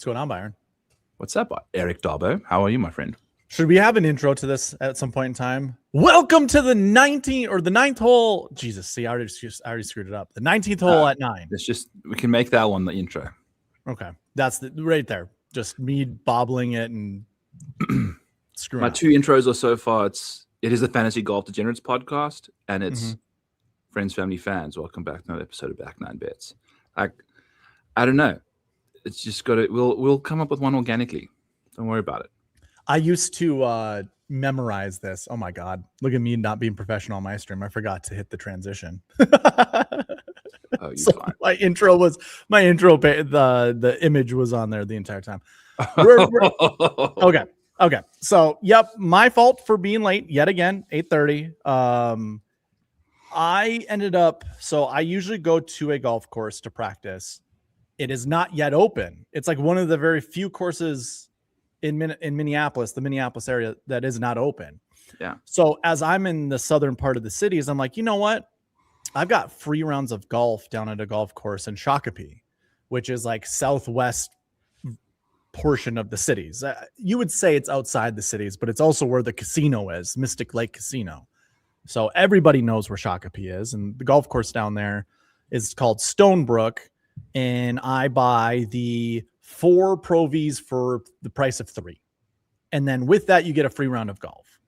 going on, Byron? What's up, Eric Darbo? How are you, my friend? Should we have an intro to this at some point in time? Welcome to the 19th or the 9th hole. Jesus, see, I already screwed it up. The 19th hole at 9. We can make that one the intro. Okay, that's right there. Just me bobbling it and screwing. My 2 intros are so far. It is the Fantasy Golf Degenerates podcast, and it's friends, family, fans. Welcome back to another episode of Back 9 Bets. I don't know. It's just got to. We'll come up with one organically. Don't worry about it. I used to memorize this. Oh my God. Look at me not being professional on my stream. I forgot to hit the transition. Oh, you so fine. my intro, the image was on there the entire time. Okay. So, yep. My fault for being late yet again, 8:30. I ended up, so I usually go to a golf course to practice. It is not yet open. It's like one of the very few courses in Minneapolis, the Minneapolis area, that is not open. Yeah. So as I'm in the southern part of the cities, I'm like, you know what? I've got free rounds of golf down at a golf course in Shakopee, which is like southwest portion of the cities. You would say it's outside the cities, but it's also where the casino is, Mystic Lake Casino. So everybody knows where Shakopee is. And the golf course down there is called Stonebrook. And I buy the 4 Pro Vs for the price of 3. And then with that, you get a free round of golf.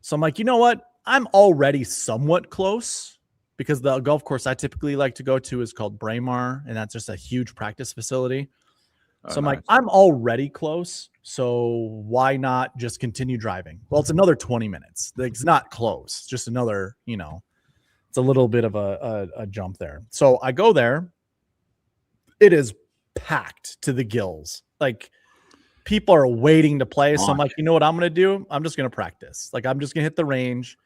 So I'm like, you know what? I'm already somewhat close because the golf course I typically like to go to is called Braemar. And that's just a huge practice facility. So I'm like, I'm already close. So why not just continue driving? Well, it's another 20 minutes. It's not close. It's just another, it's a little bit of a jump there. So I go there. It is packed to the gills. Like people are waiting to play. So I'm like, you know what I'm going to do? I'm just going to practice. Like I'm just going to hit the range.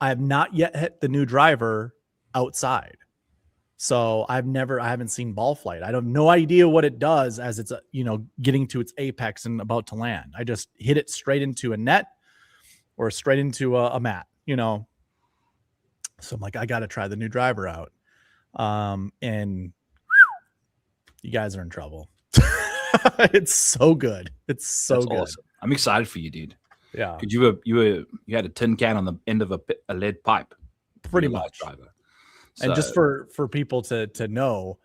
I have not yet hit the new driver outside. So I haven't seen ball flight. I have no idea what it does as it's, getting to its apex and about to land. I just hit it straight into a net or straight into a mat, So I'm like, I got to try the new driver out. And you guys are in trouble. It's so good. It's so good. Awesome. I'm excited for you, dude. Yeah. Because you had a tin can on the end of a lead pipe. Pretty much. Driver. So, and just for people to know,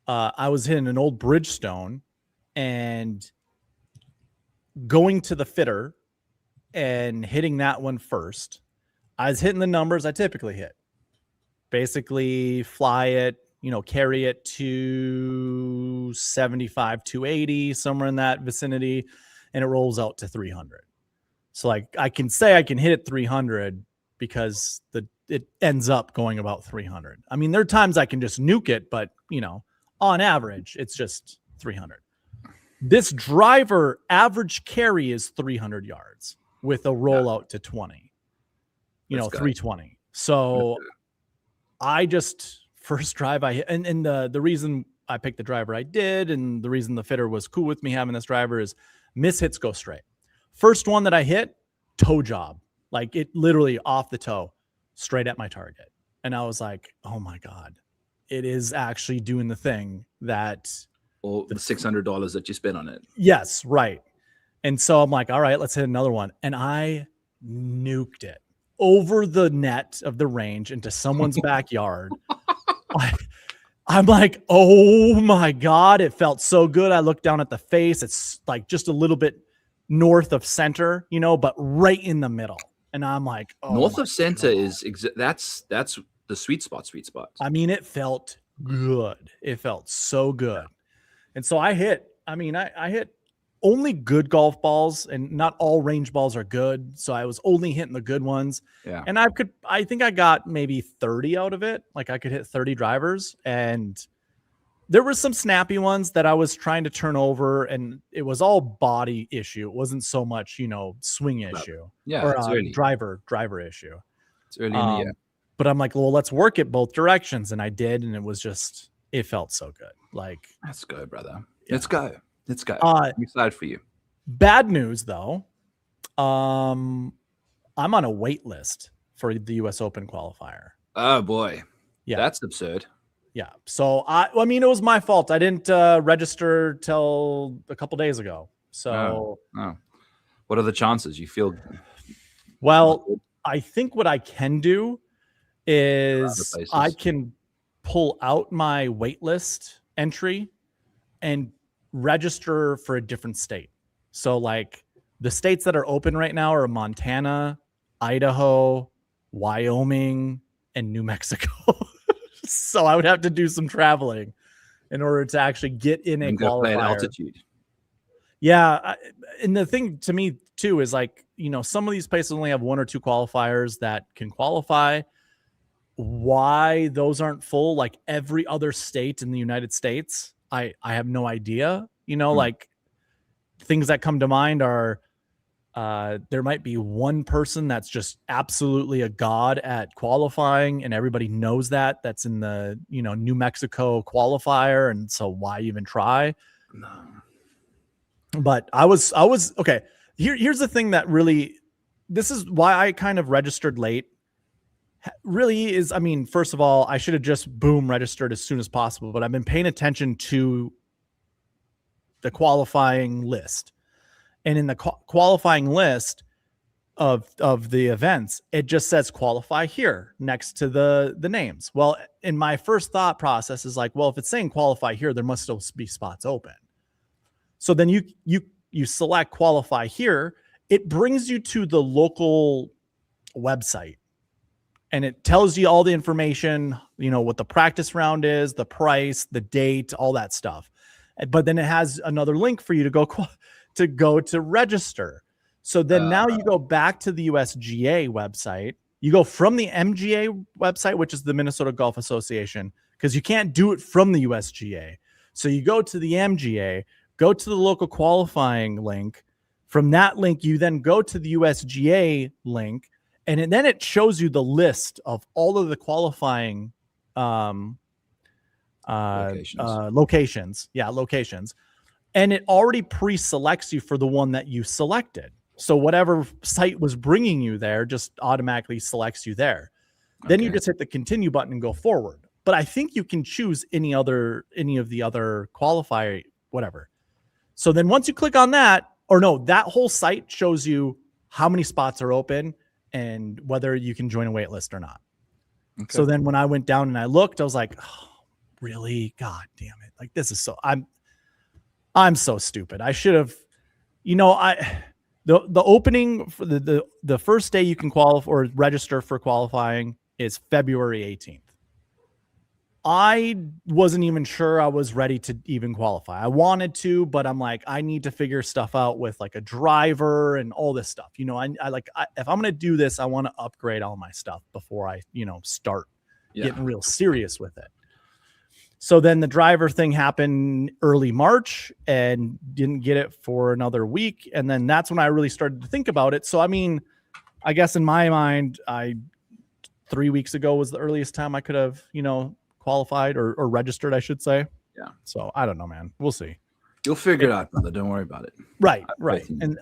I was hitting an old Bridgestone and going to the fitter and hitting that one first. I was hitting the numbers I typically hit. Basically fly it, carry it to 75, 280, somewhere in that vicinity, and it rolls out to 300. So like I can say I can hit it 300 because it ends up going about 300. I mean, there are times I can just nuke it, but on average, it's just 300. This driver average carry is 300 yards with a rollout to 20, 320. So I just first drive I hit, and the reason I picked the driver I did, and the reason the fitter was cool with me having this driver is miss hits go straight. First one that I hit, toe job, like it literally off the toe, straight at my target. And I was like, oh my God, it is actually doing the thing that or the $600 that you spent on it. Yes, right. And so I'm like, all right, let's hit another one. And I nuked it over the net of the range into someone's backyard. I'm like, oh my God, it felt so good. I looked down at the face. It's like just a little bit north of center, but right in the middle. And I'm like, oh, north of center is that's the sweet spot. I mean, it felt good. It felt so good. And so I hit only good golf balls, and not all range balls are good. So I was only hitting the good ones. Yeah. And I think I got maybe 30 out of it. Like I could hit 30 drivers, and there were some snappy ones that I was trying to turn over, and it was all body issue. It wasn't so much, swing issue. Yeah. Or driver issue. It's early in the year. But I'm like, well, let's work it both directions. And I did. And it felt so good. Like, let's go, brother. Yeah. Let's go. I'm excited for you. Bad news, though. I'm on a wait list for the U.S. Open qualifier. Oh, boy. Yeah. That's absurd. Yeah. So I mean, it was my fault. I didn't register till a couple days ago. So, Oh. What are the chances? You feel well, I think what I can do other is I places? can pull out my wait list entry and register for a different state. So like the states that are open right now are Montana, Idaho, Wyoming, and New Mexico. So I would have to do some traveling in order to actually get in a And go play at qualifier. altitude. Yeah, and the thing to me too is like, some of these places only have one or two qualifiers that can qualify. Why those aren't full, like every other state in the United States, I have no idea. Like things that come to mind are there might be one person that's just absolutely a god at qualifying, and everybody knows that's in the New Mexico qualifier, and so why even try? No. But I was okay. Here's the thing that really, this is why I kind of registered late. Really is, I mean, first of all, I should have just boom registered as soon as possible, but I've been paying attention to the qualifying list. And in the qualifying list of the events, it just says qualify here next to the names. Well, in my first thought process is like, well, if it's saying qualify here, there must still be spots open. So then you select qualify here. It brings you to the local website, and it tells you all the information, what the practice round is, the price, the date, all that stuff. But then it has another link for you to go to register. So then now you go back to the USGA website. You go from the MGA website, which is the Minnesota Golf Association, because you can't do it from the USGA. So you go to the MGA, go to the local qualifying link. From that link, you then go to the USGA link, and then it shows you the list of all of the qualifying locations. Yeah, locations. And it already pre-selects you for the one that you selected. So whatever site was bringing you there just automatically selects you there. Then you just hit the continue button and go forward. But I think you can choose any of the other qualifier, whatever. So then once you click on that, or no, that whole site shows you how many spots are open and whether you can join a wait list or not. Okay. So then when I went down and I looked, I was like, oh, really? God damn it. Like, this is I'm so stupid. I should have, the opening for the first day you can qualify or register for qualifying is February 18th. I wasn't even sure I was ready to even qualify. I wanted to, but I'm like, I need to figure stuff out with like a driver and all this stuff. If I'm going to do this, I want to upgrade all my stuff before I, start getting real serious with it. So then the driver thing happened early March and didn't get it for another week. And then that's when I really started to think about it. So, I mean, I guess in my mind, 3 weeks ago was the earliest time I could have, qualified or registered, I should say. Yeah. So I don't know, man. We'll see. You'll figure it out, brother. Don't worry about it. Right. And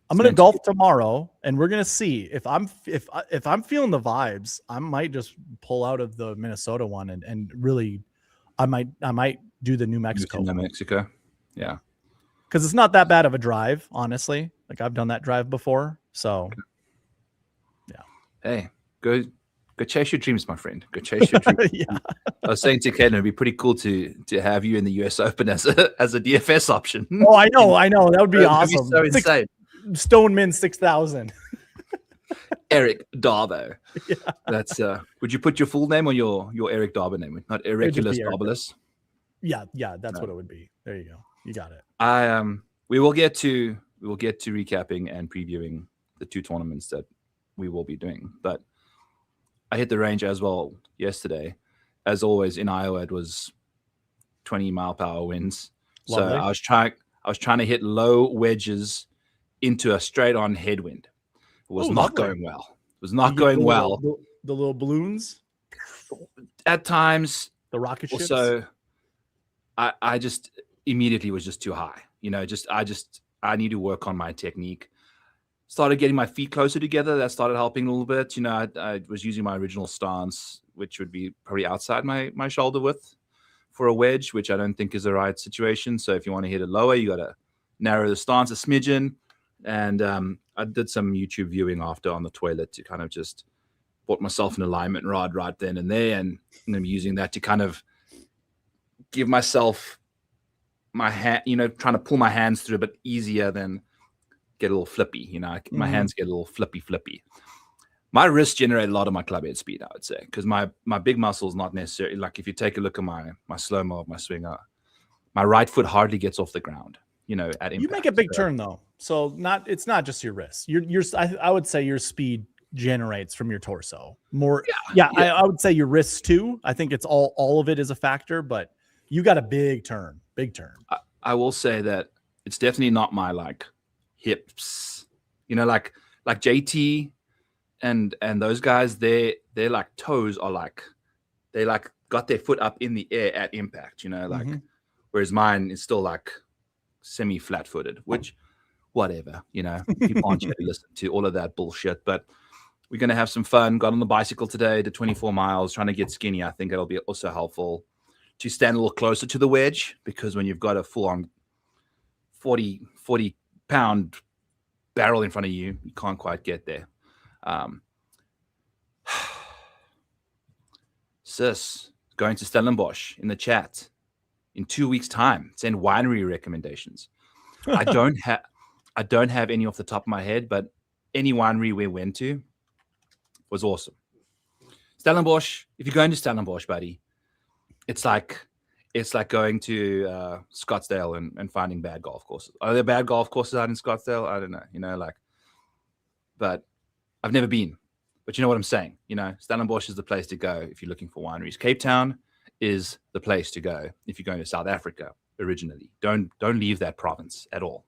I'm going to golf tomorrow, and we're going to see if I'm feeling the vibes. I might just pull out of the Minnesota one and really, I might do the New Mexico. New Mexico. Yeah. Because it's not that bad of a drive, honestly. Like, I've done that drive before. So yeah. Hey, go chase your dreams, my friend. Go chase your dreams. Yeah. I was saying to Ken, it'd be pretty cool to have you in the US Open as a DFS option. Oh, I know. That would be awesome. Be so insane. Stoneman 6,000. Eric Darbo. Yeah. That's would you put your full name or your Eric Darbo name? Not Ericulus Darbolus? Yeah, that's what it would be. There you go. You got it. We will get to recapping and previewing the two tournaments that we will be doing. But I hit the range as well yesterday. As always in Iowa, it was 20-mile-per-hour winds. Lovely. So I was trying to hit low wedges into a straight-on headwind. It was not going well. It was not going well. The little balloons? At times. The rocket ships? Also, I just immediately was just too high. I need to work on my technique. Started getting my feet closer together. That started helping a little bit. I was using my original stance, which would be probably outside my shoulder width for a wedge, which I don't think is the right situation. So if you want to hit it lower, you got to narrow the stance a smidgen. And I did some YouTube viewing after on the toilet to kind of just bought myself an alignment rod right then and there, and I'm using that to kind of give myself my hand, trying to pull my hands through a bit easier than get a little flippy. My hands get a little flippy. My wrists generate a lot of my club head speed, I would say, because my big muscles not necessarily, like if you take a look at my slow-mo of my swinger, my right foot hardly gets off the ground, at impact. You make a big turn though. So it's not just your wrists. I would say your speed generates from your torso more. Yeah. I would say your wrists too. I think it's all of it is a factor, but you got a big turn. I will say that it's definitely not my like hips, like JT and those guys, their like toes are like, they like got their foot up in the air at impact, whereas mine is still like semi flat footed, which whatever, people aren't here to listen to all of that bullshit, but we're going to have some fun. Got on the bicycle today to 24 miles, trying to get skinny. I think it'll be also helpful to stand a little closer to the wedge, because when you've got a full on 40 pound barrel in front of you, you can't quite get there. Sis, going to Stellenbosch in the chat in 2 weeks' time. Send winery recommendations. I don't have any off the top of my head, but any winery we went to was awesome. Stellenbosch, if you're going to Stellenbosch, buddy, it's like going to Scottsdale and finding bad golf courses. Are there bad golf courses out in Scottsdale? I don't know, but I've never been. But you know what I'm saying? Stellenbosch is the place to go if you're looking for wineries. Cape Town is the place to go if you're going to South Africa originally. Don't leave that province at all,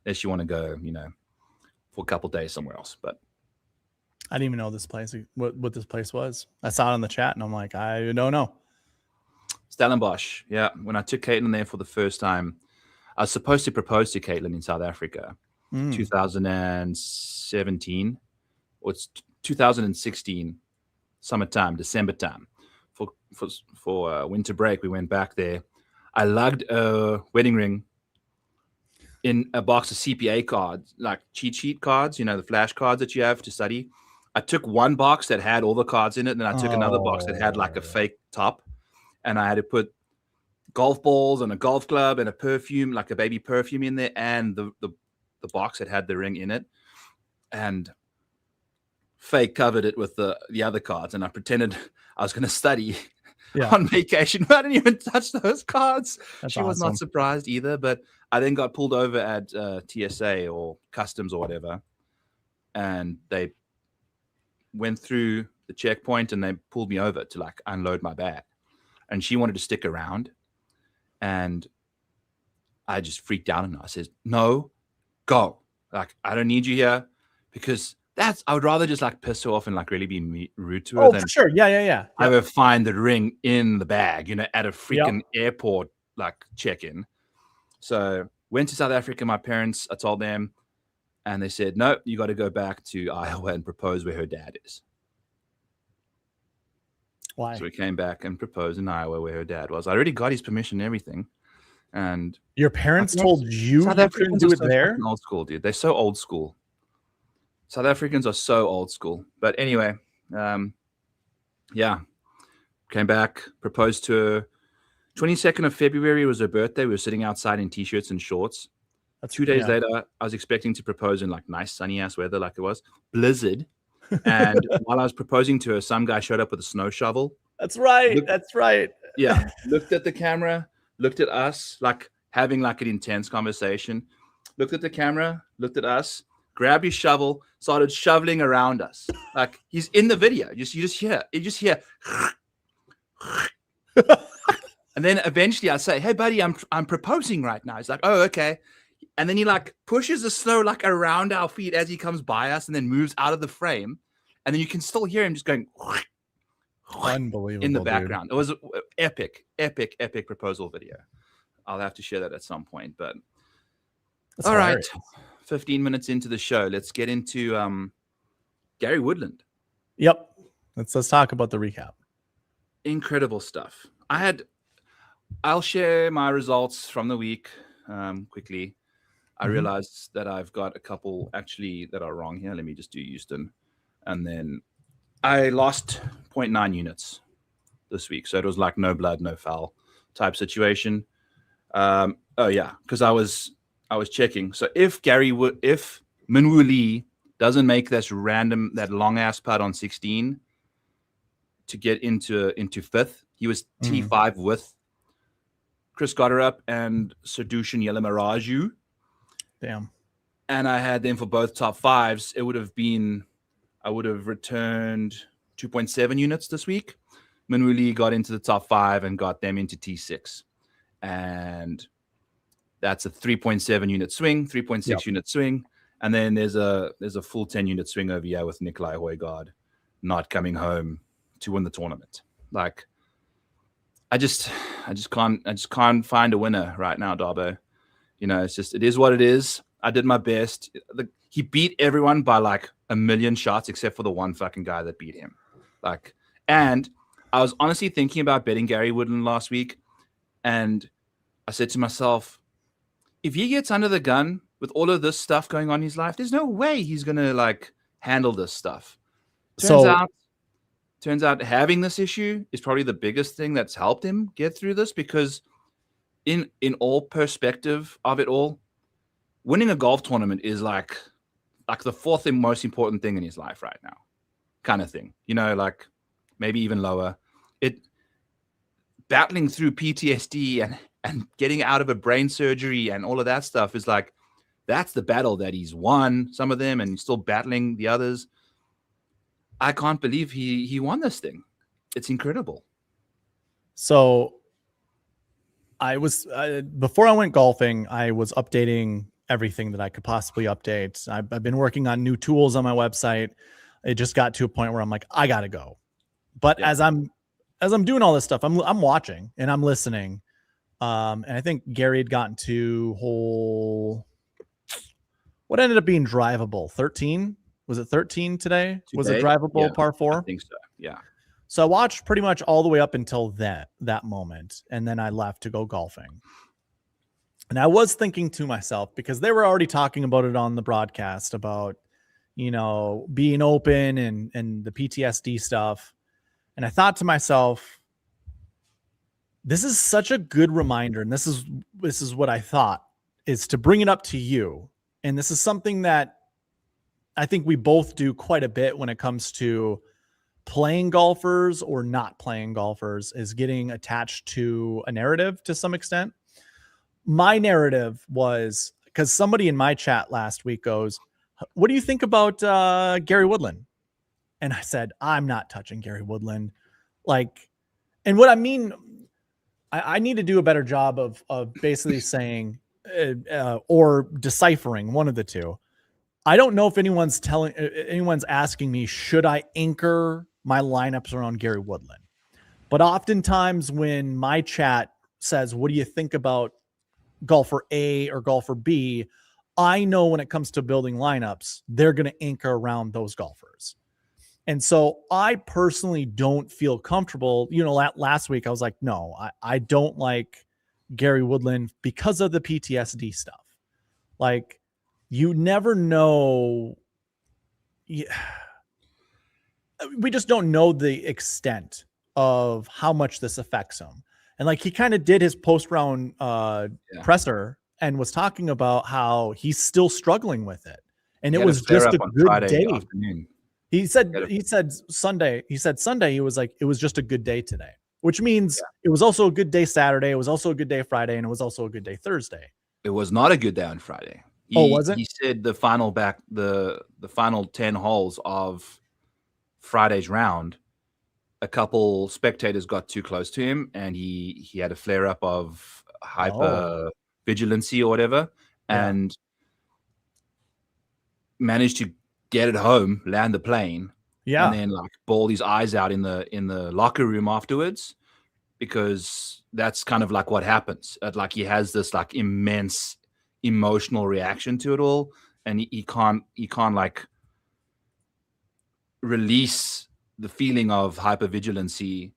unless you want to go, for a couple of days somewhere else. But I didn't even know this place, what this place was. I saw it in the chat and I'm like, I don't know. Stellenbosch. Yeah. When I took Caitlin there for the first time, I was supposed to propose to Caitlin in South Africa, 2017, or it's 2016, summertime, December time. For winter break, we went back there. I lugged a wedding ring in a box of CPA cards, like cheat sheet cards, the flash cards that you have to study. I took one box that had all the cards in it, and I took another box that had like a fake top, and I had to put golf balls and a golf club and a perfume, like a baby perfume in there, and the box that had the ring in it, and fake covered it with the other cards, and I pretended I was going to study on vacation, but I didn't even touch those cards. She was not surprised either, but I then got pulled over at TSA or customs or whatever, and they went through the checkpoint and they pulled me over to like unload my bag, and she wanted to stick around, and I just freaked out, and I said, no, go. Like, I don't need you here, because I would rather just like piss her off and like really be rude to her than for sure. Yeah. have her find the ring in the bag, at a freaking airport, like check-in. So went to South Africa, my parents, I told them, and they said, no, you got to go back to Iowa and propose where her dad is. Why? So we came back and proposed in Iowa where her dad was. I already got his permission and everything. And your parents told you South Africans do it there? Old school, dude. They're so old school. South Africans are so old school. But anyway, came back, proposed to her. 22nd of February was her birthday. We were sitting outside in T-shirts and shorts. 2 days later, I was expecting to propose in like nice sunny ass weather, like it was blizzard. And while I was proposing to her, some guy showed up with a snow shovel. That's right. That's right. Yeah. Looked at the camera, looked at us, like having like an intense conversation. Looked at the camera, looked at us, grabbed his shovel, started shoveling around us. Like he's in the video. You just hear. And then eventually I say, hey buddy, I'm proposing right now. He's like, oh, okay. And then he like pushes the snow like around our feet as he comes by us, and then moves out of the frame. And then you can still hear him just going unbelievable in the background. Dude. It was an epic proposal video. I'll have to share that at some point. But that's all hilarious. Right. 15 minutes into the show. Let's get into Gary Woodland. Yep. Let's talk about the recap. incredible stuff. I'll share my results from the week quickly. I realized that I've got a couple actually that are wrong here. Let me just do Houston. And then I lost 0.9 units this week. So it was like no blood, no foul type situation. Because I was checking. So if Minwoo Lee doesn't make that long ass putt on 16 to get into fifth, he was T5 with Chris Gotterup and Sardushan Yelamaraju. Damn. And I had them for both top fives. I would have returned 2.7 units this week. Minwoo Lee got into the top five and got them into T6. And that's a 3.7 unit swing, 3.6 unit swing. And then there's a full 10 unit swing over here with Nikolai Højgaard not coming home to win the tournament. Like, I just can't find a winner right now, Darbo. It is what it is. I did my best. He beat everyone by like a million shots except for the one fucking guy that beat him. And I was honestly thinking about betting Gary Woodland last week, and I said to myself, if he gets under the gun with all of this stuff going on in his life, there's no way he's gonna like handle this stuff. Turns out having this issue is probably the biggest thing that's helped him get through this, because in all perspective of it all, winning a golf tournament is like the fourth and most important thing in his life right now, kind of thing. Like maybe even lower. Battling through PTSD and getting out of a brain surgery and all of that stuff is like, that's the battle that he's won, some of them, and he's still battling the others. I can't believe he won this thing. It's incredible. So I was, before I went golfing, I was updating everything that I could possibly update. I've been working on new tools on my website. It just got to a point where I'm like, I gotta go. But as I'm doing all this stuff, I'm watching and I'm listening. And I think Gary had gotten to hole, what ended up being drivable? 13? Was it 13 today? Was it drivable par 4? I think so. Yeah. So I watched pretty much all the way up until that moment. And then I left to go golfing. And I was thinking to myself, because they were already talking about it on the broadcast about, being open and the PTSD stuff. And I thought to myself, this is such a good reminder. And this is what I thought, is to bring it up to you. And this is something that I think we both do quite a bit when it comes to playing golfers or not playing golfers, is getting attached to a narrative to some extent. My narrative was, because somebody in my chat last week goes, what do you think about Gary Woodland? And I said, I'm not touching Gary Woodland. And what I mean, I need to do a better job of basically saying or deciphering, one of the two. I don't know if anyone's asking me, should I anchor my lineups around Gary Woodland? But oftentimes when my chat says, what do you think about golfer A or golfer B, I know when it comes to building lineups, they're going to anchor around those golfers. And so I personally don't feel comfortable. Last week I was like, no, I don't like Gary Woodland because of the PTSD stuff. Like, you never know. We just don't know the extent of how much this affects him. And like, he kind of did his post-round presser and was talking about how he's still struggling with it. And it was just a good Friday day. Afternoon. He said Sunday, he was like, it was just a good day today, which means it was also a good day Saturday. It was also a good day Friday. And it was also a good day Thursday. It was not a good day on Friday. Was it? He said the final the final 10 holes of Friday's round, a couple spectators got too close to him and he had a flare up of hyper vigilancy or whatever, and managed to get it home, land the plane, and then like bawl his eyes out in the locker room afterwards, because that's kind of like what happens. Like, he has this like immense emotional reaction to it all, and he can't like release the feeling of hypervigilancy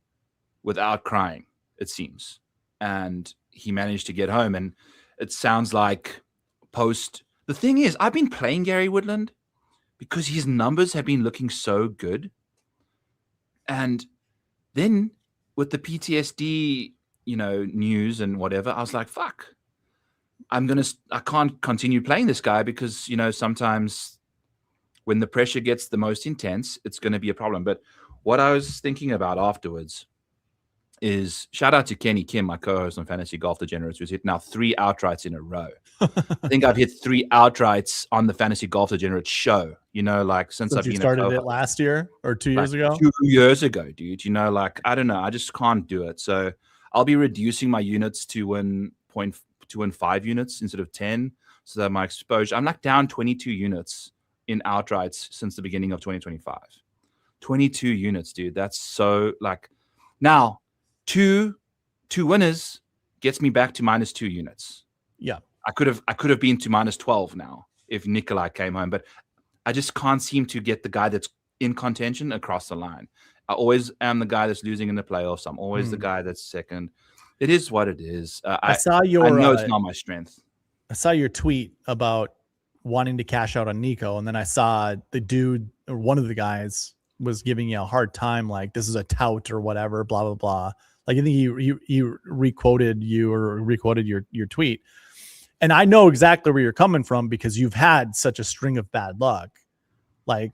without crying, it seems. And he managed to get home. And it sounds like the thing is, I've been playing Gary Woodland because his numbers have been looking so good. And then with the PTSD, news and whatever, I was like, fuck, I can't continue playing this guy because, sometimes when the pressure gets the most intense, it's going to be a problem. But what I was thinking about afterwards is shout out to Kenny Kim, my co-host on Fantasy Golf Degenerates, who's hit now 3 outrights in a row. I think I've hit 3 outrights on the Fantasy Golf Degenerates show, since I've been started it last year or 2 years ago. 2 years ago, dude. I don't know. I just can't do it. So I'll be reducing my units to win 5 units instead of 10. So that my exposure, I'm down 22 units in outrights since the beginning of 2025. 22 units, dude. That's so now 2 winners gets me back to -2 units. Yeah. I could have been to -12 now if Nikolai came home, but I just can't seem to get the guy that's in contention across the line. I always am the guy that's losing in the playoffs. I'm always the guy that's second. It is what it is. I know it's not my strength. I saw your tweet about wanting to cash out on Nico, and then I saw the dude or one of the guys was giving you a hard time, like this is a tout or whatever, blah blah blah. I think he requoted you or requoted your tweet, and I know exactly where you're coming from because you've had such a string of bad luck. I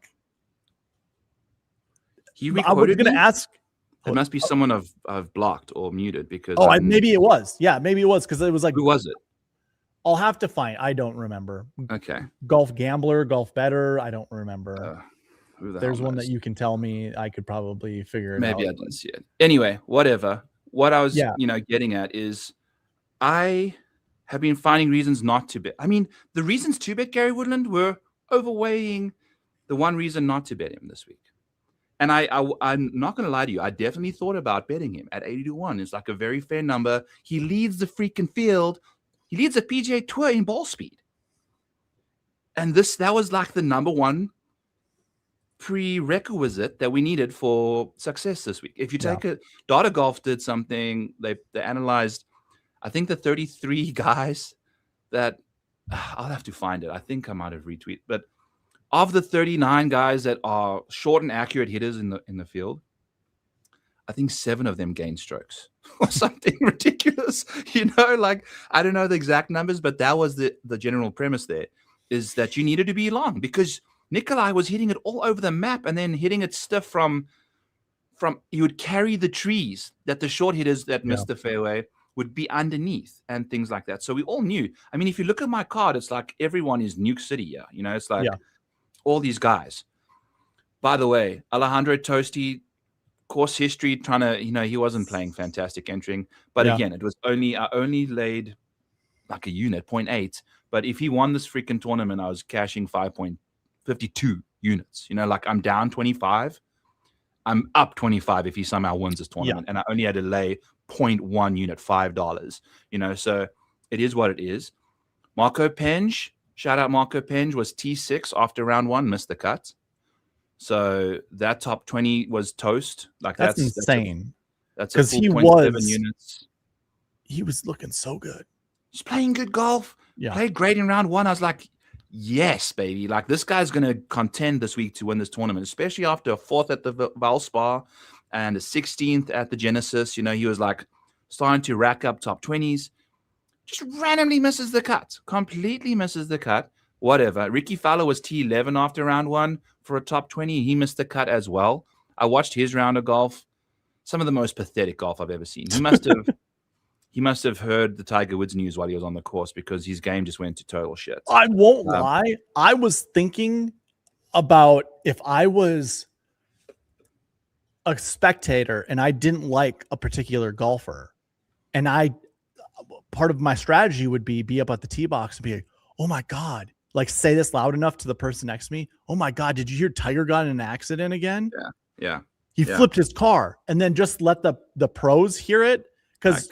was going to ask. It must be someone I've blocked or muted because. Maybe it was. Yeah, maybe it was because it was who was it? I'll have to find. I don't remember. Okay. Golf Gambler, Golf Better. I don't remember. There's one knows? that you can tell me. I could probably figure it out. Maybe I didn't see it. Anyway, whatever. What I was, getting at is, I have been finding reasons not to bet. I mean, the reasons to bet Gary Woodland were overweighing the one reason not to bet him this week. And I'm not going to lie to you. I definitely thought about betting him at 80-1. It's a very fair number. He leads the freaking field. He leads the PGA Tour in ball speed. And that was the number one prerequisite that we needed for success this week. If you take Data Golf did something, they analyzed, I think the 33 guys that I'll have to find it. I think I might have retweeted, but of the 39 guys that are short and accurate hitters in the field, I think 7 of them gained strokes or something ridiculous. I don't know the exact numbers, but that was the general premise there, is that you needed to be long because Nikolai was hitting it all over the map and then hitting it stiff from he would carry the trees that the short hitters that missed the fairway would be underneath and things like that. So we all knew. I mean, if you look at my card, it's everyone is Nuke City here. It's all these guys. By the way, Alejandro Tosti, course history, trying to, he wasn't playing fantastic entering. But again, it was I only laid a unit, 0.8. But if he won this freaking tournament, I was cashing 5.52 units. I'm down 25. I'm up 25 if he somehow wins this tournament. And I only had to lay 0.1 unit, $5. So it is what it is. Marco Penge, shout out Marco Penge, was T6 after round 1, missed the cut. So that top 20 was toast. That's insane. That's a full 0.7 units. He was looking so good. He's playing good golf. Yeah. Played great in round 1. I was like, yes, baby. This guy's going to contend this week to win this tournament, especially after a 4th at the Valspar and a 16th at the Genesis. He was starting to rack up top 20s. Just randomly misses the cut. Completely misses the cut. Whatever. Ricky Fowler was T11 after round 1 for a top 20. He missed the cut as well. I watched his round of golf. Some of the most pathetic golf I've ever seen. He must have heard the Tiger Woods news while he was on the course because his game just went to total shit. I won't lie. I was thinking about if I was a spectator and I didn't like a particular golfer, and part of my strategy would be up at the tee box and be like, oh my God, say this loud enough to the person next to me. Oh my God, did you hear Tiger got in an accident again? Yeah. He flipped his car, and then just let the pros hear it, because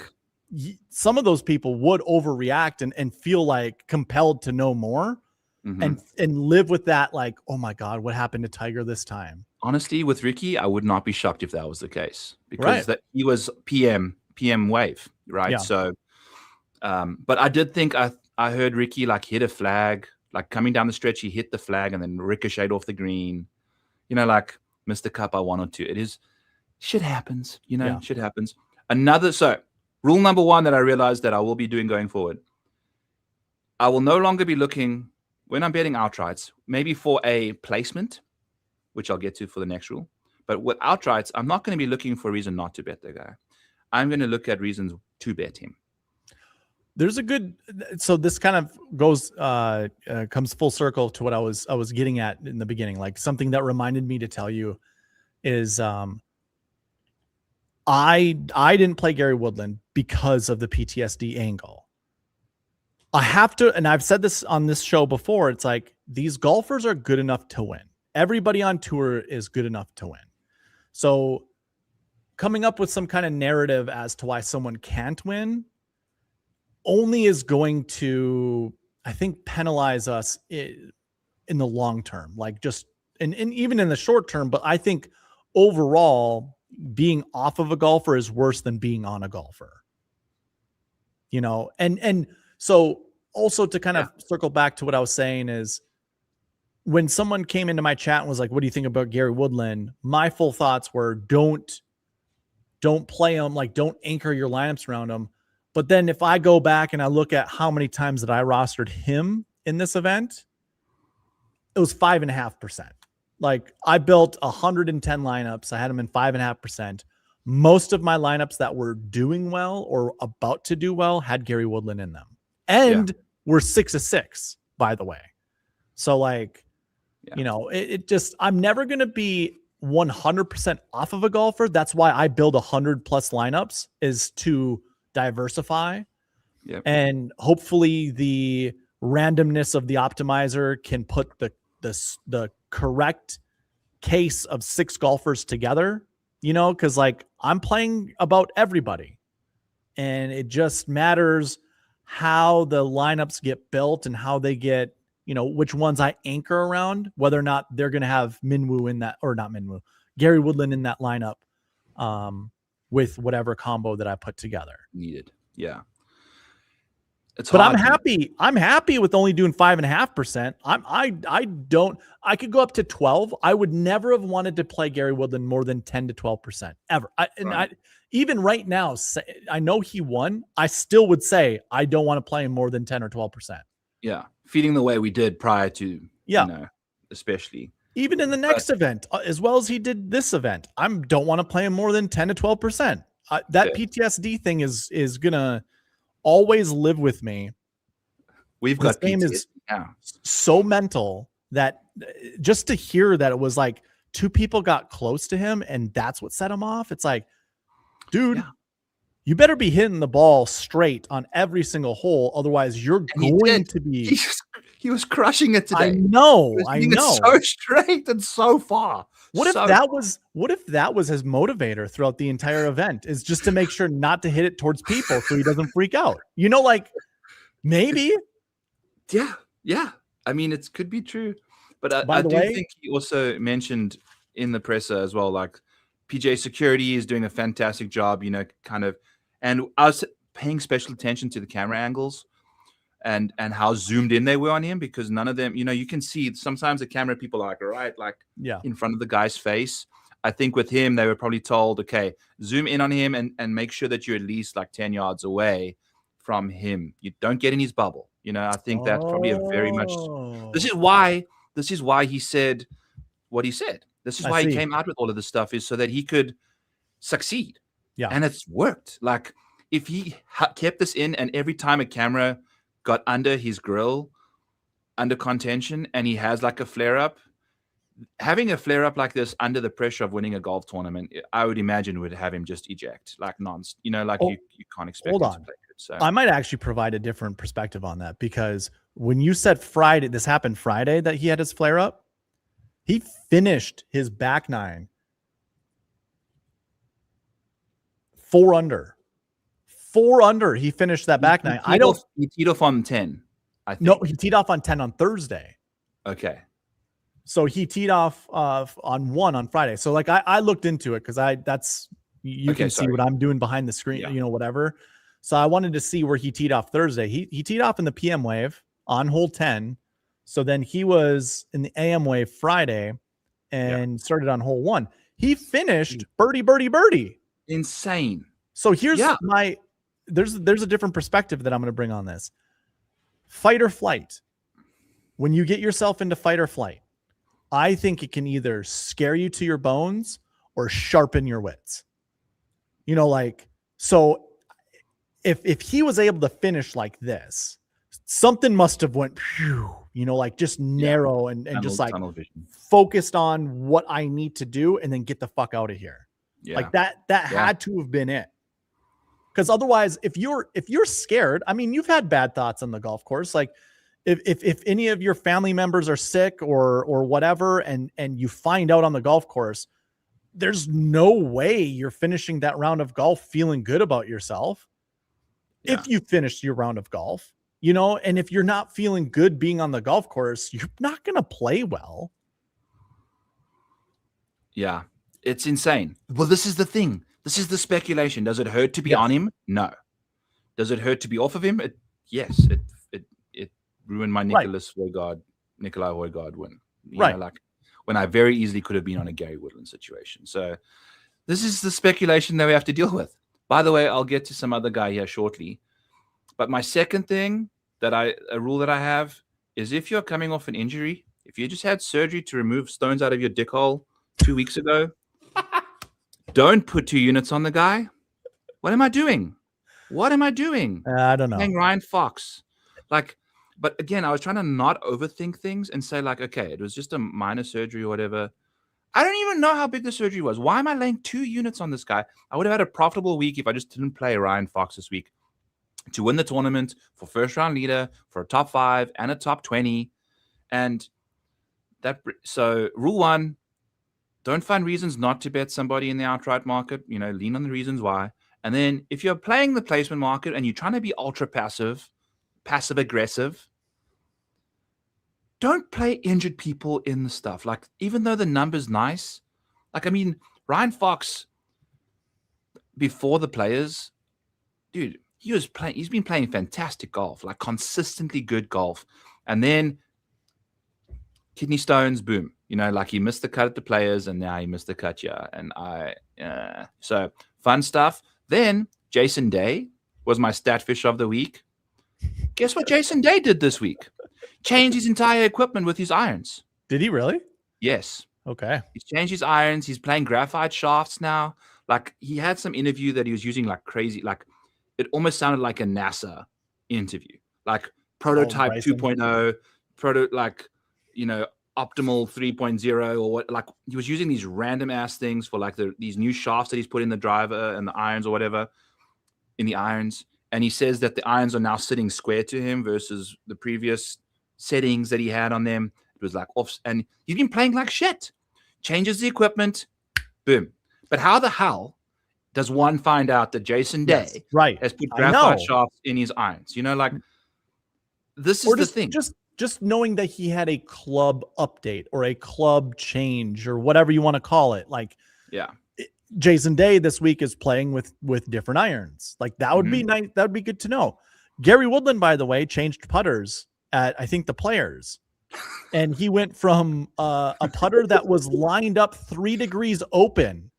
some of those people would overreact and feel compelled to know more and live with that. Oh my God, what happened to Tiger this time? honestly, with Ricky, I would not be shocked if that was the case because Right. he was PM wave, right? Yeah. So, but I did think I heard Ricky like hit a flag, like coming down the stretch, he hit the flag and then ricocheted off the green. Like missed the cup by 1 or 2. It is shit happens, Yeah. shit happens. So rule number 1 that I realized that I will be doing going forward. I will no longer be looking when I'm betting outrights, maybe for a placement, which I'll get to for the next rule. But with outrights, I'm not going to be looking for a reason not to bet the guy. I'm going to look at reasons to bet him. There's a good, so this kind of goes, comes full circle to what I was getting at in the beginning. Like something that reminded me to tell you is, I didn't play Gary Woodland because of the PTSD angle. I have to, and I've said this on this show before, it's like these golfers are good enough to win. Everybody on tour is good enough to win. So coming up with some kind of narrative as to why someone can't win only is going to, I think, penalize us in the long term, like just, and even in the short term. But I think overall being off of a golfer is worse than being on a golfer, and so also to kind of circle back to what I was saying is when someone came into my chat and was like, what do you think about Gary Woodland? My full thoughts were don't play him. Like, don't anchor your lineups around him. But then if I go back and I look at how many times that I rostered him in this event, it was 5.5%. Like I built 110 lineups. I had him in 5.5%. Most of my lineups that were doing well or about to do well had Gary Woodland in them. And we're 6 of 6, by the way. So like, it just, I'm never going to be 100% off of a golfer. That's why I build 100 plus lineups, is to diversify. Yep. And hopefully the randomness of the optimizer can put the correct case of 6 golfers together, because like I'm playing about everybody, and it just matters how the lineups get built and how they get, which ones I anchor around, whether or not they're going to have Minwoo in that, or not Minwoo, Gary Woodland in that lineup, with whatever combo that I put together. Needed. Yeah. But I'm happy with only doing 5.5%. I could go up to 12. I would never have wanted to play Gary Woodland more than 10 to 12% ever. Even right now, I know he won. I still would say I don't want to play him more than 10 or 12%. Yeah. Feeding the way we did prior to, especially. Even in the next event, as well as he did this event, I don't want to play him more than 10 to 12%. That PTSD thing is going to always live with me. We've got game is so mental that just to hear that it was like 2 people got close to him and that's what set him off. It's like, dude, you better be hitting the ball straight on every single hole. Otherwise you're going to be. He was crushing it today. I know. So straight and so far. What if that was his motivator throughout the entire event, is just to make sure not to hit it towards people so he doesn't freak out? Like maybe. Yeah. I mean, it could be true, but I do think he also mentioned in the presser as well, like PJ Security is doing a fantastic job, kind of, and I was paying special attention to the camera angles and how zoomed in they were on him, because none of them, you can see sometimes the camera people are like in front of the guy's face. I think with him, they were probably told, okay, zoom in on him and make sure that you're at least like 10 yards away from him. You don't get in his bubble. I think that's probably a very much, this is why he said what he said. This is why he came out with all of this stuff, is so that he could succeed. Yeah. And it's worked. Like if he kept this in, and every time a camera got under his grill, under contention, and he has like a flare up, having a flare up like this under the pressure of winning a golf tournament, I would imagine would have him just eject like you can't expect him to play good. So I might actually provide a different perspective on that, because when you said Friday, this happened Friday that he had his flare up, he finished his back 9 4 under. 4 under. He finished that back 9. He teed off on 10. I think. No, he teed off on 10 on Thursday. Okay. So he teed off on 1 on Friday. So like I looked into it because you Okay, can see what sorry. I'm doing behind the screen, Yeah. you know, whatever. So I wanted to see where he teed off Thursday. He teed off in the PM wave on hole 10. So then he was in the AM wave Friday and started on hole 1. He finished birdie, birdie, birdie. Insane. So here's Yeah. there's a different perspective that I'm going to bring on this. Fight or flight. When you get yourself into fight or flight, I think it can either scare you to your bones or sharpen your wits. You know, like, so if he was able to finish like this, something must have went, you know, like just narrow and just like focused on what I need to do and then get the fuck out of here. Yeah. Like that had to have been it. Because otherwise, if you're scared, I mean, you've had bad thoughts on the golf course. Like if any of your family members are sick or whatever, and you find out on the golf course, there's no way you're finishing that round of golf feeling good about yourself. Yeah. If you finished your round of golf, you know, and if you're not feeling good being on the golf course, you're not going to play well. Yeah, it's insane. Well, this is the thing. This is the speculation. Does it hurt to be on him? No. Does it hurt to be off of him? Yes. It ruined my Nikolai Højgaard win. You know, like when I very easily could have been on a Gary Woodland situation. So this is the speculation that we have to deal with. By the way, I'll get to some other guy here shortly. But my second thing a rule that I have is if you're coming off an injury, if you just had surgery to remove stones out of your dick hole 2 weeks ago, don't put 2 units on the guy. What am I doing? I don't know. Playing Ryan Fox. Like, but again, I was trying to not overthink things and say like, okay, it was just a minor surgery or whatever. I don't even know how big the surgery was. Why am I laying 2 units on this guy? I would have had a profitable week if I just didn't play Ryan Fox this week to win the tournament for first round leader, for a top 5 and a top 20. And so rule 1, don't find reasons not to bet somebody in the outright market, you know, lean on the reasons why. And then if you're playing the placement market and you're trying to be ultra passive aggressive, don't play injured people in the stuff. Like, even though the number's nice, like, I mean, Ryan Fox, before the players, dude, he's been playing fantastic golf, like consistently good golf. And then kidney stones, boom. You know, like he missed the cut at the players and now he missed the cut here. And so fun stuff. Then Jason Day was my stat fish of the week. Guess what Jason Day did this week? Changed his entire equipment with his irons. Did he really? Yes. Okay. He's changed his irons. He's playing graphite shafts now. Like, he had some interview that he was using like crazy. Like, it almost sounded like a NASA interview. Like prototype 2.0, like, you know, optimal 3.0 or what. Like, he was using these random ass things for like these new shafts that he's put in the driver and the irons or whatever in the irons. And he says that the irons are now sitting square to him versus the previous settings that he had on them. It was like off, and he's been playing like shit. Changes the equipment, boom. But how the hell does one find out that Jason Day has put graphite shafts in his irons? You know, like, this is the thing. Just knowing that he had a club update or a club change or whatever you want to call it. Like, yeah. Jason Day this week is playing with different irons. Like, that would be nice. That would be good to know. Gary Woodland, by the way, changed putters at, I think, the Players. And he went from a putter that was lined up 3 degrees open.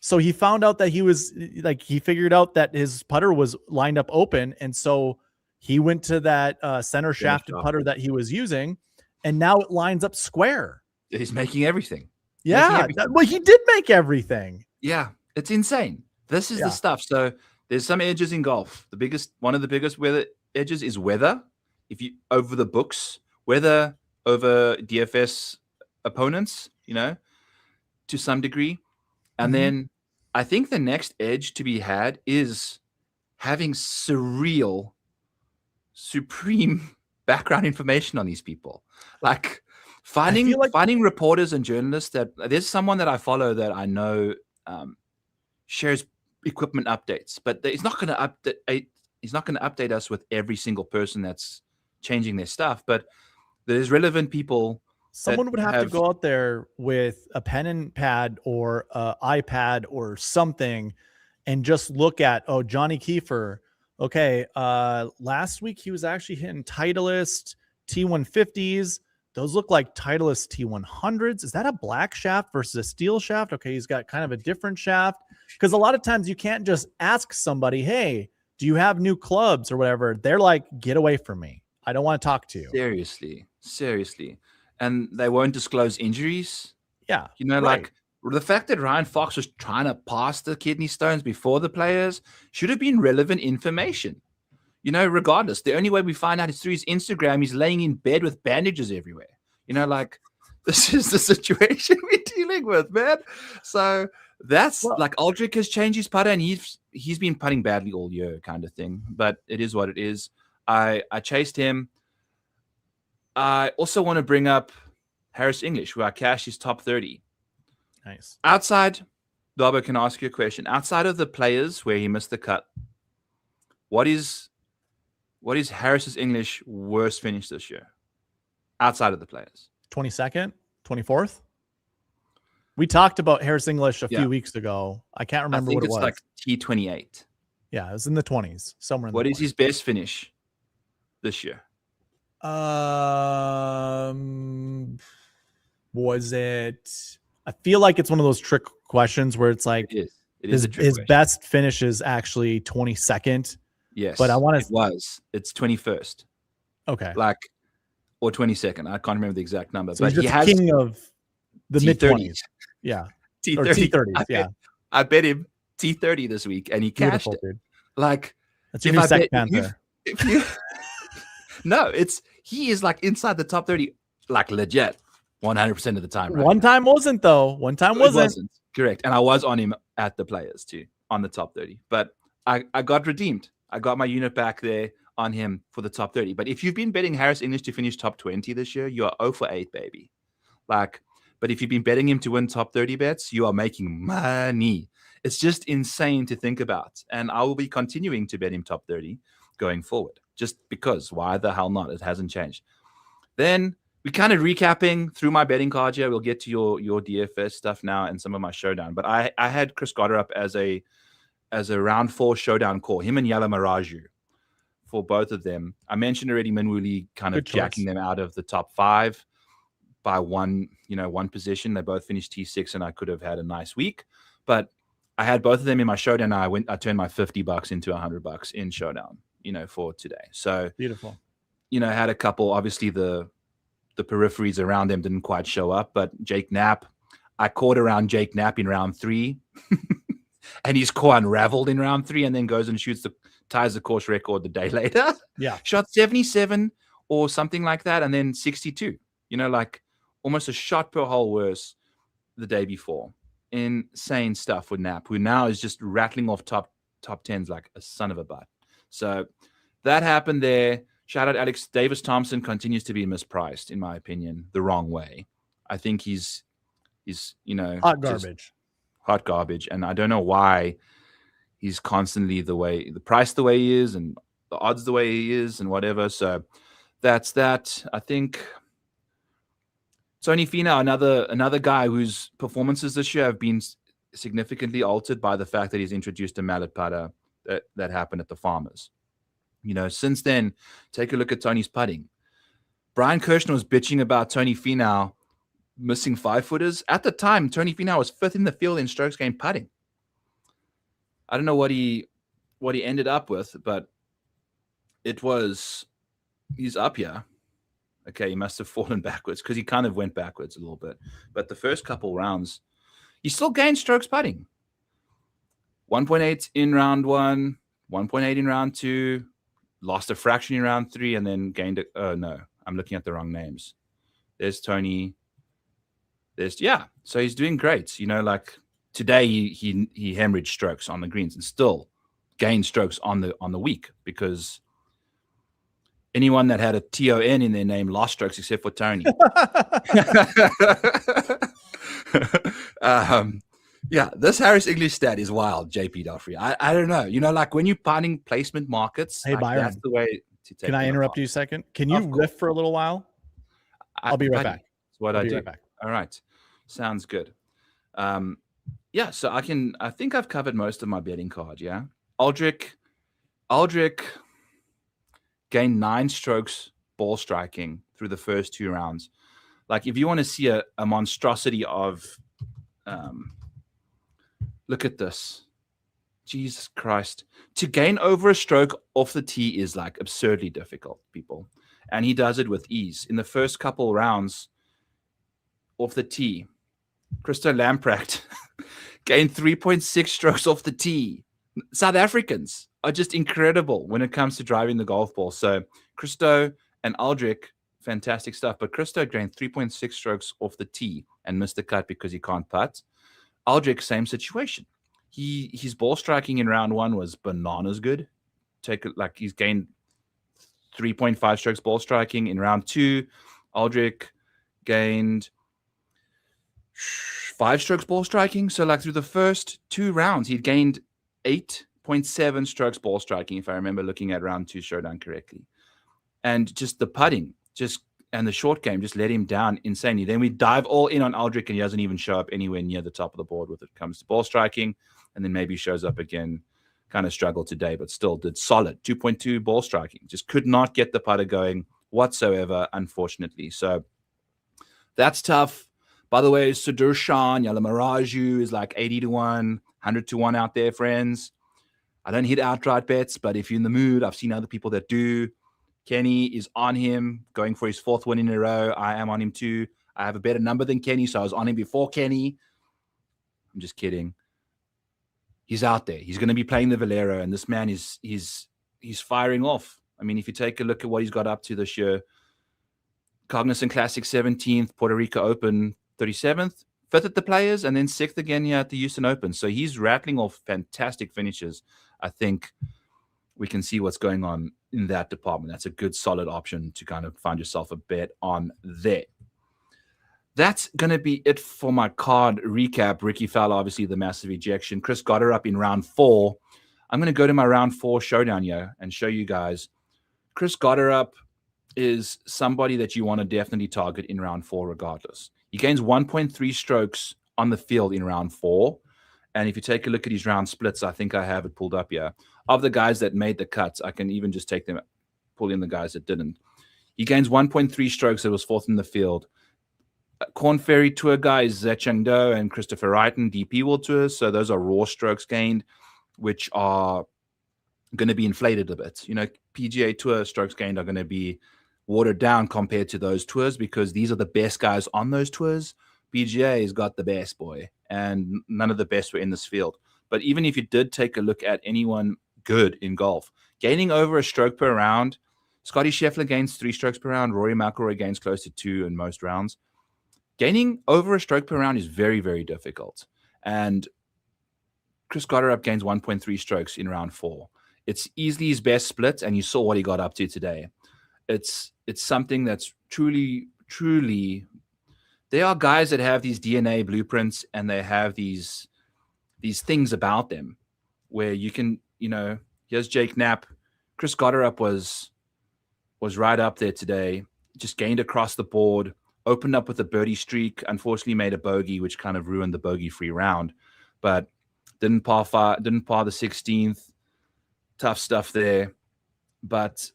So he found out that he figured out that his putter was lined up open. And so he went to that center shafted putter that he was using. And now it lines up square. He's making everything. Yeah. Well, he did make everything. Yeah. It's insane. This is the stuff. So there's some edges in golf. One of the biggest weather edges is weather. If you over the books, weather over DFS opponents, you know, to some degree. And then I think the next edge to be had is having supreme background information on these people. Like finding reporters and journalists that there's someone that I follow that I know shares equipment updates, but he's not going to update. He's not going to update us with every single person that's changing their stuff. But there's relevant people Someone would have to go out there with a pen and pad or iPad or something and just look at, oh, Johnny Kiefer. Okay, last week he was actually hitting Titleist T150s. Those look like Titleist T100s. Is that a black shaft versus a steel shaft? Okay, he's got kind of a different shaft. Because a lot of times you can't just ask somebody, hey, do you have new clubs or whatever? They're like, get away from me. I don't want to talk to you. Seriously. And they won't disclose injuries. Yeah. You know, like the fact that Ryan Fox was trying to pass the kidney stones before the players should have been relevant information. You know, regardless, the only way we find out is through his Instagram. He's laying in bed with bandages everywhere. You know, like this is the situation we're dealing with, man. So that's like Aldrich has changed his putter, and he's been putting badly all year, kind of thing. But it is what it is. I chased him. I also want to bring up Harris English, where I cashed his top 30. Nice. Outside, Darbo can ask you a question. Outside of the players where he missed the cut, what is Harris's English worst finish this year? Outside of the players. 22nd? 24th? We talked about Harris English a few weeks ago. I can't remember what it was. I think it's like T28. Yeah, it was in the 20s. Somewhere in What the is 20s. his best finish this year? Was it? I feel like it's one of those trick questions where it's like it is his best finish is actually 22nd. Yes, but I want to. It's 21st. Okay, or 22nd. I can't remember the exact number. So but he's just king of the mid 20s. Yeah, T30s. Yeah, I bet him T30 this week, and he cashed it. Dude. Like that's your new Sec Panther. No, he is like inside the top 30, like legit, 100% of the time. Right One time wasn't though. One time wasn't. Correct, and I was on him at the players too, on the top 30. But I got redeemed. I got my unit back there on him for the top 30. But if you've been betting Harris English to finish top 20 this year, you are 0 for 8, baby. But if you've been betting him to win top 30 bets, you are making money. It's just insane to think about. And I will be continuing to bet him top 30 going forward. Just because, why the hell not? It hasn't changed. Then we kind of recapping through my betting card here. We'll get to your DFS stuff now and some of my showdown. But I had Chris Goddard up as a round 4 showdown call. Him and Yala Maraju for both of them. I mentioned already Minwoo kind of jacking them out of the top 5 by one position. They both finished T6, and I could have had a nice week. But I had both of them in my showdown. I turned my $50 into $100 in showdown, for today. So beautiful. I had a couple. Obviously, the peripheries around them didn't quite show up, but Jake Knapp, I caught around Jake Knapp in round 3, and his core unraveled in round 3, and then goes and ties the course record the day later. Yeah, shot 77 or something like that, and then 62. Like almost a shot per hole worse the day before. Insane stuff with Knapp, who now is just rattling off top 10s like a son of a butt. So that happened there. Shout out Alex Davis Thompson, continues to be mispriced, in my opinion, the wrong way. I think he's hot garbage. Hot garbage. And I don't know why he's constantly the price the way he is and the odds the way he is and whatever. So that's that. I think Tony Finau, another guy whose performances this year have been significantly altered by the fact that he's introduced a mallet putter that happened at the Farmers. Since then, take a look at Tony's putting. Brian Kirshner was bitching about Tony Finau missing 5-footers. At the time, Tony Finau was 5th in the field in strokes gained putting. I don't know what he ended up with, but he's up here. Okay, he must have fallen backwards because he kind of went backwards a little bit. But the first couple rounds, he still gained strokes putting. 1.8 in round 1, 1.8 in round 2, lost a fraction in round 3, and then gained no, I'm looking at the wrong names. There's Tony. So he's doing great. Like today he hemorrhaged strokes on the greens and still gained strokes on the week, because anyone that had a TON in their name lost strokes except for Tony. This Harris English stat is wild, JP Doffrey. I don't know. Like when you're finding placement markets, hey, Byron, that's the way to take. Can I interrupt you a second? Can you riff for a little while? I'll be right back. what I'll I be do. right back. All right. Sounds good. Yeah, so I think I've covered most of my betting card, yeah. Aldrich gained 9 strokes ball striking through the first 2 rounds. Like, if you want to see a monstrosity of look at this. Jesus Christ. To gain over a stroke off the tee is like absurdly difficult, people. And he does it with ease. In the first couple rounds off the tee, Christo Lamprecht gained 3.6 strokes off the tee. South Africans are just incredible when it comes to driving the golf ball. So Christo and Aldrich, fantastic stuff. But Christo gained 3.6 strokes off the tee and missed the cut because he can't putt. Aldrich, same situation. His ball striking in round 1 was bananas good. He's gained 3.5 strokes ball striking in round 2. Aldrich gained 5 strokes ball striking. So like through the first 2 rounds, he'd gained 8.7 strokes ball striking, if I remember looking at round 2 showdown correctly. And just the putting, and the short game just let him down insanely. Then we dive all in on Aldrich, and he doesn't even show up anywhere near the top of the board when it comes to ball striking. And then maybe shows up again, kind of struggled today, but still did solid. 2.2 ball striking. Just could not get the putter going whatsoever, unfortunately. So that's tough. By the way, Sudarshan Yalamaraju is like 80 to 1, 100 to 1 out there, friends. I don't hit outright bets, but if you're in the mood, I've seen other people that do. Kenny is on him, going for his 4th win in a row. I am on him too. I have a better number than Kenny, so I was on him before Kenny. I'm just kidding. He's out there. He's going to be playing the Valero, and this man he's firing off. I mean, if you take a look at what he's got up to this year, Cognizant Classic 17th, Puerto Rico Open 37th, 5th at the Players, and then 6th again here at the Houston Open. So he's rattling off fantastic finishes. I think we can see what's going on in that department. That's a good, solid option to kind of find yourself a bet on there. That's going to be it for my card recap. Ricky Fowler, obviously the massive ejection. Chris Gotterup in round 4. I'm going to go to my round 4 showdown here and show you guys. Chris Gotterup is somebody that you want to definitely target in round 4 regardless. He gains 1.3 strokes on the field in round 4. And if you take a look at his round splits, I think I have it pulled up here. Of the guys that made the cuts, I can even just take them, pull in the guys that didn't. He gains 1.3 strokes that was 4th in the field. Corn Ferry Tour guys, Zecheng Do and Christopher Wrighton, DP World Tours. So those are raw strokes gained, which are going to be inflated a bit. You know, PGA Tour strokes gained are going to be watered down compared to those tours because these are the best guys on those tours. PGA has got the best, boy, and none of the best were in this field. But even if you did take a look at anyone good in golf, gaining over a stroke per round, Scotty Scheffler gains 3 strokes per round. Rory McIlroy gains close to 2 in most rounds. Gaining over a stroke per round is very, very difficult. And Chris Gotterup gains 1.3 strokes in round 4. It's easily his best split, and you saw what he got up to today. It's something that's truly, truly. There are guys that have these DNA blueprints, and they have these things about them where you can, you know, here's Jake Knapp. Chris Gotterup was right up there today, just gained across the board, opened up with a birdie streak, unfortunately made a bogey, which kind of ruined the bogey-free round, but didn't par the 16th. Tough stuff there. But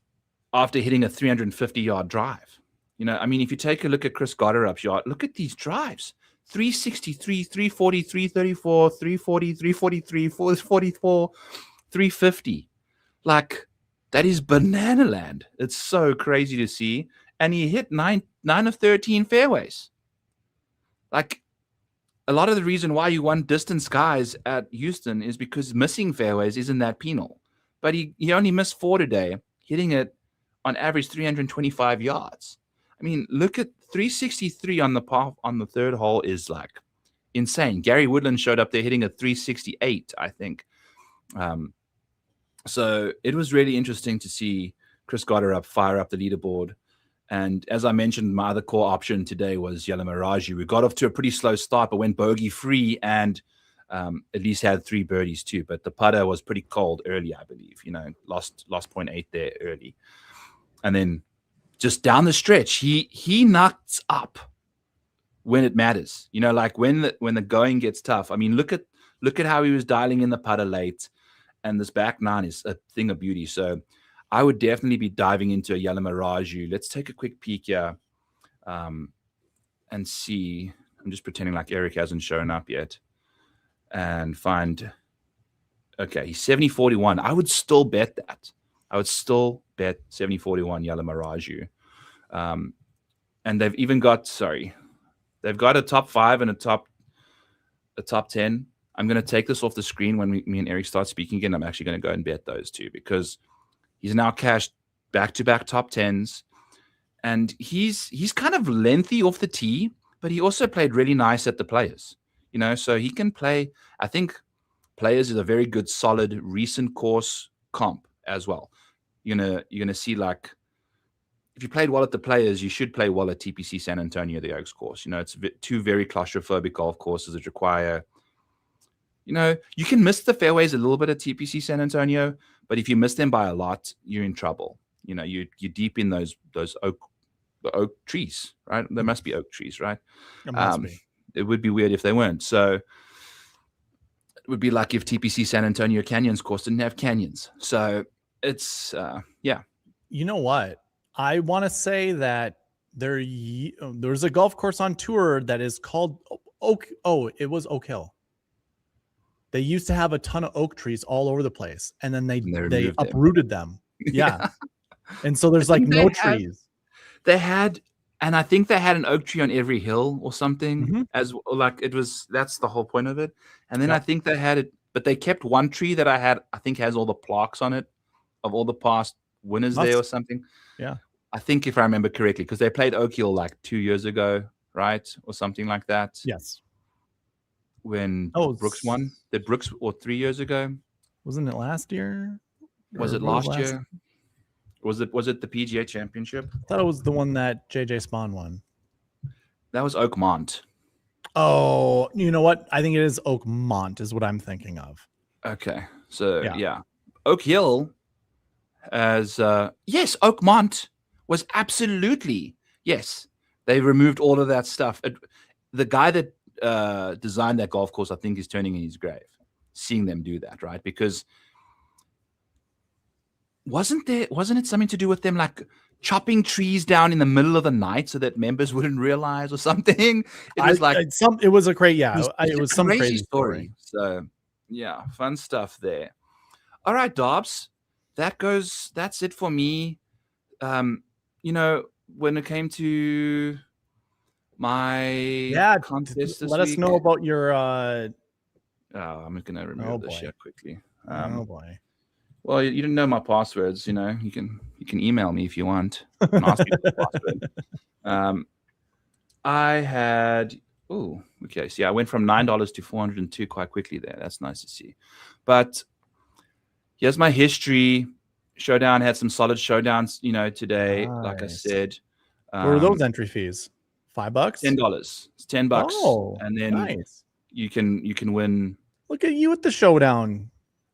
after hitting a 350-yard drive, you know, I mean, if you take a look at Chris Gotterup's yard, look at these drives. 363, 340, 334, 340, 343, 444, 350. Like, that is banana land. It's so crazy to see. And he hit 9 of 13 fairways. Like, a lot of the reason why you won distance guys at Houston is because missing fairways isn't that penal. But he only missed 4 today, hitting it on average 325 yards. I mean, look at 363 on the third hole is like insane. Gary Woodland showed up there hitting a 368, I think. So it was really interesting to see Chris Gotterup fire up the leaderboard. And as I mentioned, my other core option today was Yalamaraju. We got off to a pretty slow start, but went bogey free and at least had 3 birdies too. But the putter was pretty cold early, I believe. You know, lost 0.8 there early. And then just down the stretch, he knocks up when it matters. You know, like when the going gets tough. I mean, look at how he was dialing in the putter late, and this back nine is a thing of beauty. So I would definitely be diving into a Yalamaraju. Let's take a quick peek here and see. I'm just pretending like Eric hasn't shown up yet and find. Okay, he's 70-41. I would still bet that. I would still bet 70-41 Yalamaraju. And they've even got, they've got a top 5 and a top 10. I'm going to take this off the screen when me and Eric start speaking again. I'm actually going to go and bet those two because he's now cashed back-to-back top 10s. And he's kind of lengthy off the tee, but he also played really nice at the Players. You know, so he can play. I think Players is a very good, solid, recent course comp as well. You're gonna see, like, if you played well at the Players, you should play well at TPC San Antonio, the Oaks course. You know, it's two very claustrophobic golf courses that require, you know, you can miss the fairways a little bit at TPC San Antonio, but if you miss them by a lot, you're in trouble. You know, you're deep in those oak trees, right? There must be oak trees, right? It must be. It would be weird if they weren't. So it would be like if TPC San Antonio Canyons course didn't have canyons. So it's, yeah. You know what? I want to say that there's a golf course on tour that is called Oak. Oh, it was Oak Hill. They used to have a ton of oak trees all over the place, and then they uprooted them. Yeah. And so there's like no trees. They had, and I think they had an oak tree on every hill or something, as like it was. That's the whole point of it. And then I think they had it, but they kept one tree that I think has all the plaques on it of all the past winners there or something. Yeah. I think if I remember correctly, because they played Oak Hill like 2 years ago, right? Or something like that. Yes. When Brooks won. Did Brooks, or 3 years ago? Wasn't it last year? Was it last year? Was it the PGA Championship? I thought it was the one that JJ Spawn won. That was Oakmont. Oh, you know what? I think it is Oakmont is what I'm thinking of. Okay. So, yeah. Oak Hill as yes, Oakmont was absolutely, yes. They removed all of that stuff. The guy that designed that golf course, I think, is turning in his grave seeing them do that, right? Because wasn't it something to do with them like chopping trees down in the middle of the night so that members wouldn't realize or something? It was it was a crazy, it was some crazy story. So yeah, fun stuff there. All right, Dobbs, that's it for me. You know, when it came to my contest this let us week, know about your I'm gonna remove this shit quickly. Oh boy. Well, you didn't know my passwords. You know, you can email me if you want and ask me for the password. I had okay. See, I went from $9 to $402 quite quickly there. That's nice to see. But here's my history. Showdown had some solid showdowns. You know, today, like I said. What were those entry fees? $5? $10. It's $10. Oh, and then you can win. Look at you at the showdown.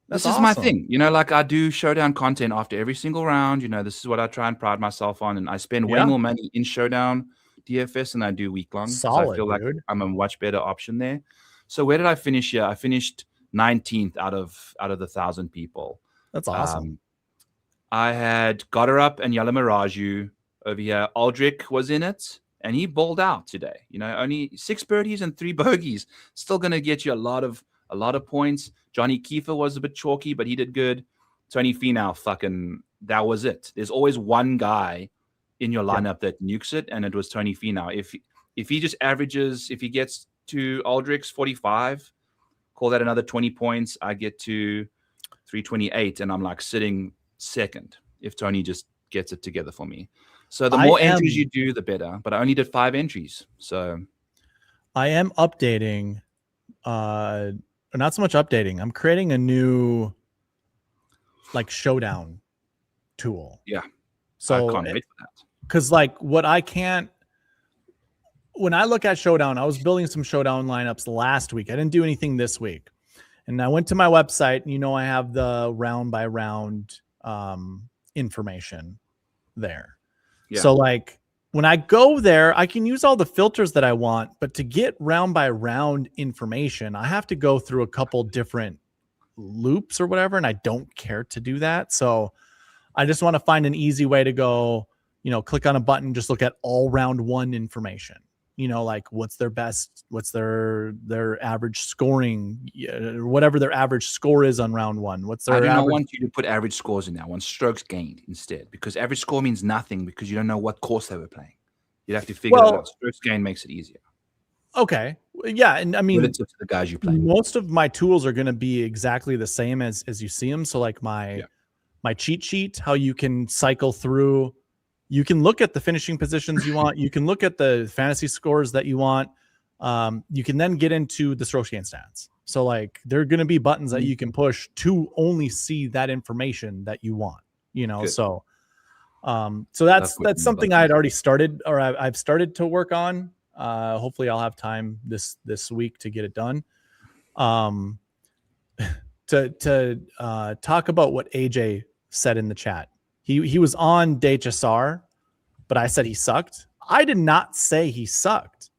This is my thing, you know, like I do showdown content after every single round. You know, this is what I try and pride myself on. And I spend way more money in showdown DFS than I do week long. Solid, I feel like I'm a much better option there. So where did I finish here? I finished 19th out of the 1,000 people. That's awesome. I had Gotterup and Yalamaraju over here. Aldrich was in it, and he bowled out today. You know, only 6 birdies and 3 bogeys. Still going to get you a lot of points. Johnny Kiefer was a bit chalky, but he did good. Tony Finau, that was it. There's always one guy in your lineup that nukes it, and it was Tony Finau. If he just averages, if he gets to Aldrich's 45, call that another 20 points. I get to 328, and I'm like sitting second if Tony just gets it together for me. So the more entries you do, the better. But I only did 5 entries. So I am updating not so much updating. I'm creating a new like showdown tool. Yeah. So I can't wait for that. Because like when I look at showdown, I was building some showdown lineups last week. I didn't do anything this week. And I went to my website, and I have the round by round information there. Yeah. So like when I go there, I can use all the filters that I want, but to get round by round information, I have to go through a couple different loops or whatever, and I don't care to do that. So I just want to find an easy way to go, click on a button, just look at all round one information. Like what's their best, what's their average scoring, or whatever their average score is on round one. What's their I do average? not want you to put average scores in there. I want strokes gained instead, because average score means nothing because you don't know what course they were playing. You'd have to figure it out. Strokes gained makes it easier. Okay. Yeah. And I mean, relative to the guys you play. Most of my tools are going to be exactly the same as you see them. So like my cheat sheet, how you can cycle through, you can look at the finishing positions you want. You can look at the fantasy scores that you want. You can then get into the strokes gained stats. So like there are going to be buttons that you can push to only see that information that you want, Good. So that's something I had already started, or I've started to work on. Hopefully I'll have time this week to get it done. To talk about what AJ said in the chat. He was on DHSR, but I said he sucked. I did not say he sucked.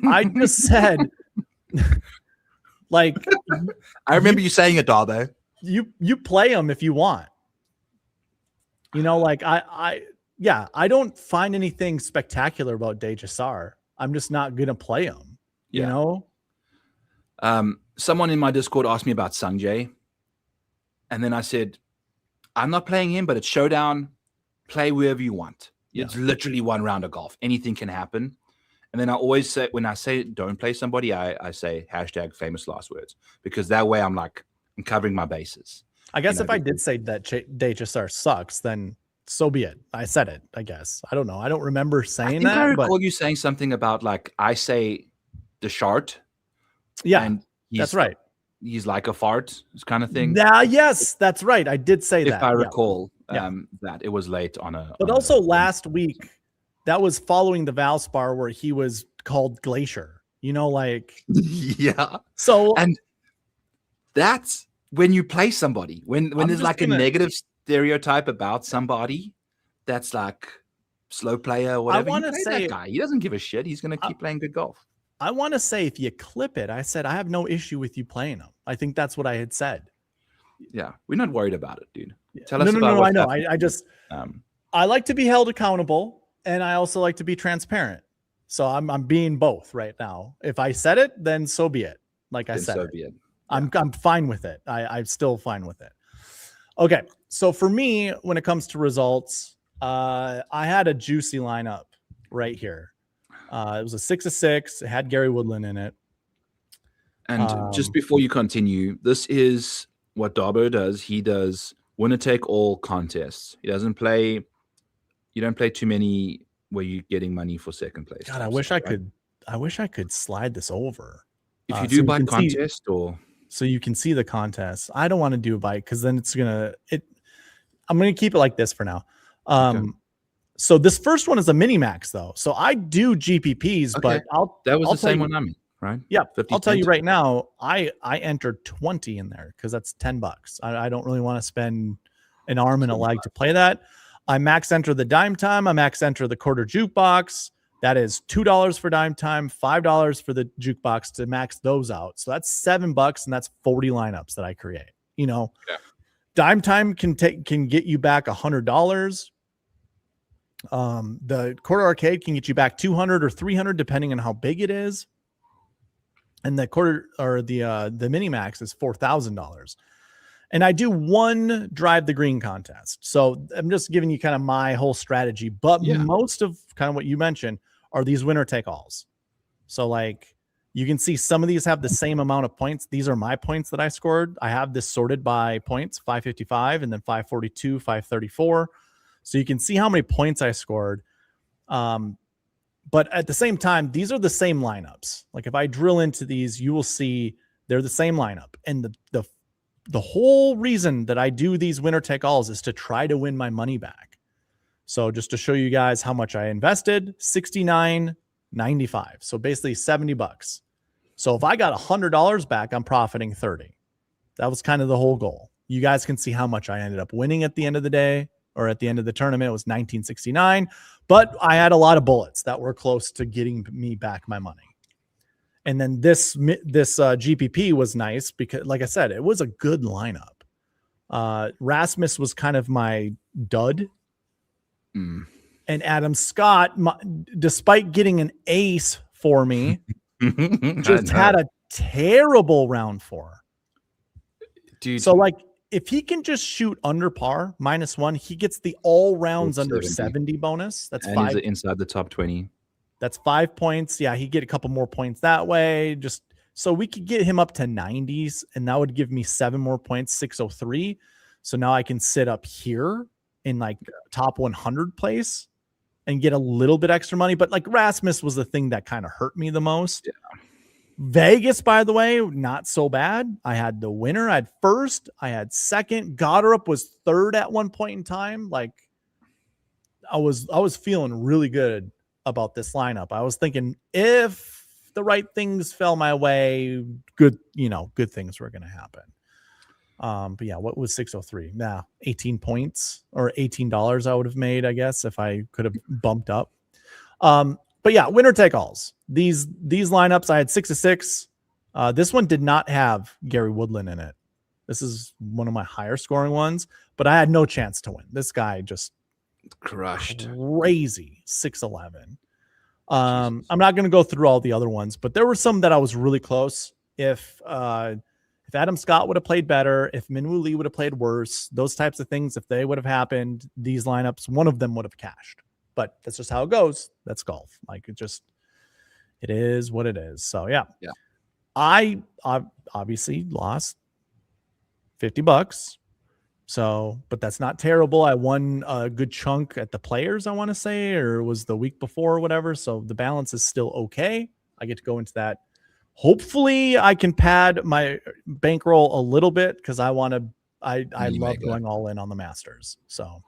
I just said, like, I remember you saying it, Darbo. You play him if you want. Like I don't find anything spectacular about DHSR. I'm just not gonna play him. Someone in my Discord asked me about Sanjay, and then I said, I'm not playing him, but it's showdown. Play wherever you want. It's literally one round of golf. Anything can happen. And then I always say, when I say don't play somebody, I say #famous last words, because that way I'm covering my bases. I guess if I did say that DHSR sucks, then so be it. I said it, I guess. I don't know. I don't remember saying that. I recall you saying something about I say the shart. Yeah, and that's right. He's like a fart, this kind of thing. Yes, that's right. I did say that. If I recall that it was late on a. But also last week, that was following the Valspar where he was called Glacier. Yeah. So and that's when you play somebody when there's a negative stereotype about somebody that's like slow player or whatever. I say that guy. He doesn't give a shit. He's gonna keep playing good golf. I want to say if you clip it, I said I have no issue with you playing them. I think that's what I had said. Yeah, we're not worried about it, dude. Tell us about what I know. I just I like to be held accountable, and I also like to be transparent. So I'm being both right now. If I said it, then so be it. Like I said, so be it. I'm fine with it. I'm still fine with it. Okay, so for me, when it comes to results, I had a juicy lineup right here. It was a 6 of 6. It had Gary Woodland in it. And just before you continue, this is what Darbo does. He does winner take all contests. He doesn't play. You don't play too many where you're getting money for second place. God, I wish I could. I wish I could slide this over. If you do by contest so you can see the contest. I don't want to do a bite because then I'm gonna keep it like this for now. Okay. So this first one is a mini max though. So I do GPPs, but I'll the same one I'm in, right? Yeah. I'll tell you right now, I entered 20 in there because that's $10. I don't really want to spend an arm and a leg to play that. I max enter the dime time. I max enter the quarter jukebox. That is $2 for dime time, $5 for the jukebox to max those out. So that's $7 and that's 40 lineups that I create. Dime time can get you back $100. The quarter arcade can get you back 200 or 300 depending on how big it is, and the quarter or the mini max is $4,000. And I do one drive the green contest, so I'm just giving you kind of my whole strategy, but most of kind of what you mentioned are these winner take alls. So like you can see some of these have the same amount of points. These are my points that I scored. I have this sorted by points, 555 and then 542, 534. So you can see how many points I scored. But at the same time, these are the same lineups. Like if I drill into these, you will see they're the same lineup. And the whole reason that I do these winner take alls is to try to win my money back. So just to show you guys how much I invested, $69.95. So basically $70. So if I got $100 back, I'm profiting 30. That was kind of the whole goal. You guys can see how much I ended up winning at the end of the day, or at the end of the tournament, it was 1969. But I had a lot of bullets that were close to getting me back my money. And then this GPP was nice because, like I said, it was a good lineup. Rasmus was kind of my dud. And Adam Scott, despite getting an ace for me, just had a terrible round 4. Dude, so like if he can just shoot under par -1, he gets the all rounds under 70 bonus. That's 5. He's inside the top 20. That's 5 points. Yeah, he'd get a couple more points that way. Just so we could get him up to 90s, and that would give me 7 more points, 603. So now I can sit up here in like top 100 place and get a little bit extra money. But like Rasmus was the thing that kind of hurt me the most. Yeah. Vegas, by the way, not so bad. I had the winner. I had first. I had second. Goddard was third at one point in time. Like I was feeling really good about this lineup. I was thinking if the right things fell my way, good things were going to happen. But yeah, what was 603? 18 points or $18 I would have made, I guess, if I could have bumped up. But yeah, winner take alls. These lineups, I had 6 of 6. This one did not have Gary Woodland in it. This is one of my higher scoring ones, but I had no chance to win. This guy just crushed. Crazy 611. I'm not going to go through all the other ones, but there were some that I was really close. If Adam Scott would have played better, if Minwoo Lee would have played worse, those types of things, if they would have happened, these lineups, one of them would have cashed. But that's just how it goes. That's golf. Like it is what it is. So yeah. I obviously lost $50. So, but that's not terrible. I won a good chunk at the Players, I want to say, or it was the week before or whatever. So the balance is still okay. I get to go into that. Hopefully I can pad my bankroll a little bit because I love going all in on the Masters. So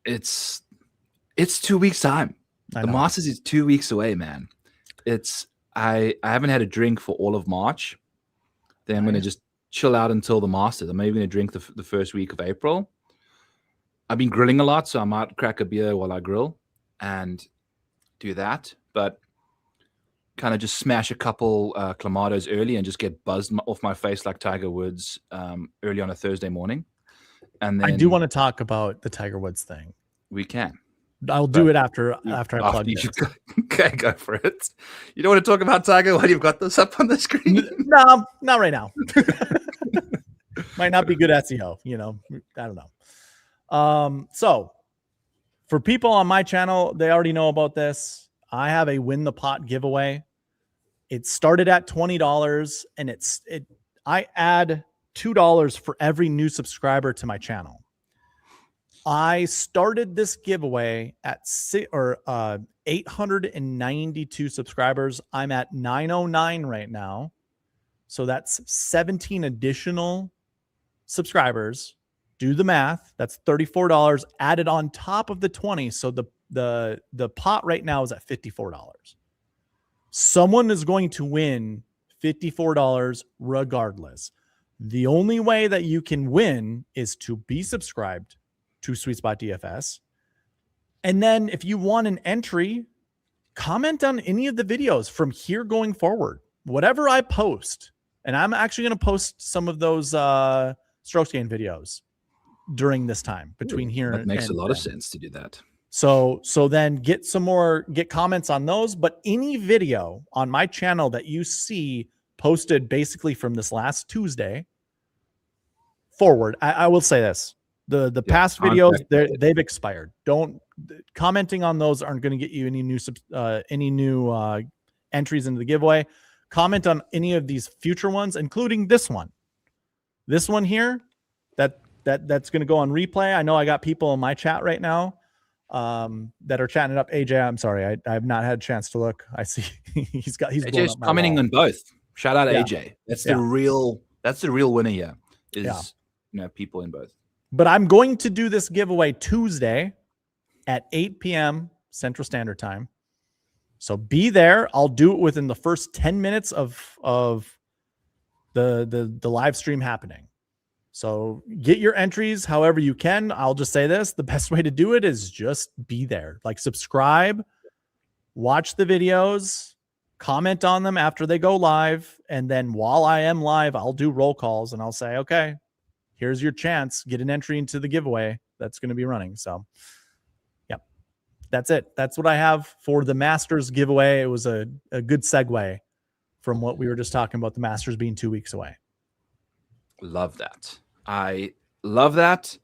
it's 2 weeks time. The Masters is 2 weeks away, man. I haven't had a drink for all of March. Then I'm going to just chill out until the Masters. I'm maybe going to drink the first week of April. I've been grilling a lot, so I might crack a beer while I grill and do that. But kind of just smash a couple clamatos early and just get buzzed off my face like Tiger Woods early on a Thursday morning. And then I do want to talk about the Tiger Woods thing. We can. I'll do it after I plug it. Okay, go for it. You don't want to talk about Tiger while you've got this up on the screen? No, not right now. Might not be good SEO, I don't know. So for people on my channel, they already know about this. I have a win the pot giveaway. It started at $20 and I add $2 for every new subscriber to my channel. I started this giveaway at 892 subscribers. I'm at 909 right now. So that's 17 additional subscribers. Do the math. That's $34 added on top of the 20. So the pot right now is at $54. Someone is going to win $54 regardless. The only way that you can win is to be subscribed to Sweet Spot DFS. And then if you want an entry, comment on any of the videos from here going forward. Whatever I post, and I'm actually going to post some of those strokes gain videos during this time between here. That makes a lot of sense to do that. So then get comments on those, but any video on my channel that you see posted basically from this last Tuesday forward, I will say this. The past videos, they've expired. Commenting on those aren't going to get you any new entries into the giveaway. Comment on any of these future ones, including this one. This one here, that's going to go on replay. I know I got people in my chat right now that are chatting it up. AJ, I'm sorry, I have not had a chance to look. I see he's AJ's commenting on both. Shout out AJ. That's the real winner here. People in both. But I'm going to do this giveaway Tuesday at 8 p.m. Central Standard Time. So be there. I'll do it within the first 10 minutes of the live stream happening. So get your entries however you can. I'll just say this. The best way to do it is just be there. Like subscribe, watch the videos, comment on them after they go live. And then while I am live, I'll do roll calls and I'll say, okay, here's your chance. Get an entry into the giveaway that's going to be running. So, yep, that's it. That's what I have for the Masters giveaway. It was a good segue from what we were just talking about, the Masters being 2 weeks away. Love that. I love that.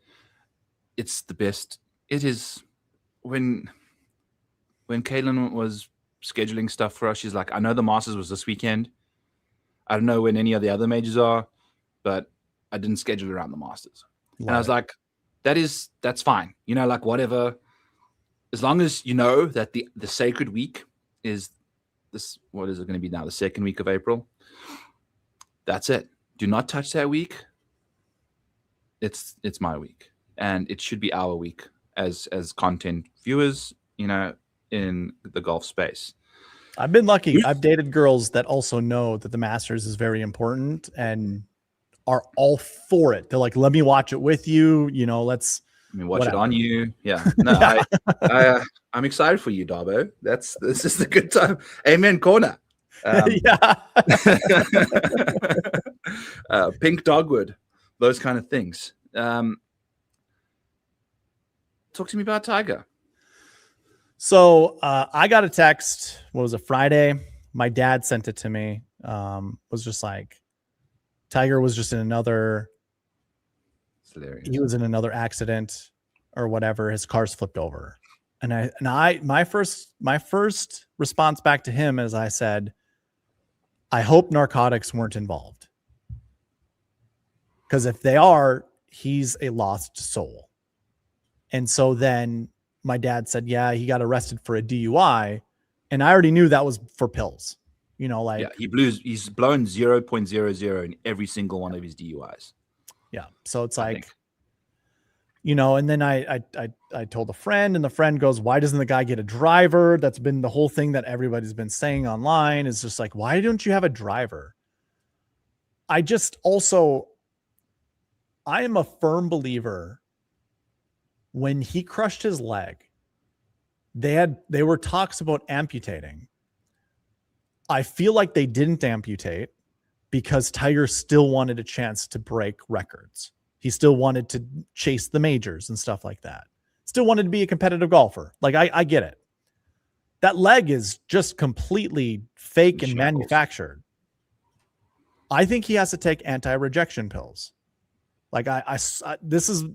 It's the best. It is when Caitlin was scheduling stuff for us, she's like, I know the Masters was this weekend. I don't know when any of the other majors are, but I didn't schedule around the Masters. And I was like, that's fine. You know, like whatever, as long as you know that the sacred week is this, what is it going to be now? The second week of April. That's it. Do not touch that week. It's my week, and it should be our week as content viewers, you know, in the golf space. I've been lucky. I've dated girls that also know that the Masters is very important and are all for it. They're like, let me watch it with you. You know, let's watch it on you. Yeah. No, yeah. I'm excited for you, Darbo. This is the good time. Amen corner. Yeah. Pink dogwood, those kind of things. Talk to me about Tiger. So I got a text. What was it, Friday? My dad sent it to me. Was just like, Tiger was just in another. He was in another accident or whatever. His car's flipped over, and my first response back to him is I said, I hope narcotics weren't involved, because if they are, he's a lost soul. And so then my dad said, yeah, he got arrested for a DUI. And I already knew that was for pills, you know, like, yeah, he's blown 0.00 in every single one of his DUIs. Yeah. So it's like, you know, and then I told a friend, and the friend goes, why doesn't the guy get a driver? That's been the whole thing that everybody's been saying online, is just like, why don't you have a driver? I am a firm believer, when he crushed his leg, they were talks about amputating. I feel like they didn't amputate because Tiger still wanted a chance to break records. He still wanted to chase the majors and stuff like that. Still wanted to be a competitive golfer. Like, I get it. That leg is just completely fake and manufactured. I think he has to take anti-rejection pills. Like, this is,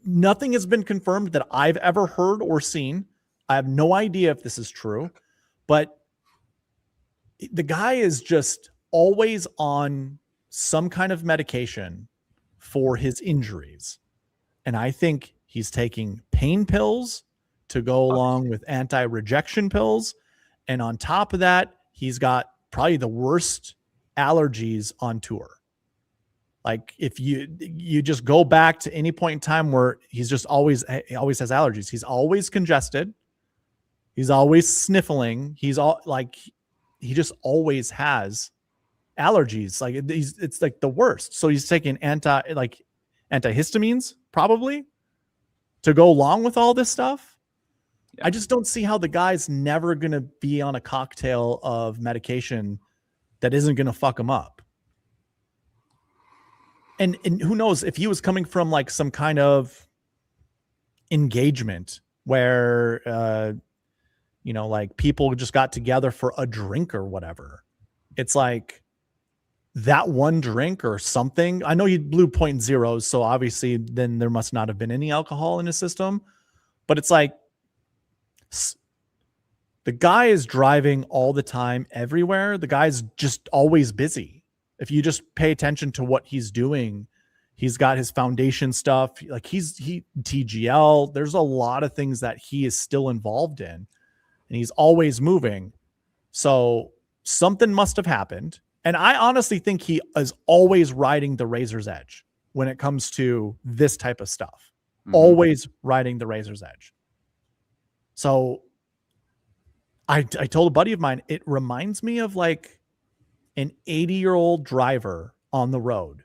nothing has been confirmed that I've ever heard or seen. I have no idea if this is true, but the guy is just always on some kind of medication for his injuries. And I think he's taking pain pills to go along with anti-rejection pills. And on top of that, he's got probably the worst allergies on tour. Like, if you just go back to any point in time where he always has allergies. He's always congested. He's always sniffling. He just always has allergies. Like, it's like the worst. So he's taking antihistamines probably to go along with all this stuff. Yeah. I just don't see how the guy's never going to be on a cocktail of medication that isn't going to fuck him up. And who knows if he was coming from like some kind of engagement where, you know, like people just got together for a drink or whatever. It's like that one drink or something. I know he blew 0.0, so obviously then there must not have been any alcohol in his system. But it's like, the guy is driving all the time everywhere. The guy's just always busy. If you just pay attention to what he's doing, he's got his foundation stuff. Like, he TGL. There's a lot of things that he is still involved in, and he's always moving. So something must have happened. And I honestly think he is always riding the razor's edge when it comes to this type of stuff. Mm-hmm. Always riding the razor's edge. So I told a buddy of mine, it reminds me of like an 80-year-old driver on the road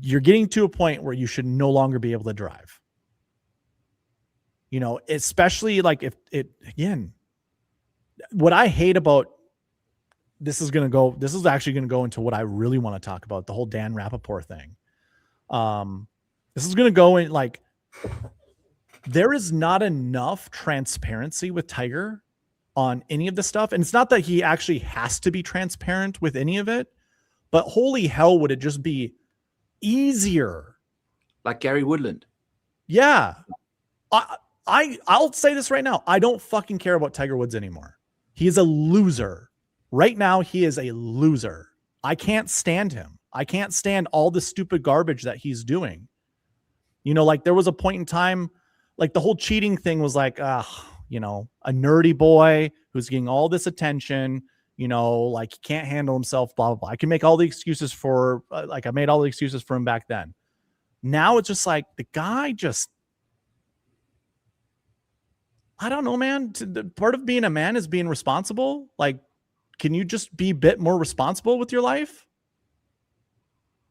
you're getting to a point where you should no longer be able to drive. You know, especially like if it, again, what I hate about this is actually going to go into what I really want to talk about, the whole Dan Rappaport thing. This is going to go in like, there is not enough transparency with Tiger on any of this stuff. And it's not that he actually has to be transparent with any of it, but holy hell, would it just be easier? Like Gary Woodland. Yeah. I'll say this right now. I don't fucking care about Tiger Woods anymore. He is a loser. Right now, he is a loser. I can't stand him. I can't stand all the stupid garbage that he's doing. You know, like there was a point in time, like the whole cheating thing was like, you know, a nerdy boy who's getting all this attention, you know, like he can't handle himself, blah, blah, blah. I can make all the excuses for, like I made all the excuses for him back then. Now it's just like the guy just, I don't know, man. Part of being a man is being responsible. Like, can you just be a bit more responsible with your life?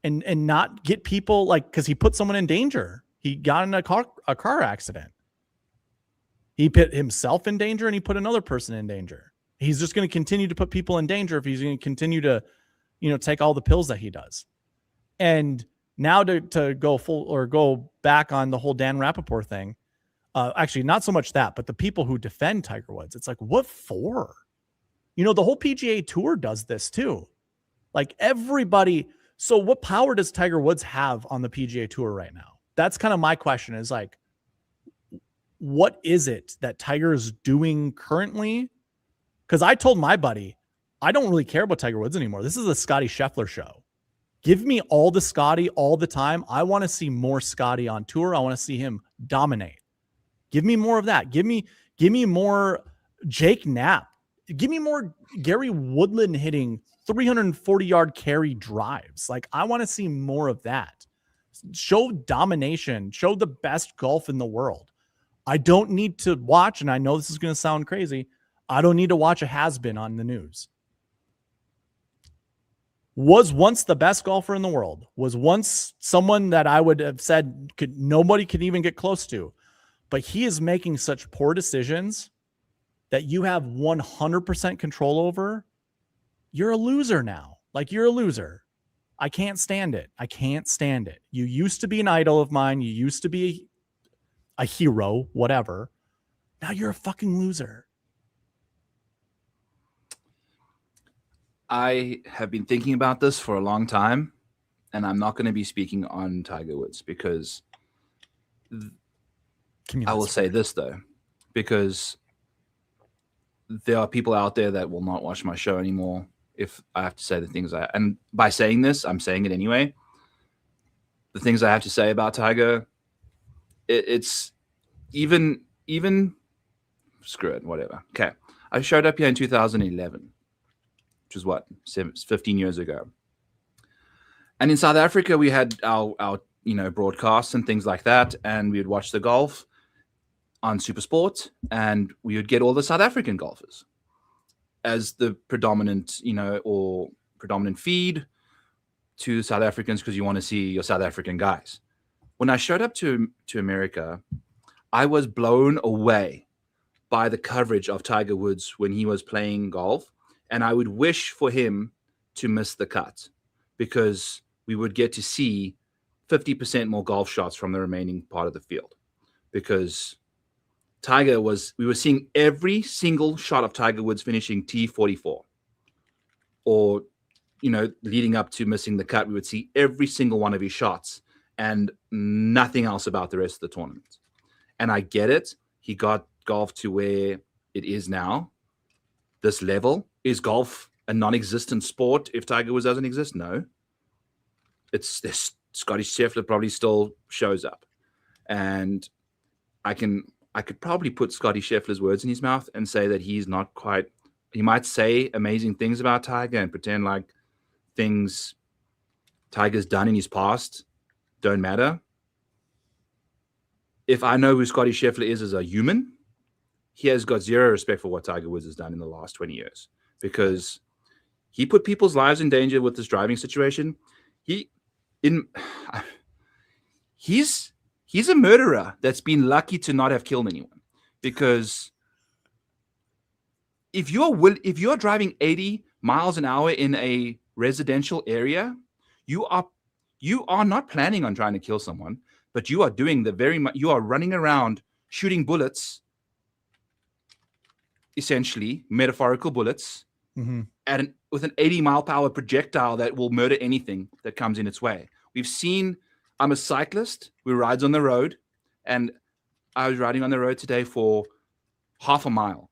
And not get people like, because he put someone in danger. He got in a car accident. He put himself in danger and he put another person in danger. He's just going to continue to put people in danger if he's going to continue to, you know, take all the pills that he does. And now to go full or go back on the whole Dan Rappaport thing. Actually, not so much that, but the people who defend Tiger Woods, it's like, what for? You know, the whole PGA Tour does this too. Like everybody. So what power does Tiger Woods have on the PGA Tour right now? That's kind of my question is like, what is it that Tiger is doing currently? Because I told my buddy, I don't really care about Tiger Woods anymore. This is a Scotty Scheffler show. Give me all the Scotty all the time. I want to see more Scotty on tour. I want to see him dominate. Give me more of that. Give me more Jake Knapp. Give me more Gary Woodland hitting 340-yard carry drives. Like, I want to see more of that. Show domination. Show the best golf in the world. I don't need to watch, and I know this is going to sound crazy, I don't need to watch a has-been on the news. Was once the best golfer in the world. Was once someone that I would have said nobody could even get close to. But he is making such poor decisions that you have 100% control over. You're a loser now. Like, you're a loser. I can't stand it. I can't stand it. You used to be an idol of mine. You used to be a hero, whatever. Now you're a fucking loser. I have been thinking about this for a long time, and I'm not going to be speaking on Tiger Woods because I will say this, though, because there are people out there that will not watch my show anymore if I have to say the things and by saying this, I'm saying it anyway. The things I have to say about Tiger, it's even screw it, whatever. Okay. I showed up here in 2011, which is what, 15 years ago. And in South Africa, we had our broadcasts and things like that. And we would watch the golf on SuperSport, and we would get all the South African golfers as the predominant feed to South Africans, because you want to see your South African guys. When I showed up to America, I was blown away by the coverage of Tiger Woods when he was playing golf. And I would wish for him to miss the cut, because we would get to see 50% more golf shots from the remaining part of the field. Because we were seeing every single shot of Tiger Woods finishing T44 or, leading up to missing the cut. We would see every single one of his shots and nothing else about the rest of the tournament. And I get it. He got golf to where it is now. This level. Is golf a non-existent sport if Tiger Woods doesn't exist? No. It's this. Scotty Scheffler probably still shows up. And I could probably put Scotty Scheffler's words in his mouth and say that he's not quite, he might say amazing things about Tiger and pretend like things Tiger's done in his past don't matter. If I know who Scotty Scheffler is as a human, he has got zero respect for what Tiger Woods has done in the last 20 years, because he put people's lives in danger with this driving situation. in he's a murderer that's been lucky to not have killed anyone, because if you're driving 80 miles an hour in a residential area, you are not planning on trying to kill someone, but you are doing you are running around shooting bullets, essentially metaphorical bullets, with an 80-mile-per-hour projectile that will murder anything that comes in its way. We've seen. I'm a cyclist who rides on the road, and I was riding on the road today for half a mile,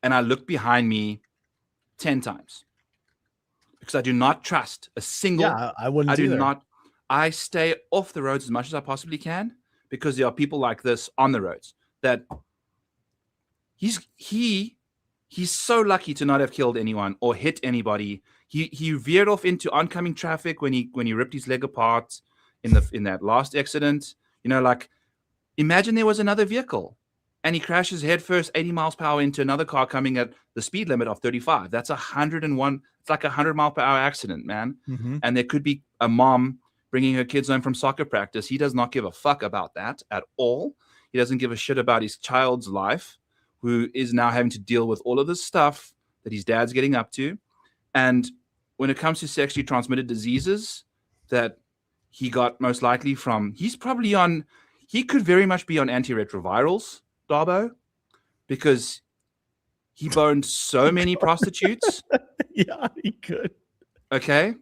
and I looked behind me 10 times because I do not trust a single. Yeah, I wouldn't. I stay off the roads as much as I possibly can, because there are people like this on the roads that he's so lucky to not have killed anyone or hit anybody. He veered off into oncoming traffic when he ripped his leg apart in that last accident. Like, imagine there was another vehicle and he crashes headfirst 80 miles per hour into another car coming at the speed limit of 35. That's 101. It's like 100 mile per hour accident, man. And there could be a mom bringing her kids home from soccer practice. He does not give a fuck about that at all. He doesn't give a shit about his child's life, who is now having to deal with all of this stuff that his dad's getting up to. And when it comes to sexually transmitted diseases that he got most likely from, he could very much be on antiretrovirals, Darbo, because he boned so many prostitutes. Yeah, he could. Okay.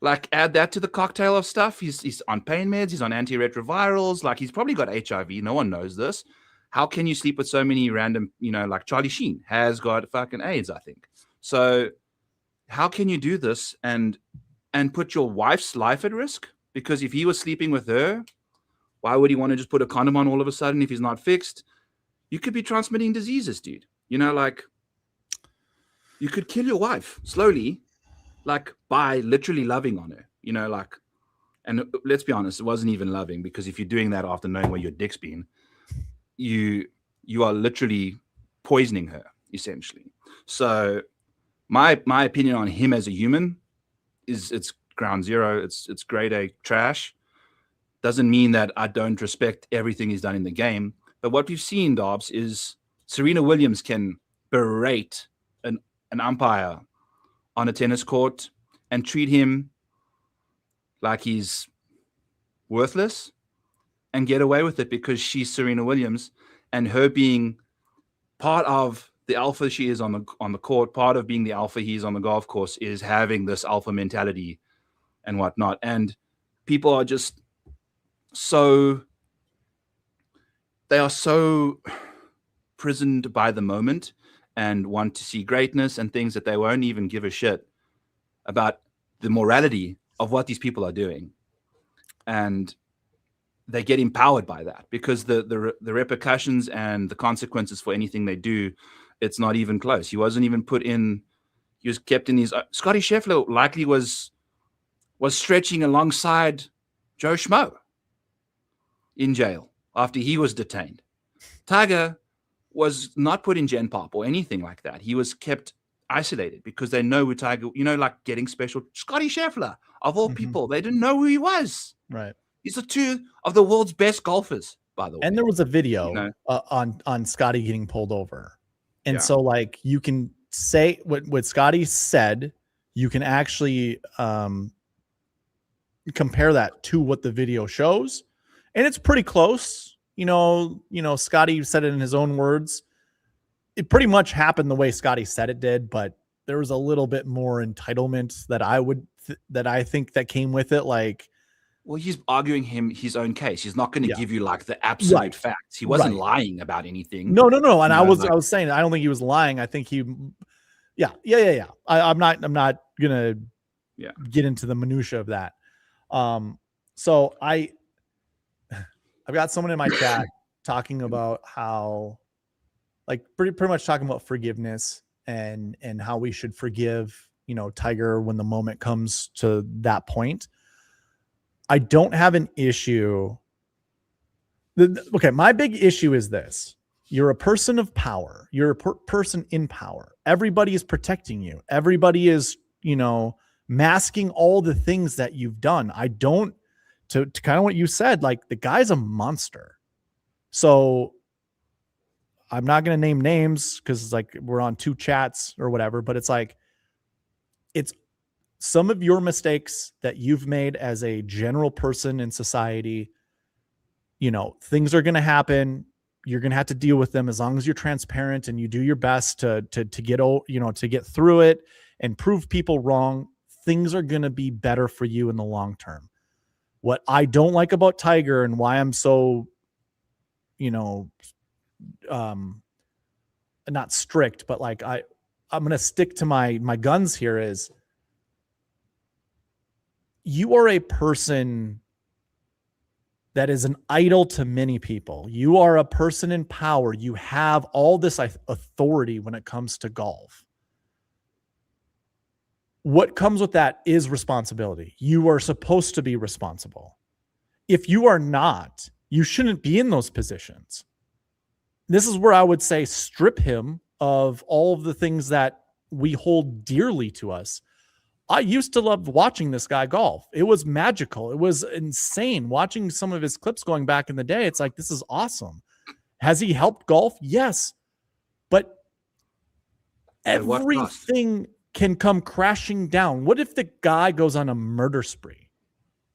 Like, add that to the cocktail of stuff. He's on pain meds. He's on antiretrovirals. Like, he's probably got HIV. No one knows this. How can you sleep with so many random, like Charlie Sheen has got fucking AIDS, I think. So how can you do this and put your wife's life at risk? Because if he was sleeping with her, why would he want to just put a condom on all of a sudden if he's not fixed? You could be transmitting diseases, dude. Like, you could kill your wife slowly, like, by literally loving on her, like, and let's be honest, it wasn't even loving, because if you're doing that after knowing where your dick's been, you are literally poisoning her, essentially. So my opinion on him as a human is, it's ground zero. It's grade A trash. Doesn't mean that I don't respect everything he's done in the game. But what we've seen, Dobbs, is Serena Williams can berate an umpire on a tennis court and treat him like he's worthless and get away with it because she's Serena Williams, and her being part of the alpha she is on the court, part of being the alpha he is on the golf course, is having this alpha mentality and whatnot. And people are just they are so prisoned by the moment and want to see greatness and things that they won't even give a shit about the morality of what these people are doing. And they get empowered by that, because the repercussions and the consequences for anything they do, it's not even close. He wasn't even put in. He was kept in his. Scotty Scheffler likely was stretching alongside Joe Schmo in jail after he was detained. Tiger was not put in Gen Pop or anything like that. He was kept isolated because they know who Tiger, like getting special. Scotty Scheffler, of all people, they didn't know who he was. Right. These are two of the world's best golfers, by the way. And there was a video on Scotty getting pulled over. And so, like, you can say what Scotty said, you can actually compare that to what the video shows. And it's pretty close. Scotty said it in his own words. It pretty much happened the way Scotty said it did, but there was a little bit more entitlement that I think that came with it. Like, well, he's arguing his own case. He's not going to give you like the absolute facts. He wasn't lying about anything. No. And I was saying, I don't think he was lying. I think yeah. I'm not gonna get into the minutia of that. So I've got someone in my chat talking about how, like, pretty much talking about forgiveness and how we should forgive, Tiger when the moment comes to that point. I don't have an issue. Okay, my big issue is this. You're a person of power. You're a person in power. Everybody is protecting you. Everybody is, masking all the things that you've done. I don't, to kind of what you said, like the guy's a monster. So I'm not going to name names because it's like we're on 2 chats or whatever, but it's like, it's some of your mistakes that you've made as a general person in society. You know, things are going to happen. You're going to have to deal with them as long as you're transparent and you do your best to get, to get through it and prove people wrong. Things are going to be better for you in the long term. What I don't like about Tiger and why I'm so, not strict, but like I'm going to stick to my guns here is you are a person that is an idol to many people. You are a person in power. You have all this authority when it comes to golf. What comes with that is responsibility. You are supposed to be responsible. If you are not, you shouldn't be in those positions. This is where I would say strip him of all of the things that we hold dearly to us. I used to love watching this guy golf. It was magical. It was insane watching some of his clips going back in the day. It's like, this is awesome. Has he helped golf? Yes. But everything can come crashing down. What if the guy goes on a murder spree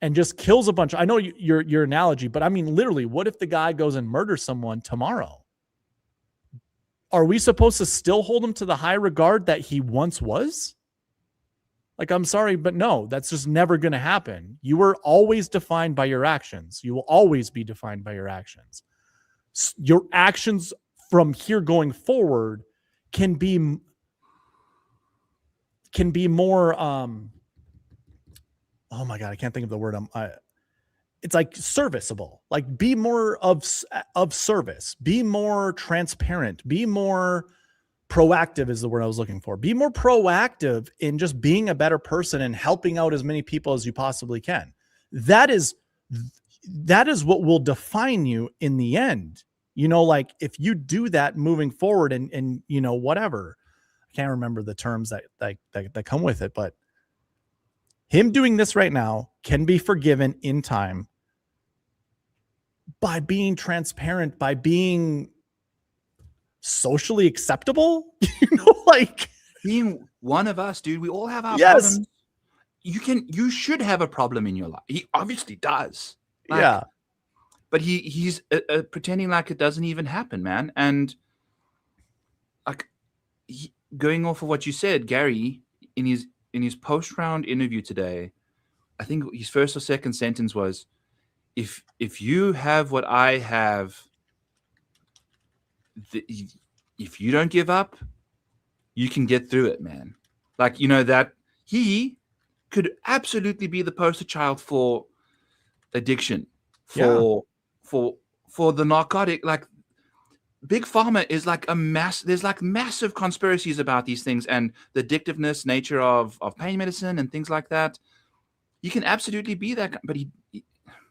and just kills a bunch? I know your analogy, but I mean, literally, what if the guy goes and murders someone tomorrow? Are we supposed to still hold him to the high regard that he once was? Like, I'm sorry, but no, that's just never going to happen. You were always defined by your actions. You will always be defined by your actions. Your actions from here going forward can be more, oh my God, I can't think of the word. It's like serviceable, like be more of service, be more transparent, be more proactive is the word I was looking for. Be more proactive in just being a better person and helping out as many people as you possibly can. That is what will define you in the end. Like if you do that moving forward and whatever, I can't remember the terms that come with it, but him doing this right now can be forgiven in time by being transparent, by being socially acceptable, like being one of us, dude. We all have our problems. You should have a problem in your life. He obviously does. But he's pretending like it doesn't even happen, man. And like going off of what you said, Gary, in his post-round interview today, I think his first or second sentence was, if you have what I have, if you don't give up, you can get through it, man. Like, that he could absolutely be the poster child for addiction, for the narcotic. Like, Big Pharma is like there's like massive conspiracies about these things and the addictiveness nature of pain medicine and things like that. You can absolutely be that, but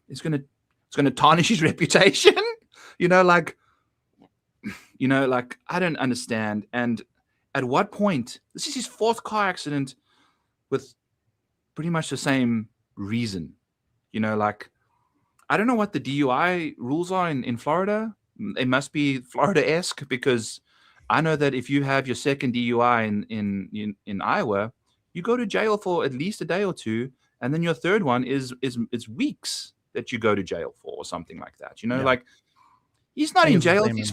it's going to tarnish his reputation. Like I don't understand. And at what point, this is his 4th car accident with pretty much the same reason. Like, I don't know what the DUI rules are in Florida. They must be Florida-esque, because I know that if you have your second DUI in Iowa, you go to jail for at least a day or two, and then your third one is weeks that you go to jail for or something like that. Like, he's not in jail. It's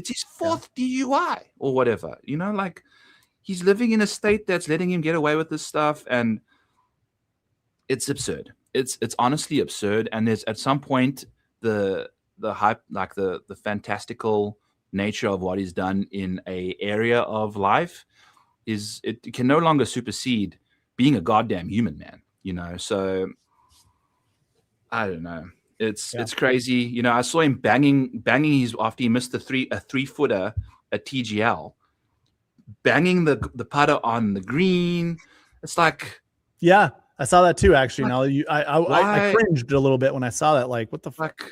his 4th DUI or whatever. Like, he's living in a state that's letting him get away with this stuff, and it's absurd. It's honestly absurd. And there's at some point the hype, like the fantastical nature of what he's done in a area of life it can no longer supersede being a goddamn human, man. So I don't know. It's crazy. I saw him banging his after he missed a 3-footer at TGL, banging the putter on the green. It's like, yeah, I saw that too. Actually, now I cringed a little bit when I saw that. Like, what the fuck,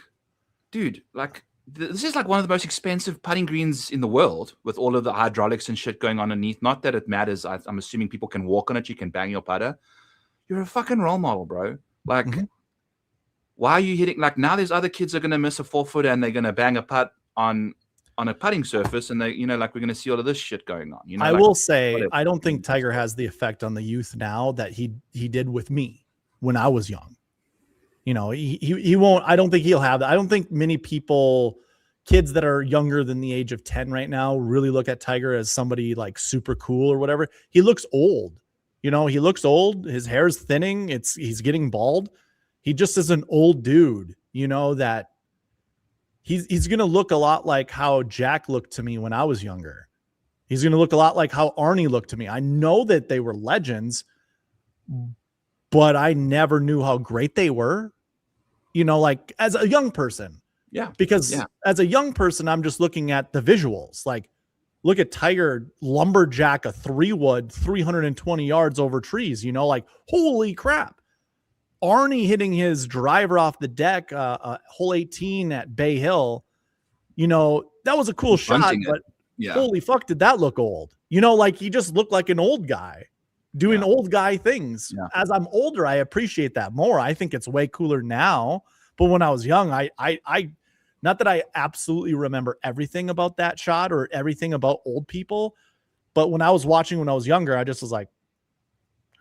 dude? Like, this is like one of the most expensive putting greens in the world with all of the hydraulics and shit going on underneath. Not that it matters. I'm assuming people can walk on it. You can bang your putter. You're a fucking role model, bro. Like, why are you hitting? Like, now there's other kids that are going to miss a 4-footer and they're going to bang a putt on a putting surface. And they, like, we're going to see all of this shit going on. I like, will say, whatever. I don't think Tiger has the effect on the youth now that he did with me when I was young. He won't, I don't think he'll have that. I don't think many people, kids that are younger than the age of 10 right now, really look at Tiger as somebody like super cool or whatever. He looks old. He looks old. His hair's thinning. He's getting bald. He just is an old dude, that he's going to look a lot like how Jack looked to me when I was younger. He's going to look a lot like how Arnie looked to me. I know that they were legends, but I never knew how great they were, like as a young person. Yeah. Because as a young person, I'm just looking at the visuals. Like, look at Tiger lumberjack a 3-wood 320 yards over trees, like, holy crap. Arnie hitting his driver off the deck, hole 18 at Bay Hill, that was a cool shot, but holy fuck, did that look old? Like, he just looked like an old guy doing old guy things. Yeah. As I'm older, I appreciate that more. I think it's way cooler now. But when I was young, I not that I absolutely remember everything about that shot or everything about old people, but when I was watching when I was younger, I just was like,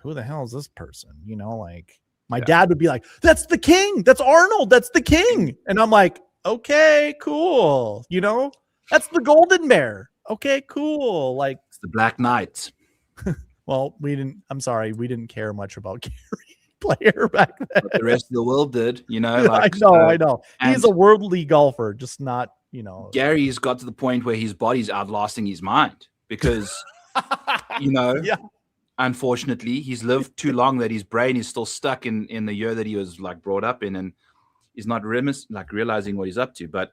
who the hell is this person? Like, my dad would be like, that's the king. That's Arnold. That's the king. And I'm like, okay, cool. That's the golden bear. Okay, cool. Like, it's the Black Knight. Well, we didn't care much about Gary Player back then. But the rest of the world did, like, I know. He's a worldly golfer, just not, Gary's got to the point where his body's outlasting his mind because, unfortunately, he's lived too long that his brain is still stuck in the year that he was like brought up in, and he's not realizing what he's up to. But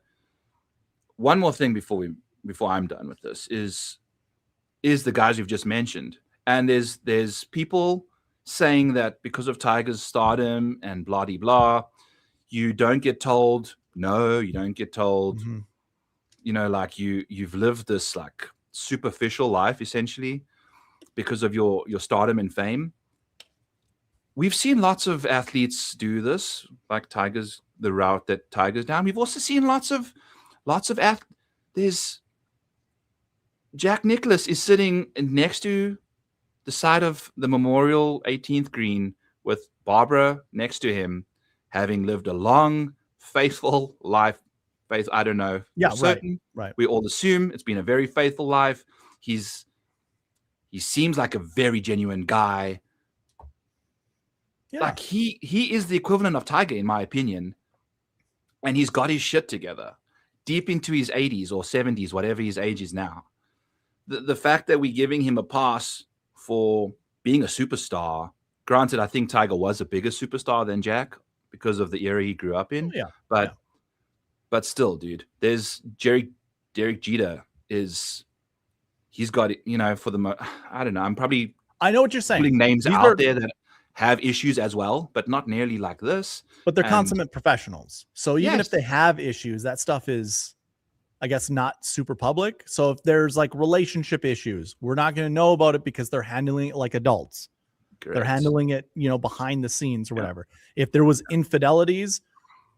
one more thing before I'm done with this is the guys we've just mentioned. And there's people saying that because of Tiger's stardom and blah de blah, you don't get told no, you don't get told, like you've lived this like superficial life essentially because of your stardom and fame. We've seen lots of athletes do this, like the route that Tiger's down. We've also seen lots of there's Jack Nicklaus is sitting next to the side of the Memorial 18th green with Barbara next to him, having lived a long, faithful life. I don't know. Yeah, right. We all assume it's been a very faithful life. He seems like a very genuine guy. Yeah. Like he is the equivalent of Tiger, in my opinion. And he's got his shit together deep into his 80s or 70s, whatever his age is now. The fact that we're giving him a pass for being a superstar, granted, I think Tiger was a bigger superstar than Jack because of the era he grew up in. But still, dude, there's Derek Jeter he's got it, for I don't know. I know what you're saying. Putting names out there that have issues as well, but not nearly like this. But they're consummate professionals. So even if they have issues, that stuff is, I guess, not super public. So if there's like relationship issues, we're not going to know about it because they're handling it like adults. Correct. They're handling it, behind the scenes or whatever. If there was infidelities,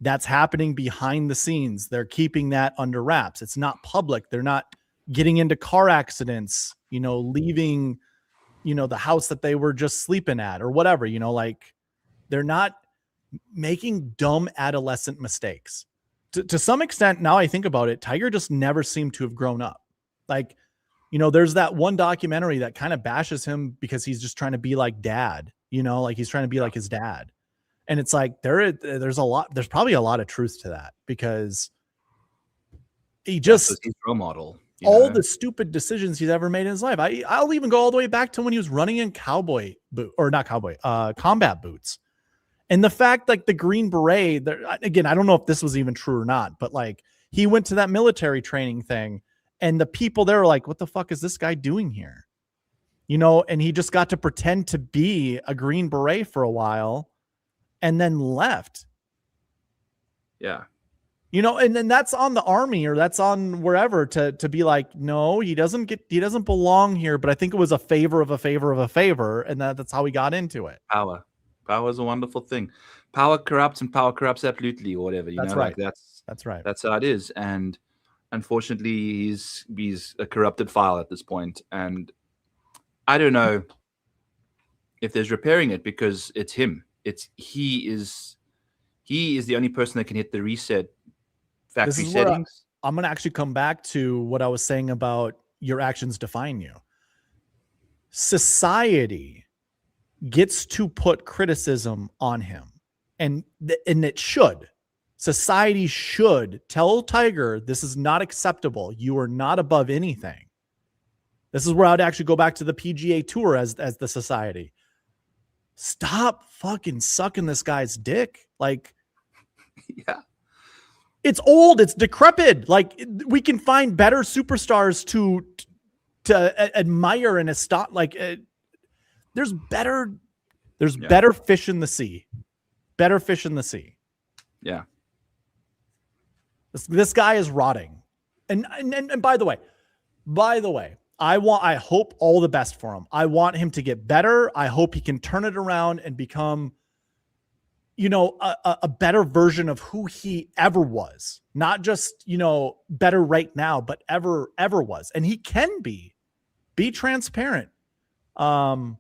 that's happening behind the scenes. They're keeping that under wraps. It's not public. They're not getting into car accidents, leaving, the house that they were just sleeping at or whatever, like they're not making dumb adolescent mistakes. To some extent, now I think about it, Tiger just never seemed to have grown up. Like, there's that one documentary that kind of bashes him because he's just trying to be like dad, like he's trying to be like his dad. And it's like, there's probably a lot of truth to that because he just, his role model, all the stupid decisions he's ever made in his life. I'll even go all the way back to when he was running in combat boots. And the fact, like the Green Beret, again, I don't know if this was even true or not, but like he went to that military training thing and the people there were like, what the fuck is this guy doing here? And he just got to pretend to be a Green Beret for a while and then left. Yeah. You know, and then that's on the army or that's on wherever to be like, no, he doesn't belong here. But I think it was a favor of a favor of a favor, and that's how we got into it. Power is a wonderful thing. Power corrupts, and power corrupts absolutely, or whatever. That's know, right. like that's right. That's how it is. And unfortunately, he's a corrupted file at this point, and I don't know if there's repairing it, because it's him. He is the only person that can hit the reset factory settings. I'm going to actually come back to what I was saying about your actions define you. Society gets to put criticism on him, and it should. Society should tell Tiger, this is not acceptable. You are not above anything. This is where I'd actually go back to the PGA Tour as the society. Stop fucking sucking this guy's dick. Like, yeah. It's old. It's decrepit. Like, we can find better superstars to admire and stop. Like, there's better fish in the sea. Better fish in the sea. Yeah. This guy is rotting. And by the way, I hope all the best for him. I want him to get better. I hope he can turn it around and become, you know, a better version of who he ever was. Not just, you know, better right now, but ever was. And he can be transparent. I'm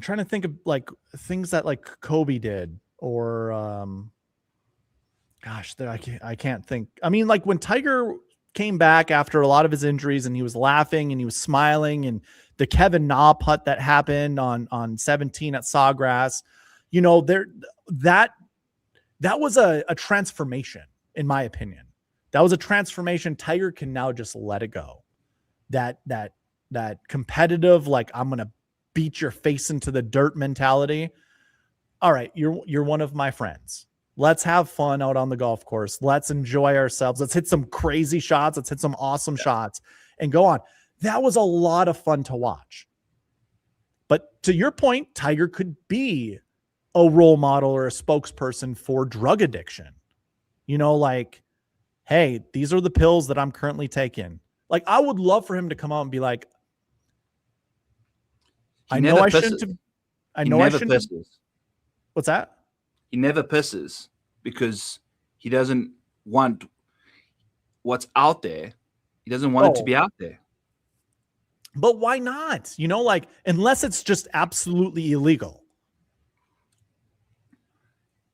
trying to think of like things that like Kobe did, or gosh, I can't think. I mean, like when Tiger came back after a lot of his injuries and he was laughing and he was smiling, and the Kevin Na putt that happened on 17 at Sawgrass, you know, that was a transformation, in my opinion. That was a transformation. Tiger can now just let it go. That competitive, like, I'm going to beat your face into the dirt mentality. All right, you're one of my friends. Let's have fun out on the golf course. Let's enjoy ourselves. Let's hit some crazy shots. Let's hit some awesome shots and go on. That was a lot of fun to watch. But to your point, Tiger could be a role model or a spokesperson for drug addiction. You know, like, hey, these are the pills that I'm currently taking. Like, I would love for him to come out and be like, I know I shouldn't have. I know I shouldn't have. What's that? He never pisses because he doesn't want what's out there. He doesn't want it to be out there. But why not? You know, like, unless it's just absolutely illegal.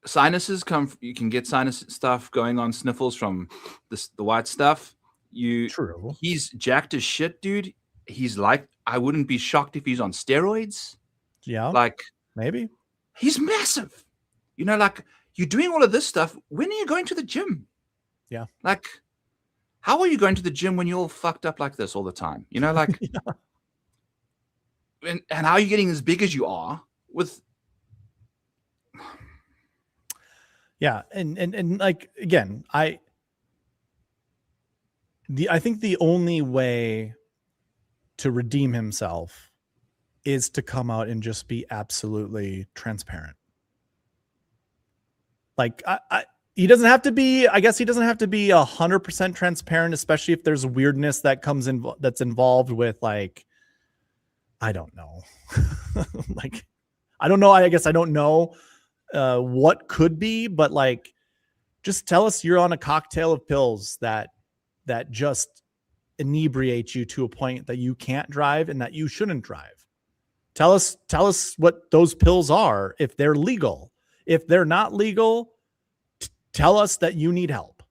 Sinuses you can get sinus stuff going on, sniffles from the white stuff. True. He's jacked as shit, dude. He's like, I wouldn't be shocked if he's on steroids. Yeah. Like, maybe. He's massive. You know, like, you're doing all of this stuff. When are you going to the gym? Yeah. Like, how are you going to the gym when you're all fucked up like this all the time? You know, like, and how are you getting as big as you are with? Yeah. And like, again, I think the only way to redeem himself is to come out and just be absolutely transparent. Like, he doesn't have to be, I guess he doesn't have to be 100% transparent, especially if there's weirdness that comes in, that's involved with, like, I don't know. Like, I don't know. I guess I don't know what could be, but like, just tell us you're on a cocktail of pills that just inebriate you to a point that you can't drive and that you shouldn't drive. Tell us what those pills are, if they're legal. If they're not legal, tell us that you need help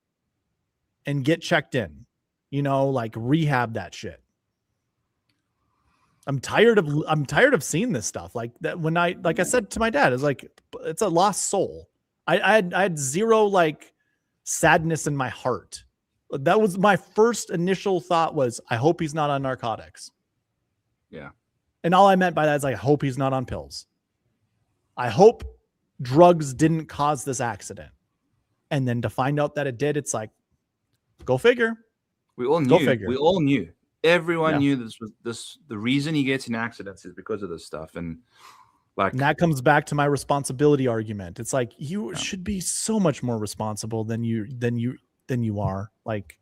and get checked in, you know, like, rehab that shit. I'm tired of seeing this stuff. Like that, when I said to my dad, it's like, it's a lost soul. I had zero like sadness in my heart. That was my first initial thought, was I hope he's not on narcotics. Yeah. And all I meant by that is, like, I hope he's not on pills. I hope drugs didn't cause this accident. And then to find out that it did, it's like, go figure. We all knew. Everyone knew this was the reason he gets in accidents is because of this stuff. And Like, And that comes back to my responsibility argument. It's like you Yeah. should be so much more responsible than you are. Like,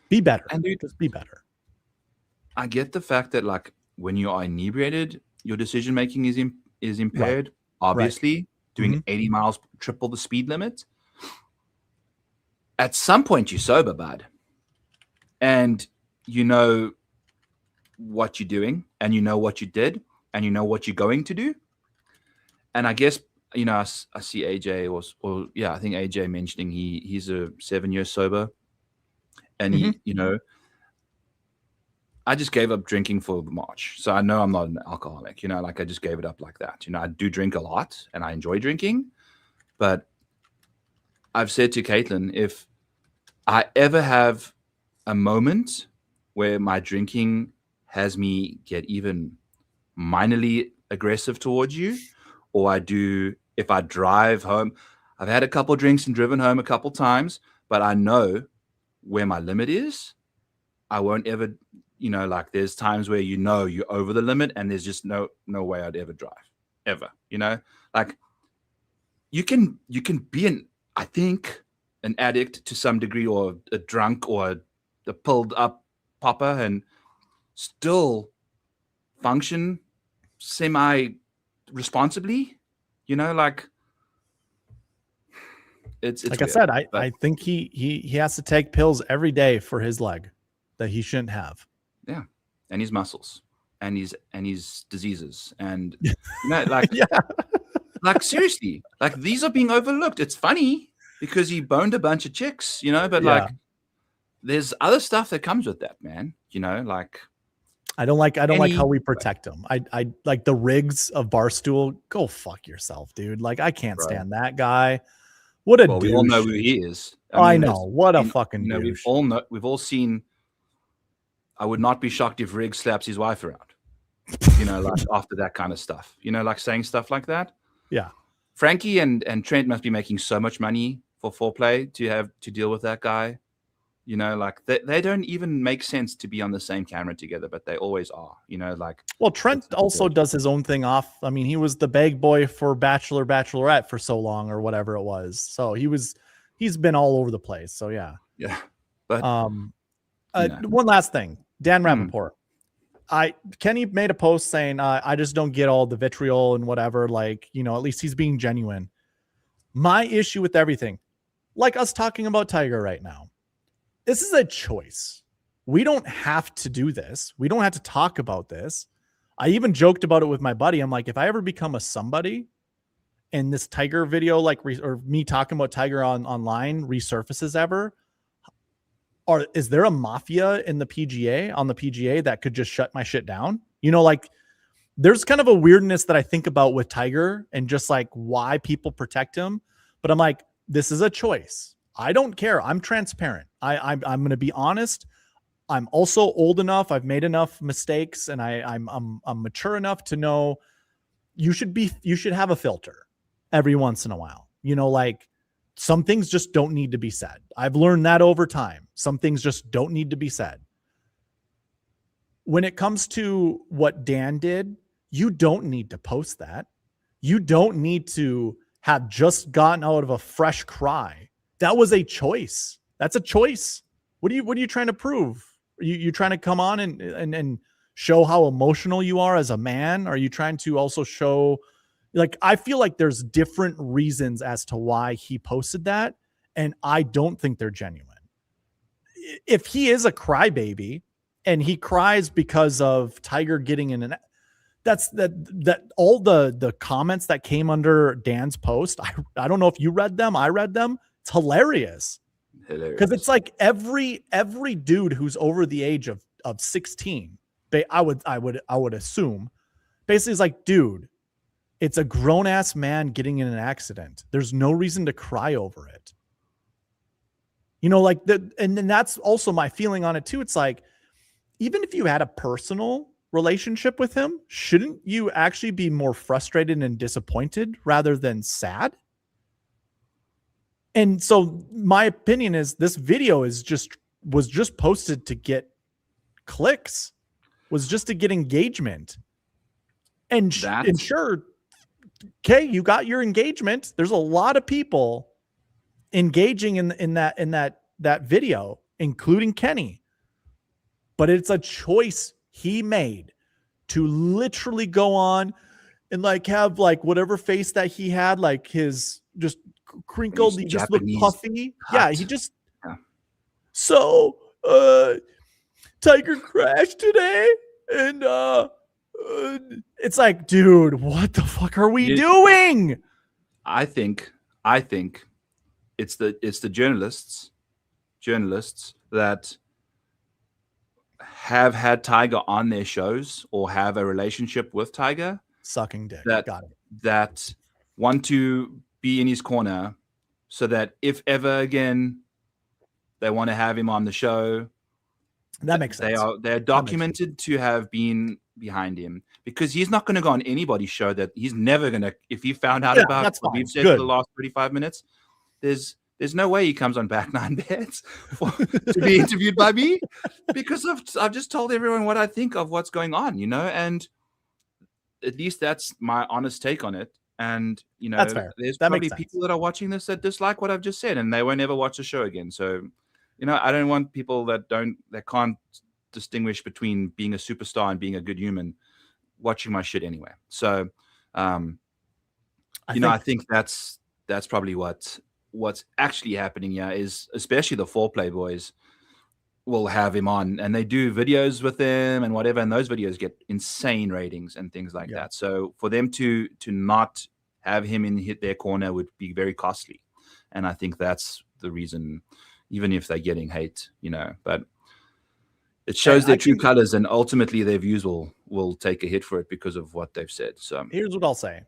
be better. and dude, Just be better. I get the fact that like when you are inebriated, your decision making is Right. impaired. Obviously, doing Mhm. 80 miles, triple the speed limit. At some point, you're sober, bud, and you know what you're doing, and you know what you did, and you know what you're going to do. And I guess I see AJ or yeah, I think AJ mentioning he's a 7 year sober, and Mhm. I just gave up drinking for March. So I know I'm not an alcoholic, like I just gave it up like that. I do drink a lot and I enjoy drinking, but I've said to Caitlin, if I ever have a moment where my drinking has me get even minorly aggressive towards you, or if I drive home, I've had a couple drinks and driven home a couple times, but I know where my limit is. I won't ever, like there's times where you're over the limit and there's just no way I'd ever drive. Ever. Like you can be I think an addict to some degree, or a drunk, or a pulled up popper, and still function semi responsibly, like it's Like I weird. said, But I think he has to take pills every day for his leg that he shouldn't have. yeah, and his muscles and his diseases, and like Yeah. like seriously, like these are being overlooked. It's funny because he boned a bunch of chicks, but Yeah. like there's other stuff that comes with that, man. Like I don't like how we Any- protect him. I like the Riggs of Barstool. Go fuck yourself, dude. Like I can't Bro. stand that guy. What a well, douche. we all know who he is. I mean, know. it's What a been- fucking douche. we've all seen. I would not be shocked if Riggs slaps his wife around. Like after that kind of stuff. Like saying stuff like that. Yeah. Frankie and Trent must be making so much money for foreplay to have to deal with that guy. Like they don't even make sense to be on the same camera together, but they always are. Like Well, Trent also does his own thing off. I mean, he was the bag boy for Bachelor, Bachelorette for so long, or whatever it was. So he's been all over the place. So yeah. Yeah. But one last thing, Dan Rappaport. Kenny made a post saying, I just don't get all the vitriol and whatever. Like, at least he's being genuine. My issue with everything, like us talking about Tiger right now, this is a choice. We don't have to do this. We don't have to talk about this. I even joked about it with my buddy. I'm like, if I ever become a somebody and this Tiger video, or me talking about Tiger online resurfaces ever, or is there a mafia in the PGA on the PGA that could just shut my shit down? Like there's kind of a weirdness that I think about with Tiger and just like why people protect him. But I'm like, this is a choice. I don't care. I'm transparent. I'm going to be honest. I'm also old enough. I've made enough mistakes, and I'm mature enough to know you should have a filter every once in a while. Like some things just don't need to be said. I've learned that over time. Some things just don't need to be said. When it comes to what Dan did, you don't need to post that. You don't need to have just gotten out of a fresh cry. That was a choice. That's a choice. What are you trying to prove? Are you trying to come on and show how emotional you are as a man? Are you trying to also show, like, I feel like there's different reasons as to why he posted that, and I don't think they're genuine. If he is a crybaby and he cries because of Tiger getting in that all the comments that came under Dan's post, I don't know if you read them. I read them. It's hilarious. Because it's like every dude who's over the age of 16, I would assume, basically is like, dude, it's a grown ass man getting in an accident. There's no reason to cry over it. Like and then that's also my feeling on it too. It's like, even if you had a personal relationship with him, shouldn't you actually be more frustrated and disappointed rather than sad? And so my opinion is this video was just posted to get clicks, was just to get engagement. And sure, okay, you got your engagement. There's a lot of people engaging in that video, including Kenny. But it's a choice he made to literally go on and like have like whatever face that he had, like his just crinkled, he just looked puffy. Cut. Yeah, he just So Tiger crashed today, and it's like, dude, what the fuck are we doing? I think it's the journalists that have had Tiger on their shows or have a relationship with Tiger, sucking dick, that want to be in his corner, so that if ever again they want to have him on the show, that makes sense. They're documented to have been behind him, because he's not going to go on anybody's show that he's never going to. If he found out about what we've said for the last 35 minutes, there's no way he comes on Back Nine Bets to be interviewed by me, because I've just told everyone what I think of what's going on, and at least that's my honest take on it. And that's fair. There's probably people that are watching this that dislike what I've just said, and they won't ever watch the show again. So, I don't want people that can't distinguish between being a superstar and being a good human watching my shit anyway. So, I think that's probably what's actually happening here, is especially the foreplay boys will have him on and they do videos with him and whatever, and those videos get insane ratings and things like that. So for them to not have him in their corner would be very costly, and I think that's the reason, even if they're getting hate, but it shows their true colors, and ultimately their views will take a hit for it because of what they've said. So here's what I'll say.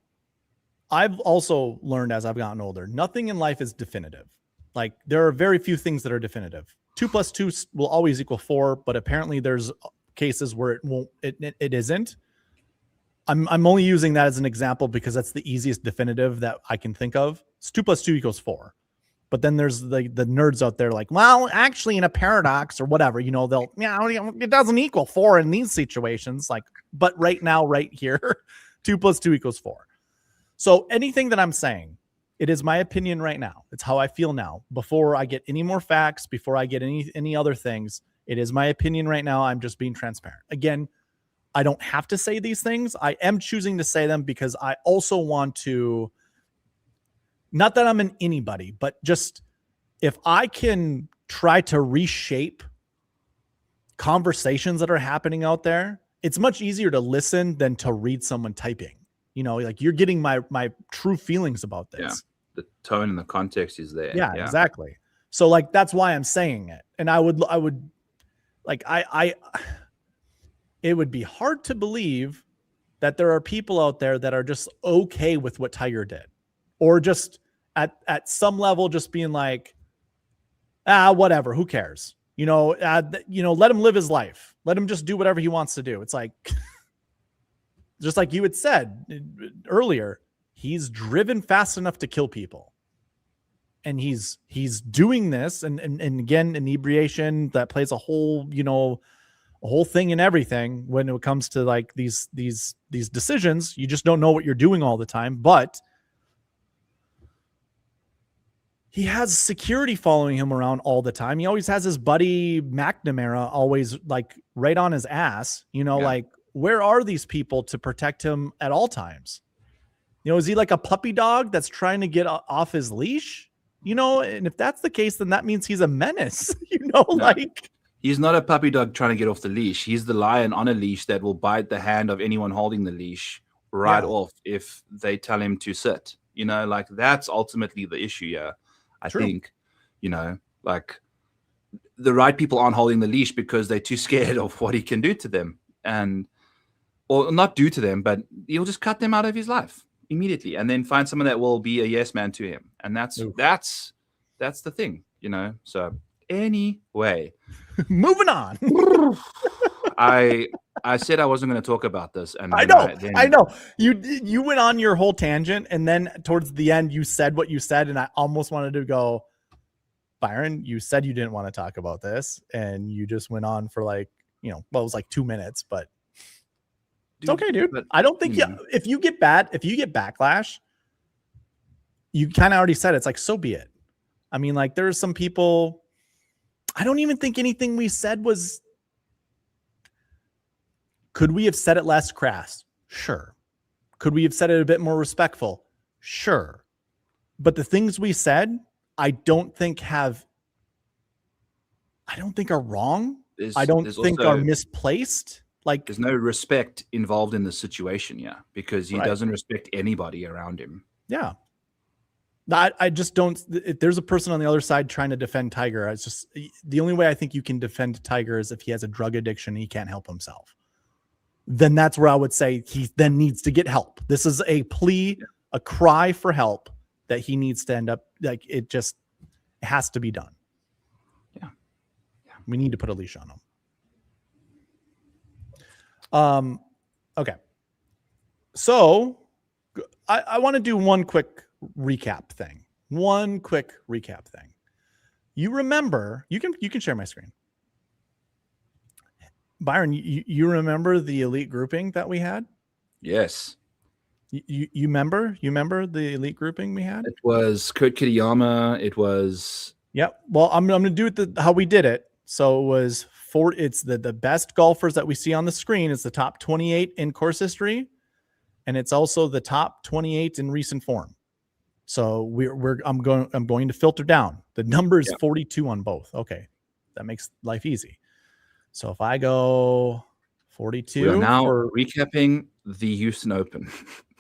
I've also learned as I've gotten older, nothing in life is definitive. Like, there are very few things that are definitive. 2 + 2 will always equal 4, but apparently there's cases where it won't. It isn't. I'm only using that as an example because that's the easiest definitive that I can think of. It's 2 + 2 = 4. But then there's the nerds out there like, well, actually in a paradox or whatever, they'll, it doesn't equal 4 in these situations. Like, but right now, right here, 2 + 2 = 4. So anything that I'm saying, it is my opinion right now. It's how I feel now. Before I get any more facts, before I get any other things, it is my opinion right now. I'm just being transparent. Again, I don't have to say these things. I am choosing to say them because I also want to, not that I'm an anybody, but just if I can try to reshape conversations that are happening out there, it's much easier to listen than to read someone typing. Like, you're getting my true feelings about this. Yeah. The tone and the context is there. Yeah, exactly. So like, that's why I'm saying it. And I would like, it would be hard to believe that there are people out there that are just okay with what Tiger did, or just at some level, just being like, whatever, who cares? Let him live his life. Let him just do whatever he wants to do. It's like, just like you had said earlier, he's driven fast enough to kill people. And he's doing this. And again, inebriation, that plays a whole thing in everything when it comes to like these decisions. You just don't know what you're doing all the time. But he has security following him around all the time. He always has his buddy McNamara always like right on his ass, like, where are these people to protect him at all times? Is he like a puppy dog that's trying to get off his leash? And if that's the case, then that means he's a menace, like. He's not a puppy dog trying to get off the leash. He's the lion on a leash that will bite the hand of anyone holding the leash right off if they tell him to sit. Like, that's ultimately the issue here. I think, like, the right people aren't holding the leash because they're too scared of what he can do to them. Or not do to them, but he'll just cut them out of his life immediately, and then find someone that will be a yes man to him. And that's the thing, So anyway, moving on. I said I wasn't going to talk about this, and I know you went on your whole tangent, and then towards the end you said what you said, and I almost wanted to go, Byron, you said you didn't want to talk about this, and you just went on for like, it was like 2 minutes, but It's okay, dude. But, I don't think if you get backlash, you kind of already said it's like, so be it. I mean, like there's some people, I don't even think anything we said was, could we have said it less crass? Sure. Could we have said it a bit more respectful? Sure. But the things we said, I don't think are wrong. I don't think are misplaced. Like there's no respect involved in the situation, because he doesn't respect anybody around him. Yeah. I just don't. If there's a person on the other side trying to defend Tiger, it's just the only way I think you can defend Tiger is if he has a drug addiction and he can't help himself. Then that's where I would say he then needs to get help. This is a plea, a cry for help that he needs to end up like it just has to be done. Yeah. We need to put a leash on him. Okay. So I want to do one quick recap thing. You remember, you can share my screen. Byron, you remember the elite grouping that we had? Yes. You remember the elite grouping we had? It was Kurt Kitayama. It was. Yep. Well, I'm going to do it how we did it. So it was it's the best golfers that we see on the screen. It's the top 28 in course history. And it's also the top 28 in recent form. So I'm going to filter down. The number is 42 on both. Okay. That makes life easy. So if I go 42, we're now recapping the Houston Open.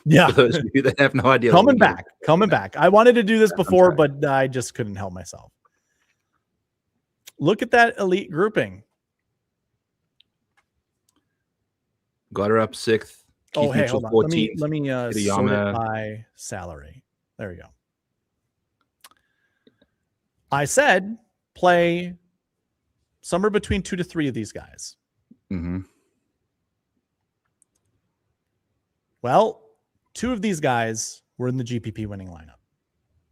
Yeah. For those of you that have no idea. Coming back. I wanted to do this before, but I just couldn't help myself. Look at that elite grouping. Got her up 6th. Keith Mitchell, hold on. 14th. Let me sort it by salary. There we go. I said play somewhere between 2 to 3 of these guys. Mm-hmm. Well, 2 of these guys were in the GPP winning lineup.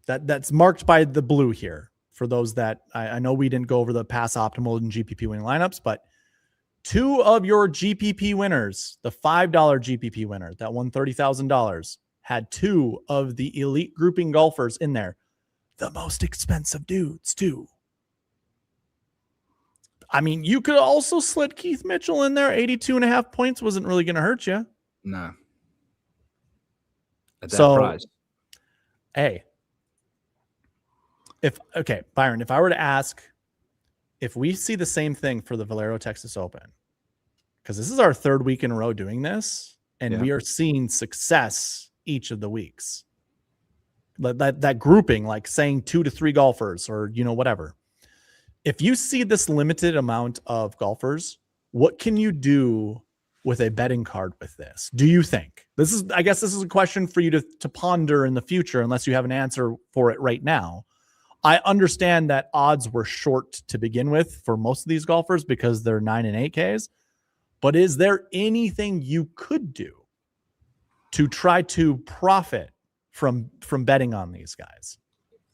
That's marked by the blue here. For those that I know we didn't go over the pass optimal and GPP winning lineups, but 2 of your GPP winners, the $5 GPP winner that won $30,000, had 2 of the elite grouping golfers in there. The most expensive dudes, too. I mean, you could also slid Keith Mitchell in there. 82.5 points wasn't really going to hurt you. No. At that price. Hey. Byron, if I were to ask if we see the same thing for the Valero Texas Open, because this is our 3rd week in a row doing this, and we are seeing success each of the weeks. That grouping, like saying 2 to 3 golfers or, whatever. If you see this limited amount of golfers, what can you do with a betting card with this? Do you think I guess this is a question for you to ponder in the future, unless you have an answer for it right now. I understand that odds were short to begin with for most of these golfers because they're 9 and 8Ks, but is there anything you could do to try to profit from betting on these guys?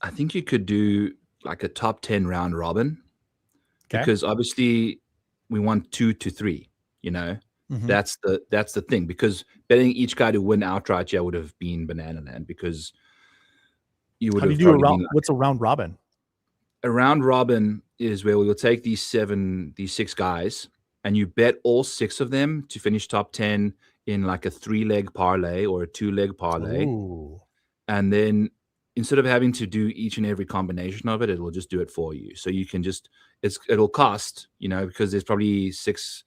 I think you could do like a top 10 round robin, because obviously we want 2 to 3, Mm-hmm. That's the thing, because betting each guy to win outright would have been banana land, because you would have do what's a round robin? A round robin is where we will take these 6 guys and you bet all 6 of them to finish top 10 in like a 3-leg parlay or a 2-leg parlay. Ooh. And then instead of having to do each and every combination of it, it will just do it for you. So you can just, it'll cost, because there's probably 6.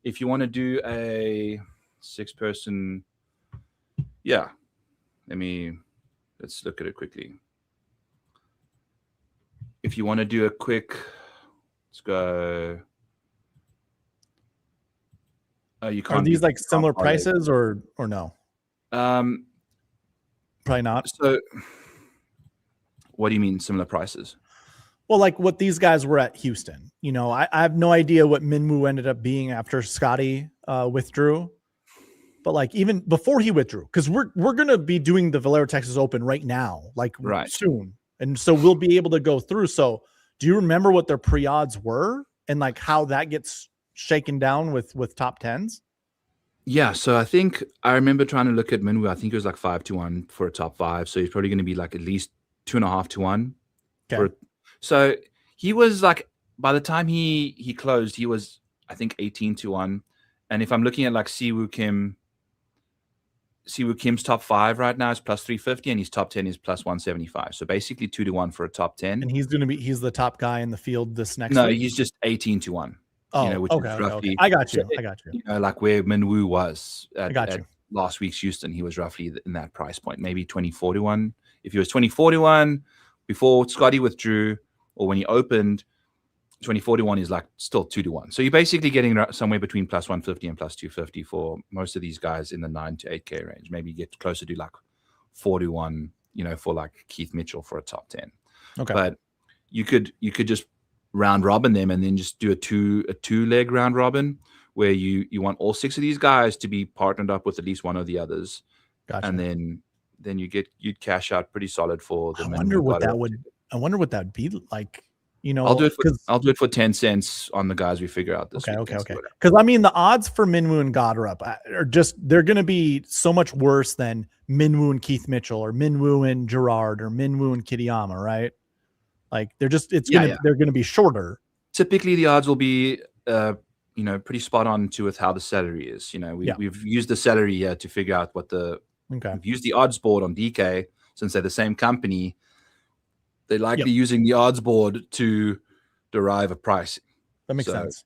If you want to do a 6-person, let's look at it quickly. If you want to do a quick, let's go. You can't. Are these like similar prices or no? Probably not. So, what do you mean similar prices? Well, like what these guys were at Houston. I have no idea what Minwoo ended up being after Scotty withdrew. But like even before he withdrew, because we're going to be doing the Valero Texas Open right now, like soon. And so we'll be able to go through. So do you remember what their pre-odds were and like how that gets shaken down with top 10s? Yeah, so I think I remember trying to look at Minwoo. I think it was like 5-1 for a top 5. So he's probably going to be like at least 2.5-1 Okay. for. So he was like, by the time he closed, he was I think 18-1. And if I'm looking at like Siwoo Kim's top 5 right now is plus 350, and his top 10 is plus 175. So basically 2-1 for a top 10. And he's the top guy in the field this next No, week? he's just 18-1. Oh, Which okay, is okay, roughly. I got So you. I got you. like where Minwoo was I got at you. last week's Houston, he was roughly in that price point, maybe 2041. If he was 2041 before Scotty withdrew, or when he opened, 2041 is like still 2-1. So you're basically getting somewhere between plus 150 and plus 250 for most of these guys in the 9 to 8K range. Maybe you get closer to like 4-1, for like Keith Mitchell for a top 10. Okay. But you could just round robin them and then just do a two leg round robin where you want all 6 of these guys to be partnered up with at least one of the others. Gotcha. And then you'd cash out pretty solid for the I wonder what that would be like. I'll do it for 10 cents on the guys we figure out this week. Okay. Because I mean, the odds for Minwoo and Goddard are they're going to be so much worse than Minwoo and Keith Mitchell, or Minwoo and Gerard, or Minwoo and Kitayama, right? Like they're going to be shorter. Typically, the odds will be pretty spot on with how the salary is. We've used the salary here to figure out what we've used the odds board on DK, since they're the same company. They're likely using the odds board to derive a price. That makes sense.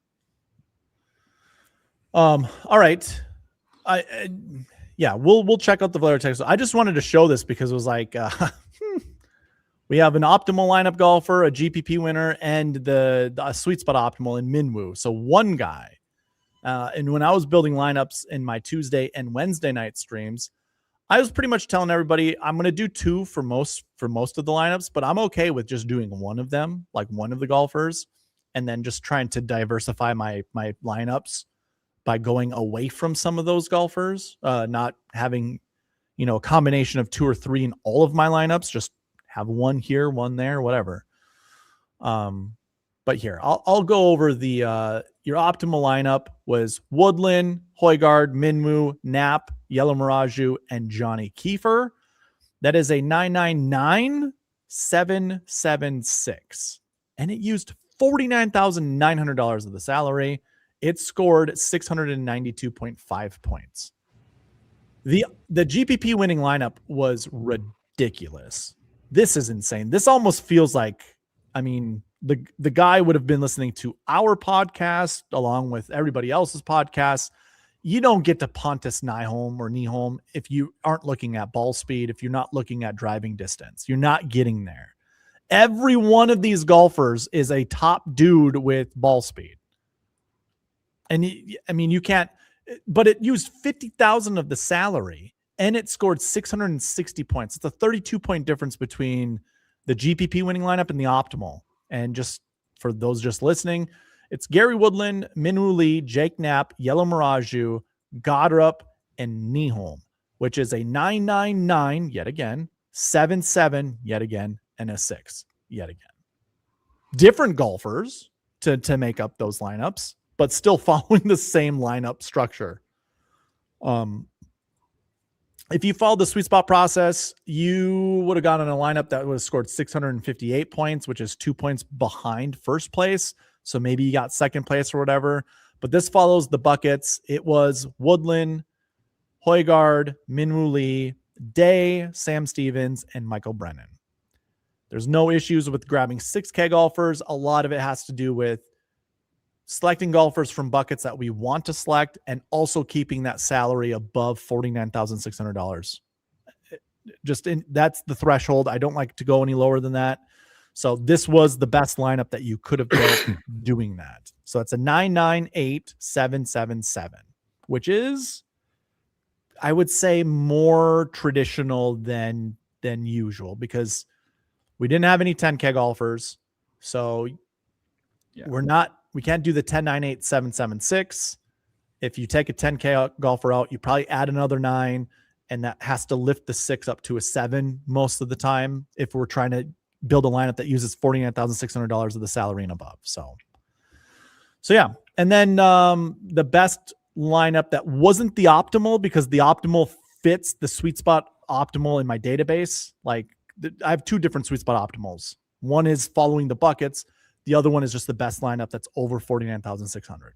All right. We'll check out the Valero text. I just wanted to show this because it was like, we have an optimal lineup golfer, a GPP winner, and the sweet spot optimal in Minwoo. So one guy. And when I was building lineups in my Tuesday and Wednesday night streams, I was pretty much telling everybody I'm going to do 2 for most of the lineups, but I'm okay with just doing one of them, like one of the golfers, and then just trying to diversify my lineups by going away from some of those golfers, not having, a combination of 2 or 3 in all of my lineups, just have one here, one there, whatever. But here, I'll go over your optimal lineup was Woodland, Højgaard, Minwoo, Knapp, Yellow Miraju, and Johnny Kiefer. That is a 999,776. And it used $49,900 of the salary. It scored 692.5 points. The GPP winning lineup was ridiculous. This is insane. This almost feels like, the guy would have been listening to our podcast along with everybody else's podcasts. You don't get to Pontus Nyholm if you aren't looking at ball speed, if you're not looking at driving distance. You're not getting there. Every one of these golfers is a top dude with ball speed. And you can't, but it used 50,000 of the salary and it scored 660 points. It's a 32-point difference between the GPP winning lineup and the optimal. And just for those just listening, it's Gary Woodland, Minwoo Lee, Jake Knapp, Yellow Miraju, Goddard, and Nyholm, which is a 999 yet again, 77 yet again, and a 6 yet again. Different golfers to make up those lineups, but still following the same lineup structure. If you followed the sweet spot process, you would have gotten a lineup that would have scored 658 points, which is 2 points behind first place. So maybe you got second place or whatever. But this follows the buckets. It was Woodland, Højgaard, Minwoo Lee, Day, Sam Stevens, and Michael Brennan. There's no issues with grabbing 6K golfers. A lot of it has to do with selecting golfers from buckets that we want to select and also keeping that salary above $49,600. That's the threshold. I don't like to go any lower than that. So this was the best lineup that you could have built doing that. So it's a 998,777, which is, I would say, more traditional than usual because we didn't have any 10K golfers. So we can't do the 10,98776. If you take a 10K golfer out, you probably add another 9, and that has to lift the 6 up to a 7 most of the time if we're trying to build a lineup that uses $49,600 of the salary and above. So yeah. And then the best lineup that wasn't the optimal, because the optimal fits the sweet spot optimal in my database. Like I have 2 different sweet spot optimals. One is following the buckets. The other one is just the best lineup that's over 49,600.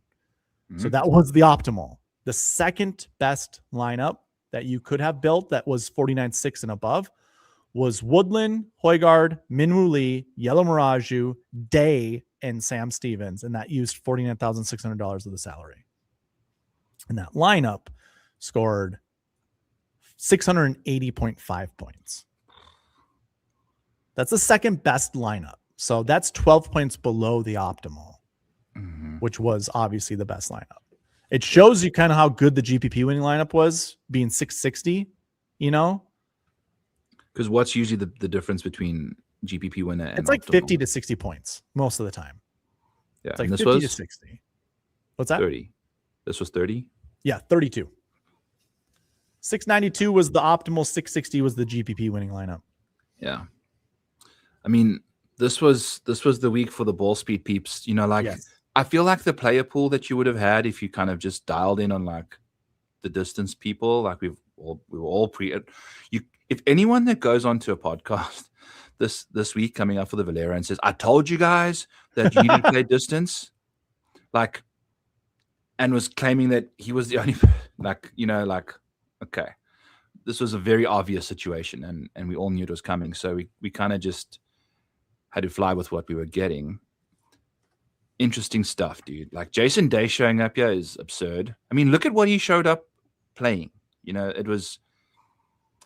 So that was the optimal. The second best lineup that you could have built that was 49.6 and above was Woodland, Højgaard, Minwoo Lee, Yellow Miraju, Day, and Sam Stevens. And that used $49,600 of the salary. And that lineup scored 680.5 points. That's the second best lineup. So that's 12 points below the optimal, which was obviously the best lineup. It shows you kind of how good the GPP winning lineup was, being 660, you know? Because what's usually the difference between GPP winner and it's like optimal? 50 to 60 points most of the time. Yeah, it's like and this 50 was to 60. What's that? 30. This was 30. Yeah, 32. 692 was the optimal. 660 was the GPP winning lineup. Yeah, I mean, this was the week for the ball speed peeps. You know, like I feel like the player pool that you would have had if you kind of just dialed in on like the distance people, like we were all if anyone that goes onto a podcast this week coming up for the Valero and says, I told you guys that you need to play distance, like, and was claiming that he was the only, like, you know, like, okay, this was a very obvious situation and we all knew it was coming. So we kind of just had to fly with what we were getting. Interesting stuff, dude. Like Jason Day showing up here is absurd. I mean, look at what he showed up playing. You know,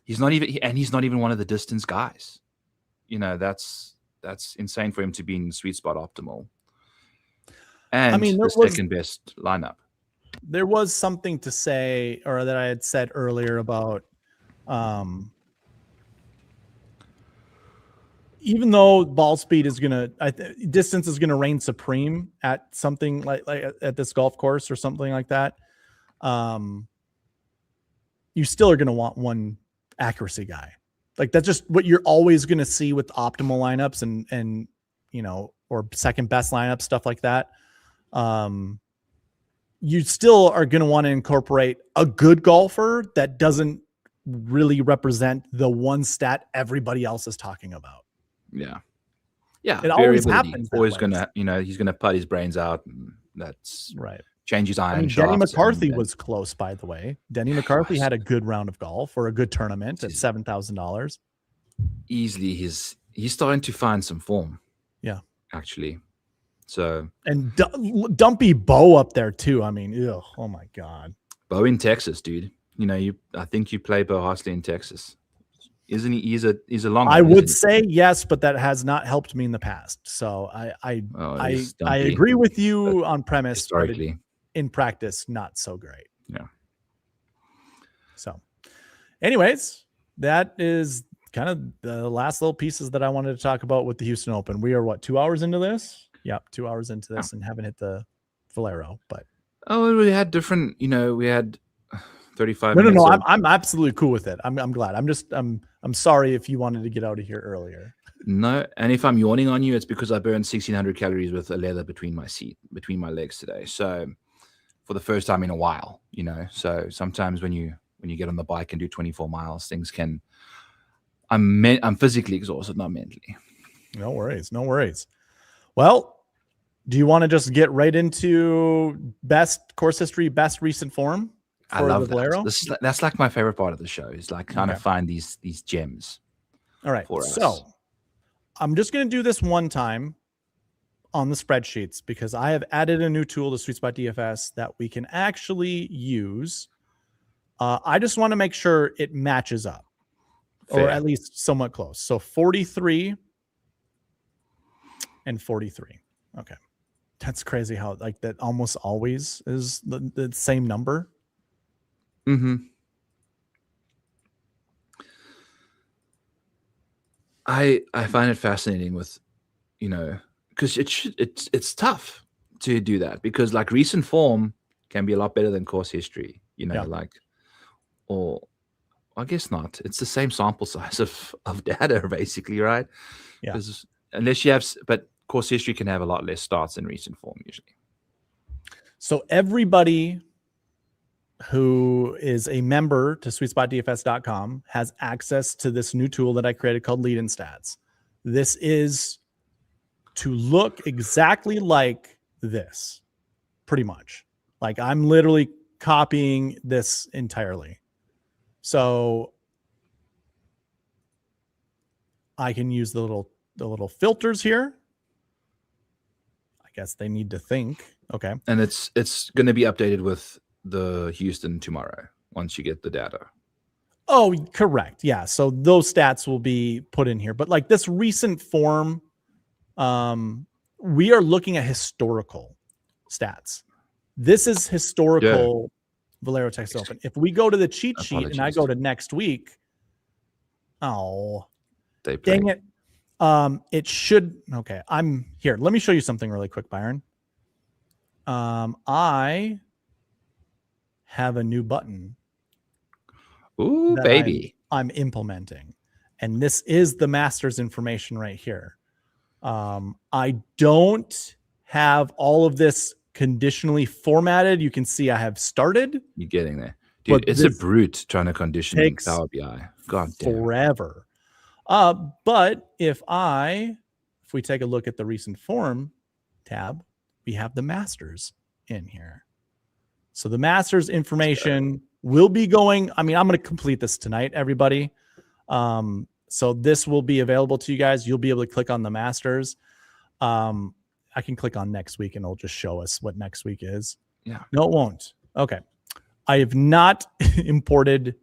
he's not even one of the distance guys. You know, that's insane for him to be in sweet spot optimal. And I mean, the second best lineup. There was something to say, or that I had said earlier about, even though ball speed is distance is gonna reign supreme at something like at this golf course or something like that, you still are gonna want one accuracy guy. Like that's just what you're always gonna see with optimal lineups and you know, or second best lineup stuff like that. You still are gonna want to incorporate a good golfer that doesn't really represent the one stat everybody else is talking about. Yeah. Yeah. It always happens. Always gonna, you know, he's gonna put his brains out, and that's right. Change his iron. I mean, Denny McCarthy was close, by the way. Denny McCarthy had a good round of golf or a good tournament at $7,000. Easily, he's starting to find some form. Yeah, actually. So and Dumpy Bo up there too. I mean, ew, oh my god, Bo in Texas, dude. You know, I think you play Bo Harsley in Texas, isn't he? He's a long. I would say yes, but that has not helped me in the past. So I agree with you on premise. Historically, in practice, not so great. Yeah. So, anyways, that is kind of the last little pieces that I wanted to talk about with the Houston Open. We are 2 hours into this? Yep, 2 hours into this and haven't hit the Valero, but we had different, you know, we had 35 minutes. No, I'm absolutely cool with it. I'm glad. I'm sorry if you wanted to get out of here earlier. No, and if I'm yawning on you, it's because I burned 1,600 calories with a leather between my legs today. So for the first time in a while, you know. So sometimes when you get on the bike and do 24 miles, things can. I'm physically exhausted, not mentally. No worries. Well, do you want to just get right into best course history, best recent form for I love the Valero? That's like my favorite part of the show. Is like kind of find these gems. All right. So I'm just going to do this one time on the spreadsheets because I have added a new tool to Sweet Spot DFS that we can actually use. I just want to make sure it matches up. Fair. Or at least somewhat close. So 43 and 43. Okay. That's crazy how like that almost always is the same number. Mm-hmm. I find it fascinating with, you know, because it's tough to do that because like recent form can be a lot better than course history, you know, or I guess not. It's the same sample size of data basically, right? Yeah. Because unless you have, but course history can have a lot less starts than recent form usually. So everybody who is a member to sweetspotdfs.com, has access to this new tool that I created called Lead in Stats. This is to look exactly like this, pretty much. Like I'm literally copying this entirely. So I can use the little filters here. I guess they need to think. Okay. And it's going to be updated with the Houston tomorrow once you get the data. Oh, correct. Yeah. So those stats will be put in here. But like this recent form, we are looking at historical stats. This is historical Valero Texas Open. If we go to the cheat sheet and I go to next week, dang it. It should. Okay. I'm here. Let me show you something really quick, Byron. I have a new button. Ooh, baby. I'm implementing. And this is the master's information right here. I don't have all of this conditionally formatted. You can see I have started. You're getting there. Dude, it's a brute trying to condition Power BI. God damn. Forever. But if we take a look at the recent form tab, we have the masters in here. So the masters information will be going. I mean, I'm going to complete this tonight, everybody. So this will be available to you guys. You'll be able to click on the masters. I can click on next week and it'll just show us what next week is. Yeah. No, it won't. Okay. I have not imported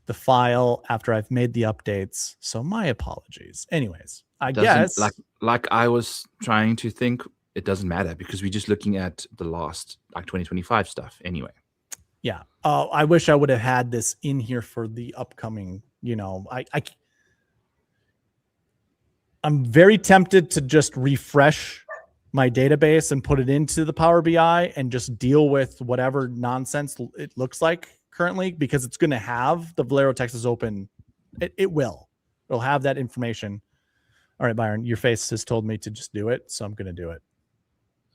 the file after I've made the updates. So my apologies. Anyways, I guess like I was trying to think, it doesn't matter because we're just looking at the last like 2025 stuff anyway. Yeah. I wish I would have had this in here for the upcoming, I'm very tempted to just refresh my database and put it into the Power BI and just deal with whatever nonsense it looks like currently, because it's going to have the Valero Texas Open. It'll have that information. All right, Byron, your face has told me to just do it, so I'm going to do it.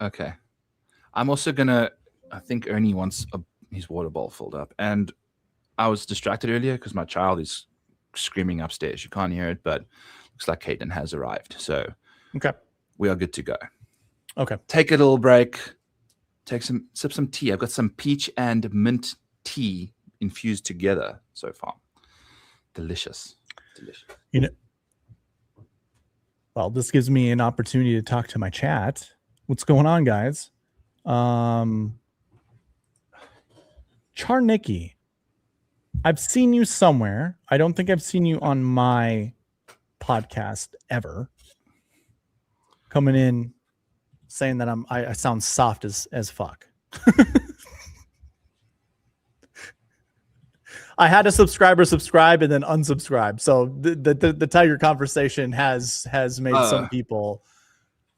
Okay. I'm also going to, I think Ernie wants his water bowl filled up. And I was distracted earlier because my child is screaming upstairs. You can't hear it, but looks like Caitlin has arrived. So okay, we are good to go. Okay. Take a little break. Sip some tea. I've got some peach and mint tea infused together so far. Delicious. Well, this gives me an opportunity to talk to my chat. What's going on, guys? Charnicki, I've seen you somewhere. I don't think I've seen you on my podcast ever. Coming in saying that I sound soft as fuck. I had a subscriber subscribe and then unsubscribe. So the Tiger conversation has made some people.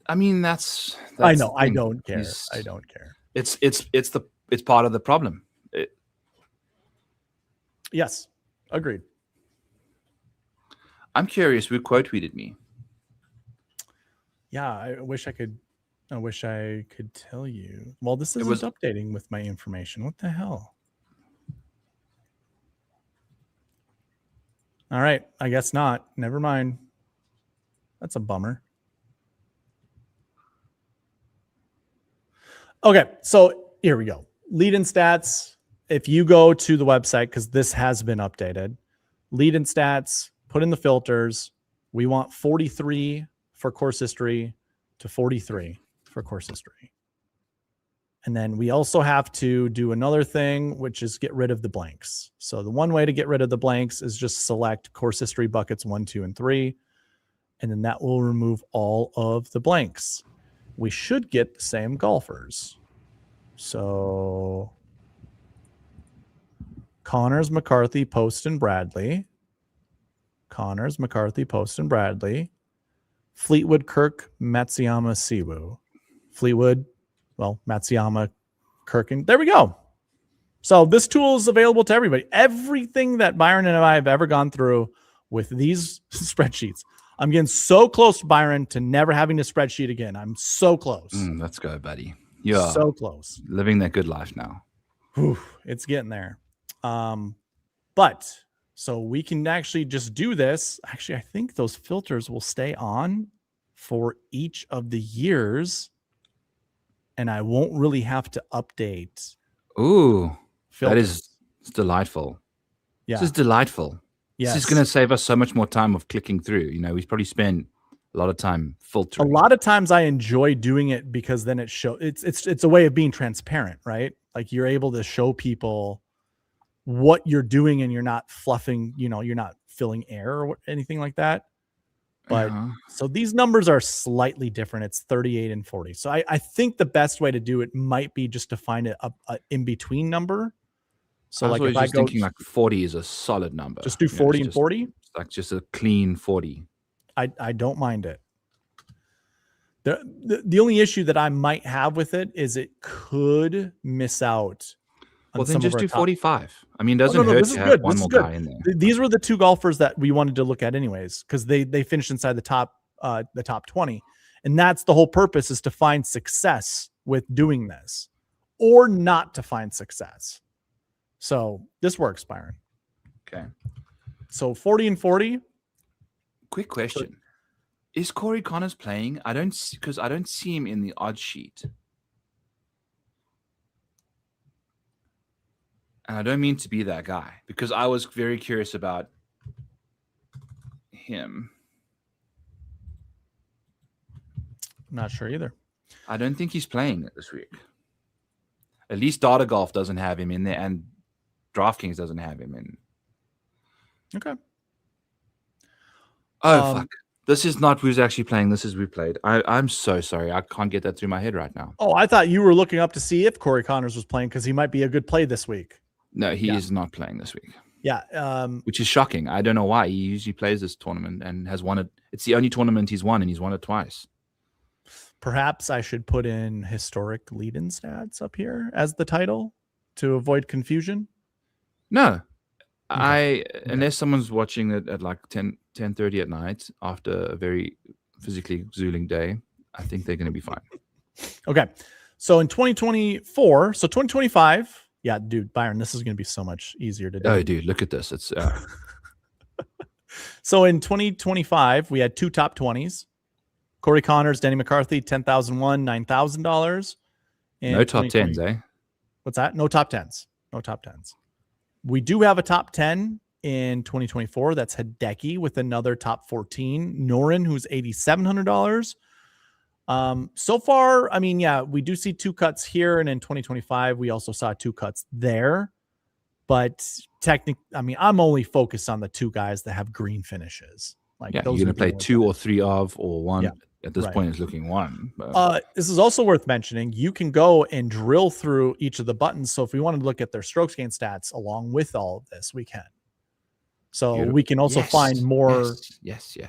I mean, that's I know. I don't care. I don't care. It's part of the problem. Yes, agreed. I'm curious who quote tweeted me. Yeah, I wish I could tell you. Well, this isn't updating with my information. What the hell? All right, I guess not. Never mind. That's a bummer. Okay, so here we go. Lead in stats. If you go to the website, because this has been updated, lead in stats, put in the filters. We want 43 for course history to 43 for course history. And then we also have to do another thing, which is get rid of the blanks. So the one way to get rid of the blanks is just select course history buckets 1, 2, and 3. And then that will remove all of the blanks. We should get the same golfers. So Connors, McCarthy, Post, and Bradley. Connors, McCarthy, Post, and Bradley. Fleetwood, Kirk, Matsuyama, Siwoo. Fleetwood, well, Matsuyama, Kirk, and there we go. So this tool is available to everybody. Everything that Byron and I have ever gone through with these spreadsheets. I'm getting so close, Byron, to never having a spreadsheet again. I'm so close. Let's go, buddy. You're so close. Living that good life now. Whew, it's getting there. But so we can actually just do this. Actually, I think those filters will stay on for each of the years, and I won't really have to update Ooh, that filters. is delightful. Yeah. This is delightful. Yes. This is going to save us so much more time of clicking through. You know, we probably spend a lot of time filtering. A lot of times I enjoy doing it because then it it's a way of being transparent, right? Like you're able to show people what you're doing and you're not fluffing, you're not filling air or anything like that. But so these numbers are slightly different. It's 38 and 40. So I think the best way to do it might be just to find a in-between number. So like if I go thinking like 40 is a solid number. Just do 40 and 40? Like just a clean 40. I don't mind it. The only issue that I might have with it is it could miss out. Well, then just do 45. I mean, doesn't hurt to have one more guy in there. These were the two golfers that we wanted to look at anyways, because they finished inside the top 20. And that's the whole purpose, is to find success with doing this or not to find success. So this works, Byron. Okay. So 40 and 40. Quick question. Is Corey Connors playing? I don't see him in the odds sheet. And I don't mean to be that guy, because I was very curious about him. I'm not sure either. I don't think he's playing this week. At least Data Golf doesn't have him in there, and DraftKings doesn't have him in. Okay. Oh, fuck. This is not who's actually playing. This is we played. I'm so sorry. I can't get that through my head right now. Oh, I thought you were looking up to see if Corey Connors was playing because he might be a good play this week. No, he is not playing this week. Yeah. Which is shocking. I don't know why. He usually plays this tournament and has won it. It's the only tournament he's won, and he's won it twice. Perhaps I should put in historic lead-in stats up here as the title to avoid confusion. No. Okay. Unless someone's watching it at like 10:30 at night after a very physically grueling day, I think they're going to be fine. Okay. So in 2024, so 2025, yeah, dude, Byron, this is going to be so much easier to do. Oh, dude, look at this. It's So in 2025, we had two top 20s. Corey Connors, Denny McCarthy, $10,001, $9,000. No top 10s, eh? What's that? No top 10s. No top 10s. We do have a top 10 in 2024. That's Hideki with another top 14. Norin, who's $8,700. So far, I mean, yeah, we do see two cuts here, and in 2025, we also saw two cuts there. But technically, I mean, I'm only focused on the two guys that have green finishes. Like, yeah, you're going to play two or three of, or one. Yeah. At this point, it's looking one. But. This is also worth mentioning. You can go and drill through each of the buttons. So if we wanted to look at their strokes gain stats along with all of this, we can. So we can also find more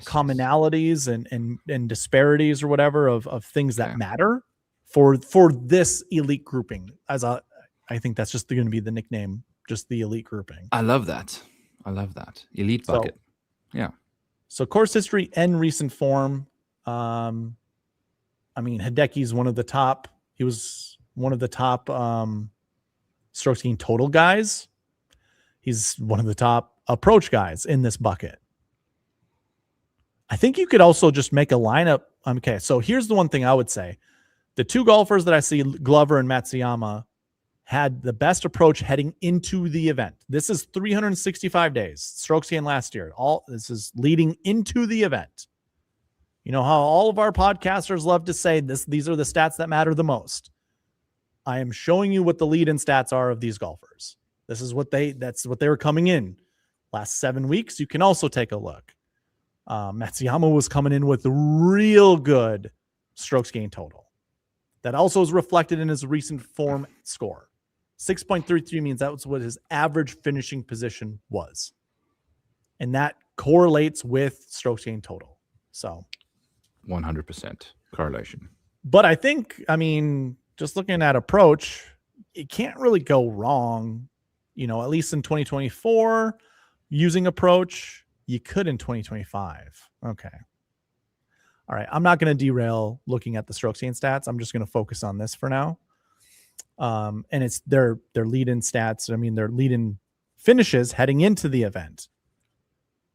commonalities and disparities or whatever of things that matter for this elite grouping. I think that's just going to be the nickname, just the elite grouping. I love that. Elite bucket. Yeah. So course history and recent form. I mean, Hideki's one of the top. He was one of the top strokes gain total guys. He's one of the top approach guys in this bucket. I think you could also just make a lineup. Okay, so here's the one thing I would say. The two golfers that I see, Glover and Matsuyama, had the best approach heading into the event. This is 365 days. Strokes gain last year. This is leading into the event. You know how all of our podcasters love to say these are the stats that matter the most. I am showing you what the lead-in stats are of these golfers. This is that's what they were coming in. Last 7 weeks, you can also take a look. Matsuyama was coming in with real good strokes gain total. That also is reflected in his recent form score. 6.33 means that was what his average finishing position was. And that correlates with strokes gain total. So 100% correlation. But I think, I mean, just looking at approach, it can't really go wrong. You know, at least in 2024, using approach, you could in 2025. Okay. All right. I'm not going to derail looking at the strokes gain stats. I'm just going to focus on this for now. And it's their lead-in stats. I mean, their lead-in finishes heading into the event.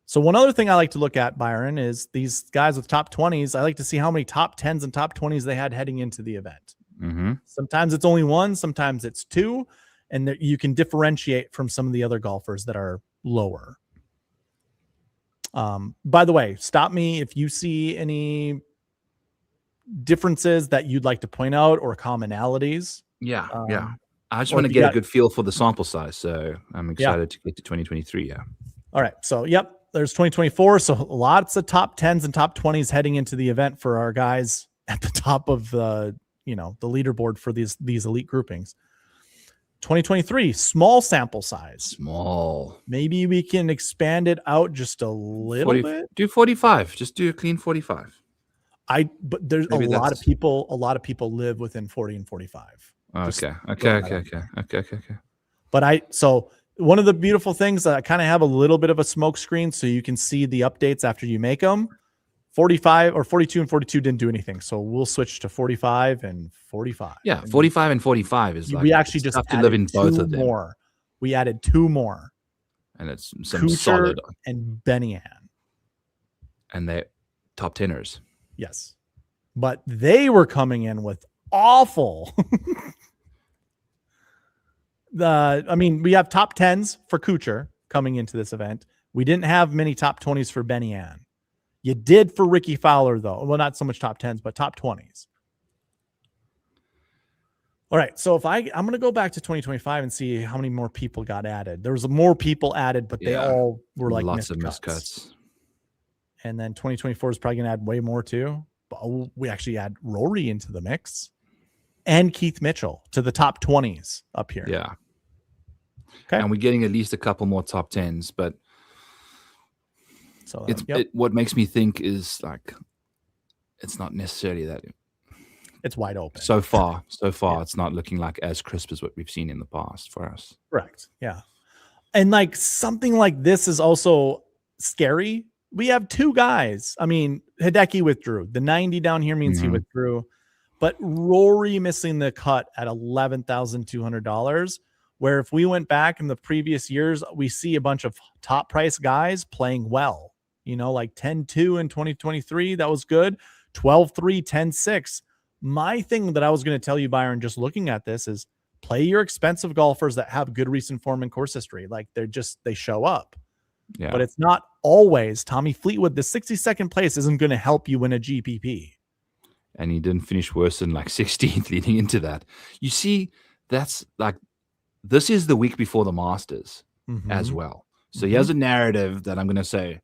So one other thing I like to look at, Byron, is these guys with top 20s. I like to see how many top 10s and top 20s they had heading into the event. Mm-hmm. Sometimes it's only one, sometimes it's two, and you can differentiate from some of the other golfers that are lower. By the way, stop me if you see any differences that you'd like to point out or commonalities. Yeah. I just or want if to you get a got- good feel for the sample size. So I'm excited to get to 2023. Yeah. All right. So, yep, there's 2024. So lots of top 10s and top 20s heading into the event for our guys at the top of the leaderboard for these elite groupings. 2023, small sample size. Small. Maybe we can expand it out just a little bit. Do 45. Just do a clean 45. But there's Maybe a lot of people live within 40 and 45. Okay. But so one of the beautiful things that I kind of have a little bit of a smoke screen so you can see the updates after you make them. 45 or 42 and 42 didn't do anything. So we'll switch to 45 and 45. Yeah, 45 and 45 is like we actually just have to live in both of them. More. We added two more. And it's some Kuchar solid and Benny Ann. And they're top 10ers. Yes. But they were coming in with awful. We have top 10s for Kuchar coming into this event. We didn't have many top 20s for Benny Ann. You did for Ricky Fowler, though. Well, not so much top 10s, but top 20s. All right. So I'm going to go back to 2025 and see how many more people got added. There was more people added, but they all were like lots of miscuts. And then 2024 is probably going to add way more too. But we actually add Rory into the mix and Keith Mitchell to the top 20s up here. Yeah. Okay. And we're getting at least a couple more top 10s, but so what makes me think is like it's not necessarily that it's wide open. So far, it's not looking like as crisp as what we've seen in the past for us. Correct. Yeah. And like something like this is also scary. We have two guys. I mean, Hideki withdrew. The 90 down here means he withdrew. But Rory missing the cut at $11,200, where if we went back in the previous years, we see a bunch of top price guys playing well. Like 10-2 in 2023. That was good. 12-3, 10-6. My thing that I was going to tell you, Byron, just looking at this is play your expensive golfers that have good recent form and course history. Like they show up. Yeah. But it's not always Tommy Fleetwood. The 62nd place isn't going to help you win a GPP. And he didn't finish worse than like 16th leading into that. You see, that's like, this is the week before the Masters as well. So he has a narrative that I'm going to say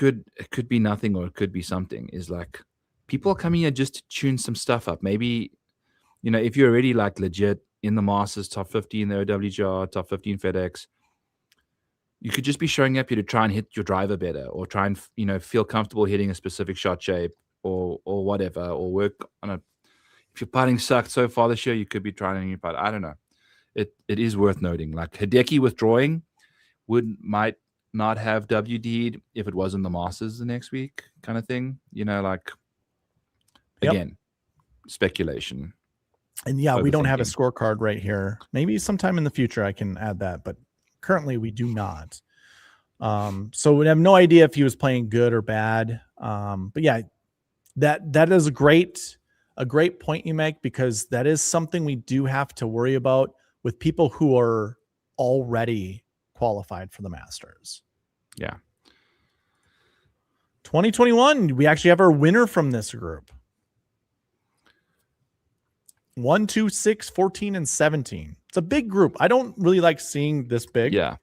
it could be nothing or it could be something, is like people are coming here just to tune some stuff up. Maybe, if you're already like legit in the Masters, top 50 in the OWGR, top 15 FedEx, you could just be showing up here to try and hit your driver better or try and, feel comfortable hitting a specific shot shape or whatever, or work on if your putting sucked so far this year, you could be trying a new putt. I don't know. It is worth noting. Like Hideki withdrawing might not have WD'd if it wasn't the Masters the next week kind of thing. Again, speculation. And yeah, we don't have a scorecard right here. Maybe sometime in the future I can add that, but currently we do not. So we have no idea if he was playing good or bad. But yeah, that is a great point you make, because that is something we do have to worry about with people who are already qualified for the Masters. Yeah. 2021, we actually have our winner from this group. 1, 2, 6, 14, and 17. It's a big group. I don't really like seeing this big. Yeah.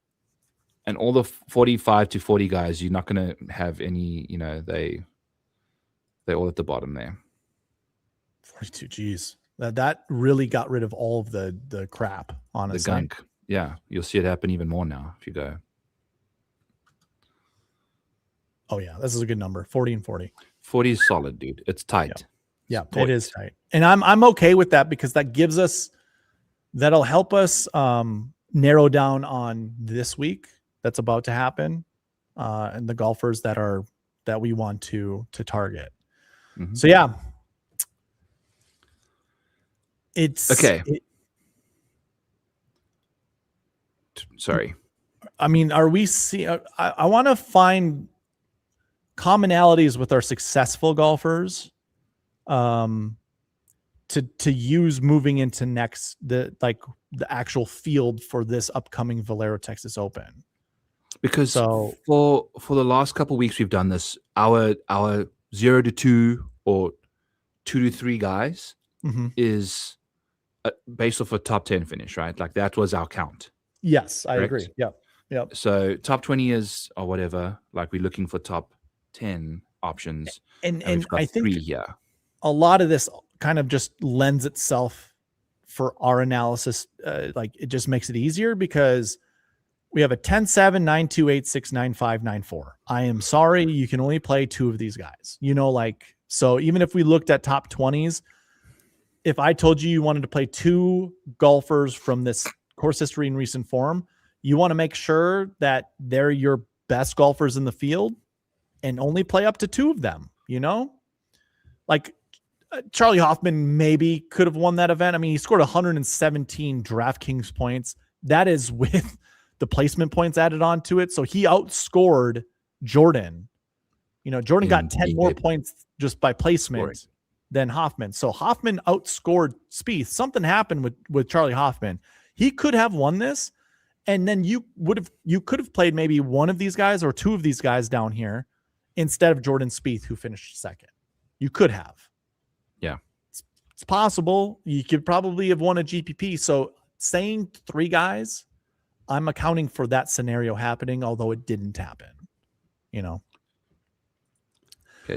And all the 45 to 40 guys, you're not going to have any, they're all at the bottom there. 42, geez. That really got rid of all of the crap, honestly. The gunk. Yeah. You'll see it happen even more now if you go. Oh, yeah. This is a good number. 40 and 40. 40 is solid, dude. It's tight. Yeah, it is tight. And I'm okay with that, because that'll help us narrow down on this week that's about to happen, and the golfers that we want to target. So yeah. Okay. It, Sorry. I mean, are we see? I want to find commonalities with our successful golfers, to use moving into the actual field for this upcoming Valero Texas Open. Because So for the last couple of weeks we've done this. Our 0 to 2 or 2 to 3 guys is based off a top 10 finish, right? Like that was our count. Yes, I correct? agree. Yep. So top 20 is or whatever. Like we're looking for top 10 options, And we've got I think 3 here. a lot of this kind of just lends itself for our analysis. Like it just makes it easier because we have a 10-7, 9-2, 8-6, 9-5, 9-4. I am sorry, you can only play 2 of these guys. So even if we looked at top 20s, if I told you wanted to play 2 golfers from this course history and recent form, you want to make sure that they're your best golfers in the field and only play up to 2 of them, Like Charlie Hoffman maybe could have won that event. I mean, he scored 117 DraftKings points. That is with the placement points added on to it. So he outscored Jordan. Jordan got 10 more points just by placement than Hoffman. So Hoffman outscored Spieth. Something happened with Charlie Hoffman. He could have won this. And then you could have played maybe 1 of these guys or 2 of these guys down here instead of Jordan Spieth, who finished second. You could have. Yeah. It's possible. You could probably have won a GPP. So saying 3 guys, I'm accounting for that scenario happening, although it didn't happen. Okay,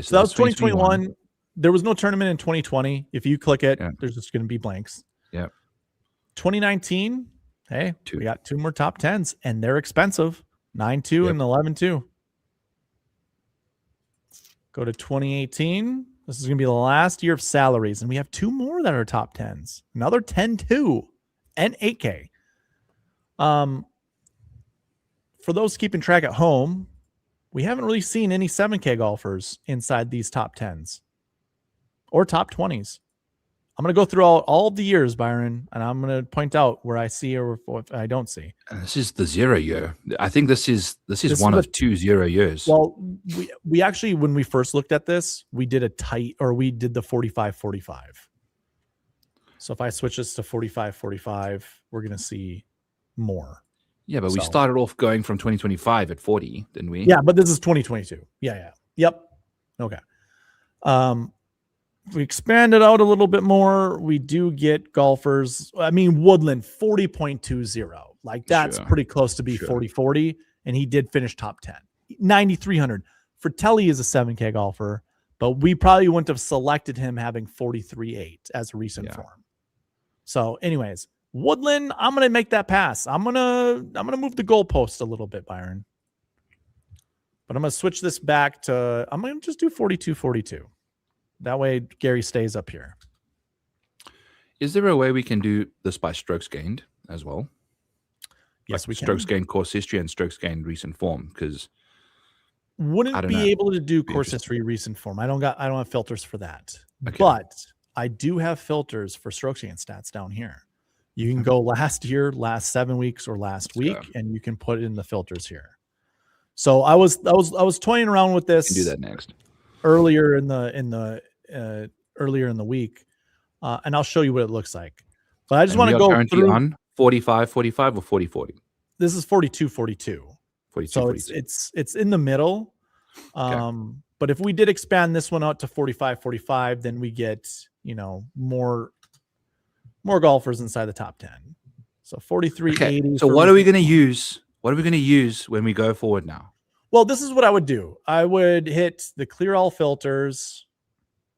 so that was 2021. There was no tournament in 2020. If you click it, there's just going to be blanks. Yeah. 2019, hey, 2. We got 2 more top 10s, and they're expensive. 9-2 and 11-2. Go to 2018. This is going to be the last year of salaries, and we have 2 more that are top 10s. Another 10-2 and 8K. For those keeping track at home, we haven't really seen any 7K golfers inside these top 10s or top 20s. I'm going to go through all of the years, Byron, and I'm going to point out where I see or if I don't see. And this is the 0 year. I think this is one of 2 0 years. Well, we actually, when we first looked at this, we did we did the 45-45. So if I switch this to 45-45, we're going to see more. Yeah, but we started off going from 2025 at 40, didn't we? Yeah, but this is 2022. Yeah. Yep. Okay. If we expand it out a little bit more, we do get golfers. I mean, Woodland 40.20. Like that's pretty close to be 40-40, and he did finish top 10. 9,300. Fratelli is a 7K golfer, but we probably wouldn't have selected him having 43.8 as a recent form. So, anyways, Woodland, I'm gonna make that pass. I'm gonna move the goalpost a little bit, Byron. But I'm gonna switch this back to. I'm gonna just do 42-42. That way, Gary stays up here. Is there a way we can do this by strokes gained as well? Yes, we can. Strokes gained course history and strokes gained recent form, because wouldn't be able to do course history recent form. I don't have filters for that. Okay. But I do have filters for strokes gained stats down here. You can go last year, last 7 weeks, or last week, and you can put in the filters here. So I was toying around with this. You can do that next. Earlier in the week, and I'll show you what it looks like. But I just want to go through on 45-45 or 40-40. This is 42-42. So it's in the middle. But if we did expand this one out to 45-45, then we get more golfers inside the top 10. So 43-80. So what are we going to use? What are we going to use when we go forward now? Well, this is what I would do. I would hit the clear all filters,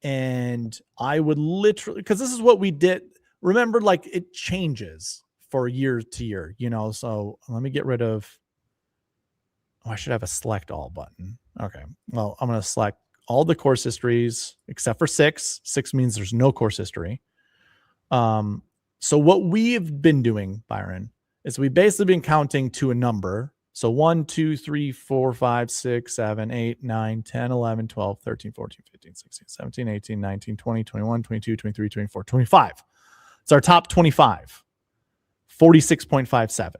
and I would literally, because this is what we did. Remember, like it changes for year to year, So let me get rid of. Oh, I should have a select all button. Okay. Well, I'm going to select all the course histories except for 6. 6 means there's no course history. So what we've been doing, Byron, is we've basically been counting to a number. So 1, 2, 3, 4, 5, 6, 7, 8, 9, 10, 11, 12, 13, 14, 15, 16, 17, 18, 19, 20, 21, 22, 23, 24, 25. It's our top 25, 46.57. Okay.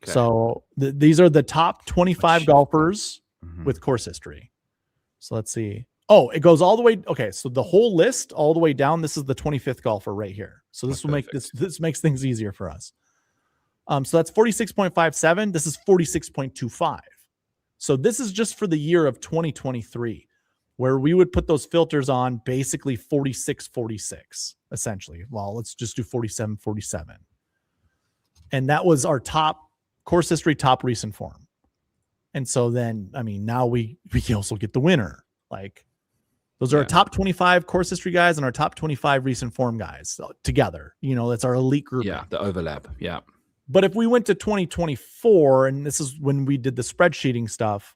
So these are the top 25 golfers with course history. So let's see. Oh, it goes all the way. Okay, so the whole list all the way down. This is the 25th golfer right here. So this will make this makes things easier for us. So that's 46.57. This is 46.25. So this is just for the year of 2023, where we would put those filters on basically 46, 46, essentially. Well, let's just do 47, 47. And that was our top course history, top recent form. And so then, I mean, now we can also get the winner. Like, those are our top 25 course history guys and our top 25 recent form guys together. You know, that's our elite group. Yeah, the overlap. Yeah. But if we went to 2024, and this is when we did the spreadsheeting stuff,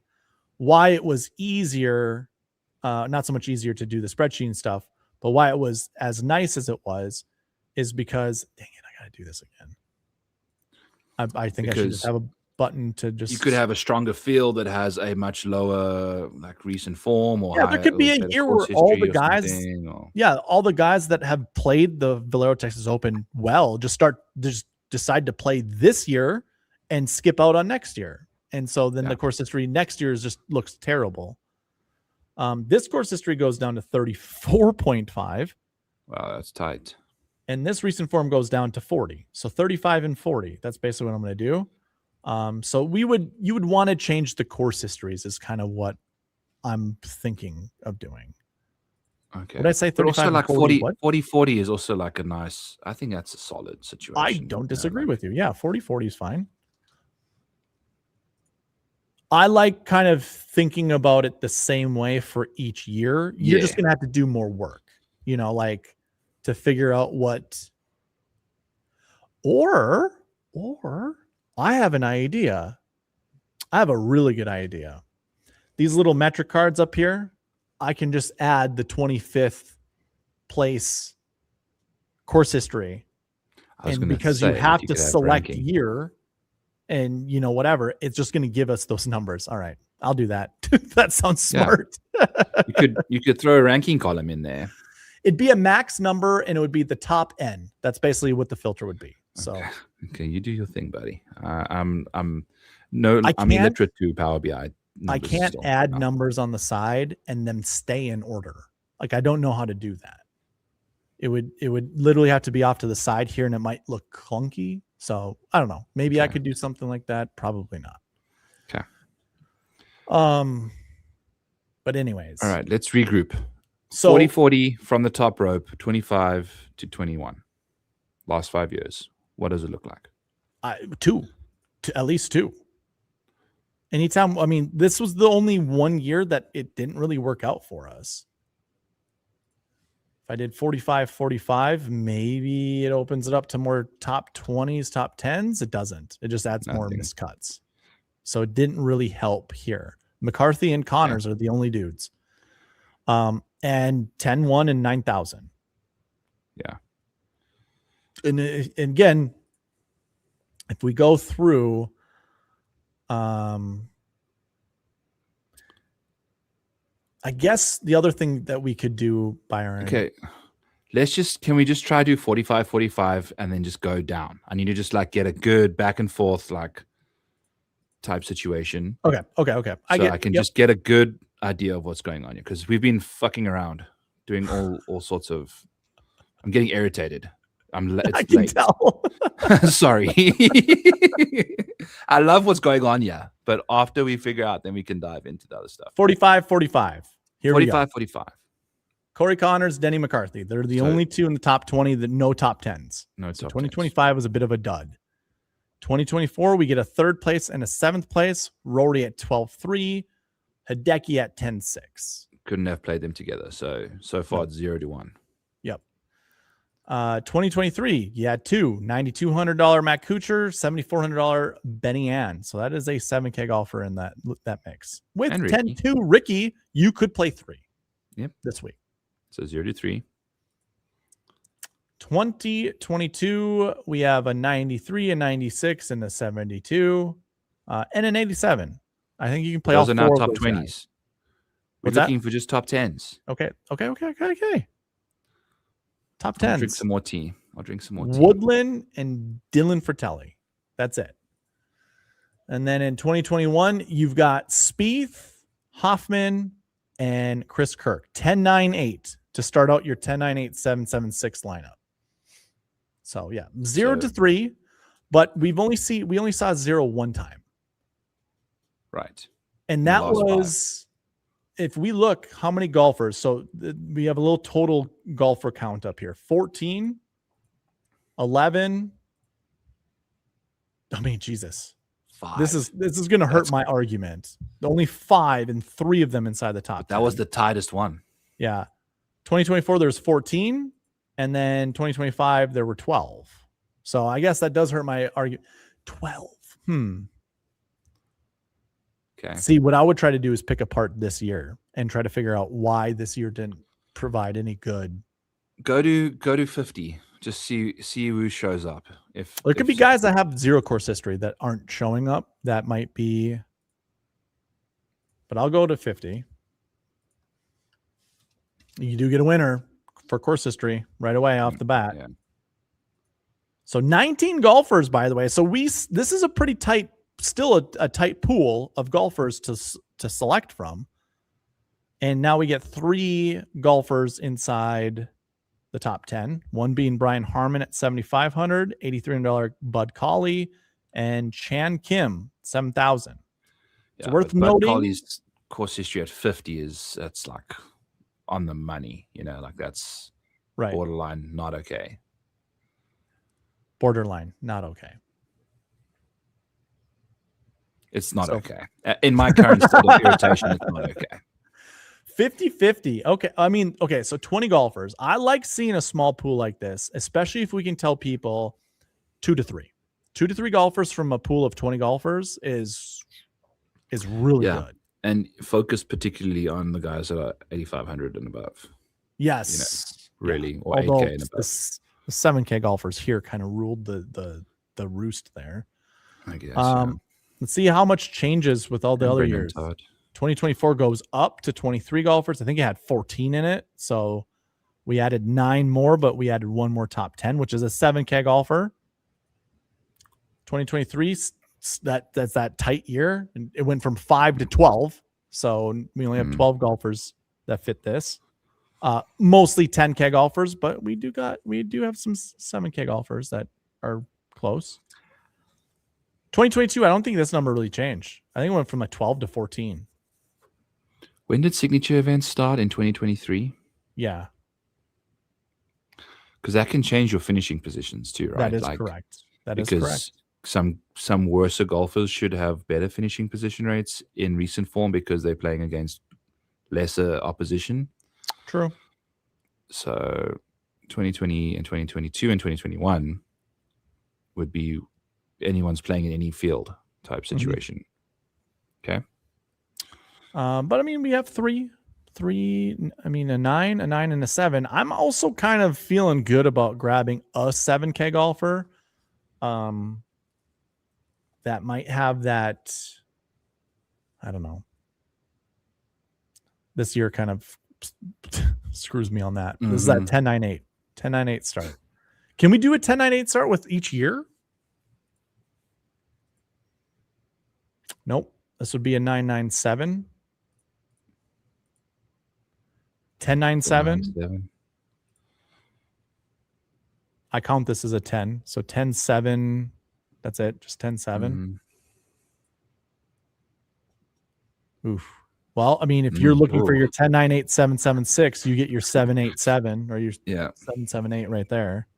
why it was easier, not so much easier to do the spreadsheeting stuff, but why it was as nice as it was, is because, dang it, I got to do this again. I think I should just have a button to just. You could have a stronger field that has a much lower, like, recent form, or there could be a year where all the guys, all the guys that have played the Valero Texas Open well just decide to play this year and skip out on next year. And so then the course history next year just looks terrible. This course history goes down to 34.5. Wow, that's tight. And this recent form goes down to 40. So 35 and 40. That's basically what I'm going to do. So you would want to change the course histories is kind of what I'm thinking of doing. Okay. Would I say 35 also, like 40, 40 is also like a nice, I think that's a solid situation. I don't disagree with you. Yeah, 40 is fine. I like kind of thinking about it the same way for each year. You're just going to have to do more work, you know, like to figure out what, or I have an idea. I have a really good idea. These little metric cards up here, I can just add the 25th place course history. And because you have to select year and, you know, whatever, it's just going to give us those numbers. All right, I'll do that. That sounds smart. You could throw a ranking column in there. It'd be a max number and it would be the top N. That's basically what the filter would be. So, okay, you do your thing, buddy. I'm illiterate to Power BI. I can't add numbers on the side and then stay in order. Like, I don't know how to do that. It would literally have to be off to the side here and it might look clunky. So I don't know. Maybe I could do something like that. Probably not. Okay. But anyways. All right, let's regroup. So 40-40 from the top rope, 25 to 21. Last 5 years. What does it look like? At least two. Anytime, I mean, this was the only 1 year that it didn't really work out for us. If I did 45-45, maybe it opens it up to more top 20s, top 10s. It doesn't. It just adds more miscuts. So it didn't really help here. McCarthy and Connors are the only dudes. And 10-1 and 9,000. Yeah. And again, if we go through, I guess the other thing that we could do, Byron. Okay. Can we just try to do 45-45 and then just go down? I need to just like get a good back and forth, like type situation. Okay. I can just get a good idea of what's going on here. Cause we've been fucking around doing all sorts of, I'm getting irritated. I can late. Tell. Sorry. I love what's going on here, but after we figure out, then we can dive into the other stuff. 45-45. Here 45-45. Corey Connors, Denny McCarthy. They're the only two in the top 20 that no top 10s. No top 2025 was a bit of a dud. 2024, we get a third place and a seventh place. Rory at 12-3. Hideki at 10-6. Couldn't have played them together. So far it's 0-1. Yep. 2023, you had two. $9,200 Matt Kuchar, $7,400 Benny Ann. So that is a 7K golfer in that mix. With 10-2 Ricky, you could play 3. Yep. This week. So 0-3. 2022, we have a 93, a 96, and a 72, and an 87. I think you can play all 4 of those top 20s. Guys. We're looking for just top 10s. Okay. Top 10s. Drink some more tea. I'll drink some more tea. Woodland and Dylan Fratelli. That's it. And then in 2021, you've got Spieth, Hoffman, and Chris Kirk. 10-9-8 to start out your 10-9-8-7-7-6 lineup. So yeah, 0 to 3, but we only saw 0 one time. Right. And that was, if we look how many golfers, so we have a little total golfer count up here. 14, 11. I mean, Jesus. 5. This is going to hurt my argument. Only 5 and 3 of them inside the top 10. That was the tightest one. Yeah. 2024, there's 14. And then 2025, there were 12. So I guess that does hurt my argument. 12. Okay. See, what I would try to do is pick apart this year and try to figure out why this year didn't provide any good. Go to 50. Just see who shows up. If there could be guys that have 0 course history that aren't showing up. That might be. But I'll go to 50. You do get a winner for course history right away off the bat. Yeah. So 19 golfers, by the way. So this is a pretty tight, still a tight pool of golfers to select from. And now we get 3 golfers inside the top 10, one being Brian Harmon at $7,500, $8,300 Bud Cauley, and Chan Kim, $7,000. It's worth noting. Bud Cauley's course history at 50 that's like on the money, like that's right. Borderline not okay. Borderline not okay. It's not okay. In my current state of irritation, it's not okay. 50-50. Okay. I mean, okay. So 20 golfers. I like seeing a small pool like this, especially if we can tell people 2 to 3. 2 to 3 golfers from a pool of 20 golfers is really good. And focus particularly on the guys that are 8,500 and above. Yes. Really. Or although 8K and above. The 7K golfers here kind of ruled the roost there. I guess. Let's see how much changes with all the other years. 2024 goes up to 23 golfers. I think it had 14 in it. So we added 9 more, but we added 1 more top 10, which is a 7K golfer. 2023, that's that tight year. And it went from 5 to 12. So we only have 12 golfers that fit this. Mostly 10K golfers, but we do have some 7K golfers that are close. 2022, I don't think this number really changed. I think it went from like 12 to 14. When did signature events start? In 2023? Yeah. Because that can change your finishing positions too, right? That is correct. That is correct. Some worse golfers should have better finishing position rates in recent form because they're playing against lesser opposition. True. So 2020 and 2022 and 2021 would be anyone's playing in any field type situation. Okay. But I mean, we have three, I mean, a 9, and a 7. I'm also kind of feeling good about grabbing a 7K golfer. That might have that, I don't know. This year kind of screws me on that. This is that 10-9-8. 10-9-8 start. Can we do a 10-9-8 start with each year? Nope. This would be a 9-9-7. 10-9-7. I count this as a 10. So 10-7. That's it. Just 10-7. Oof. Well, I mean, if you're looking for your 10-9-8-7-7-6, you get your 7-8-7 or your 7-7-8 right there.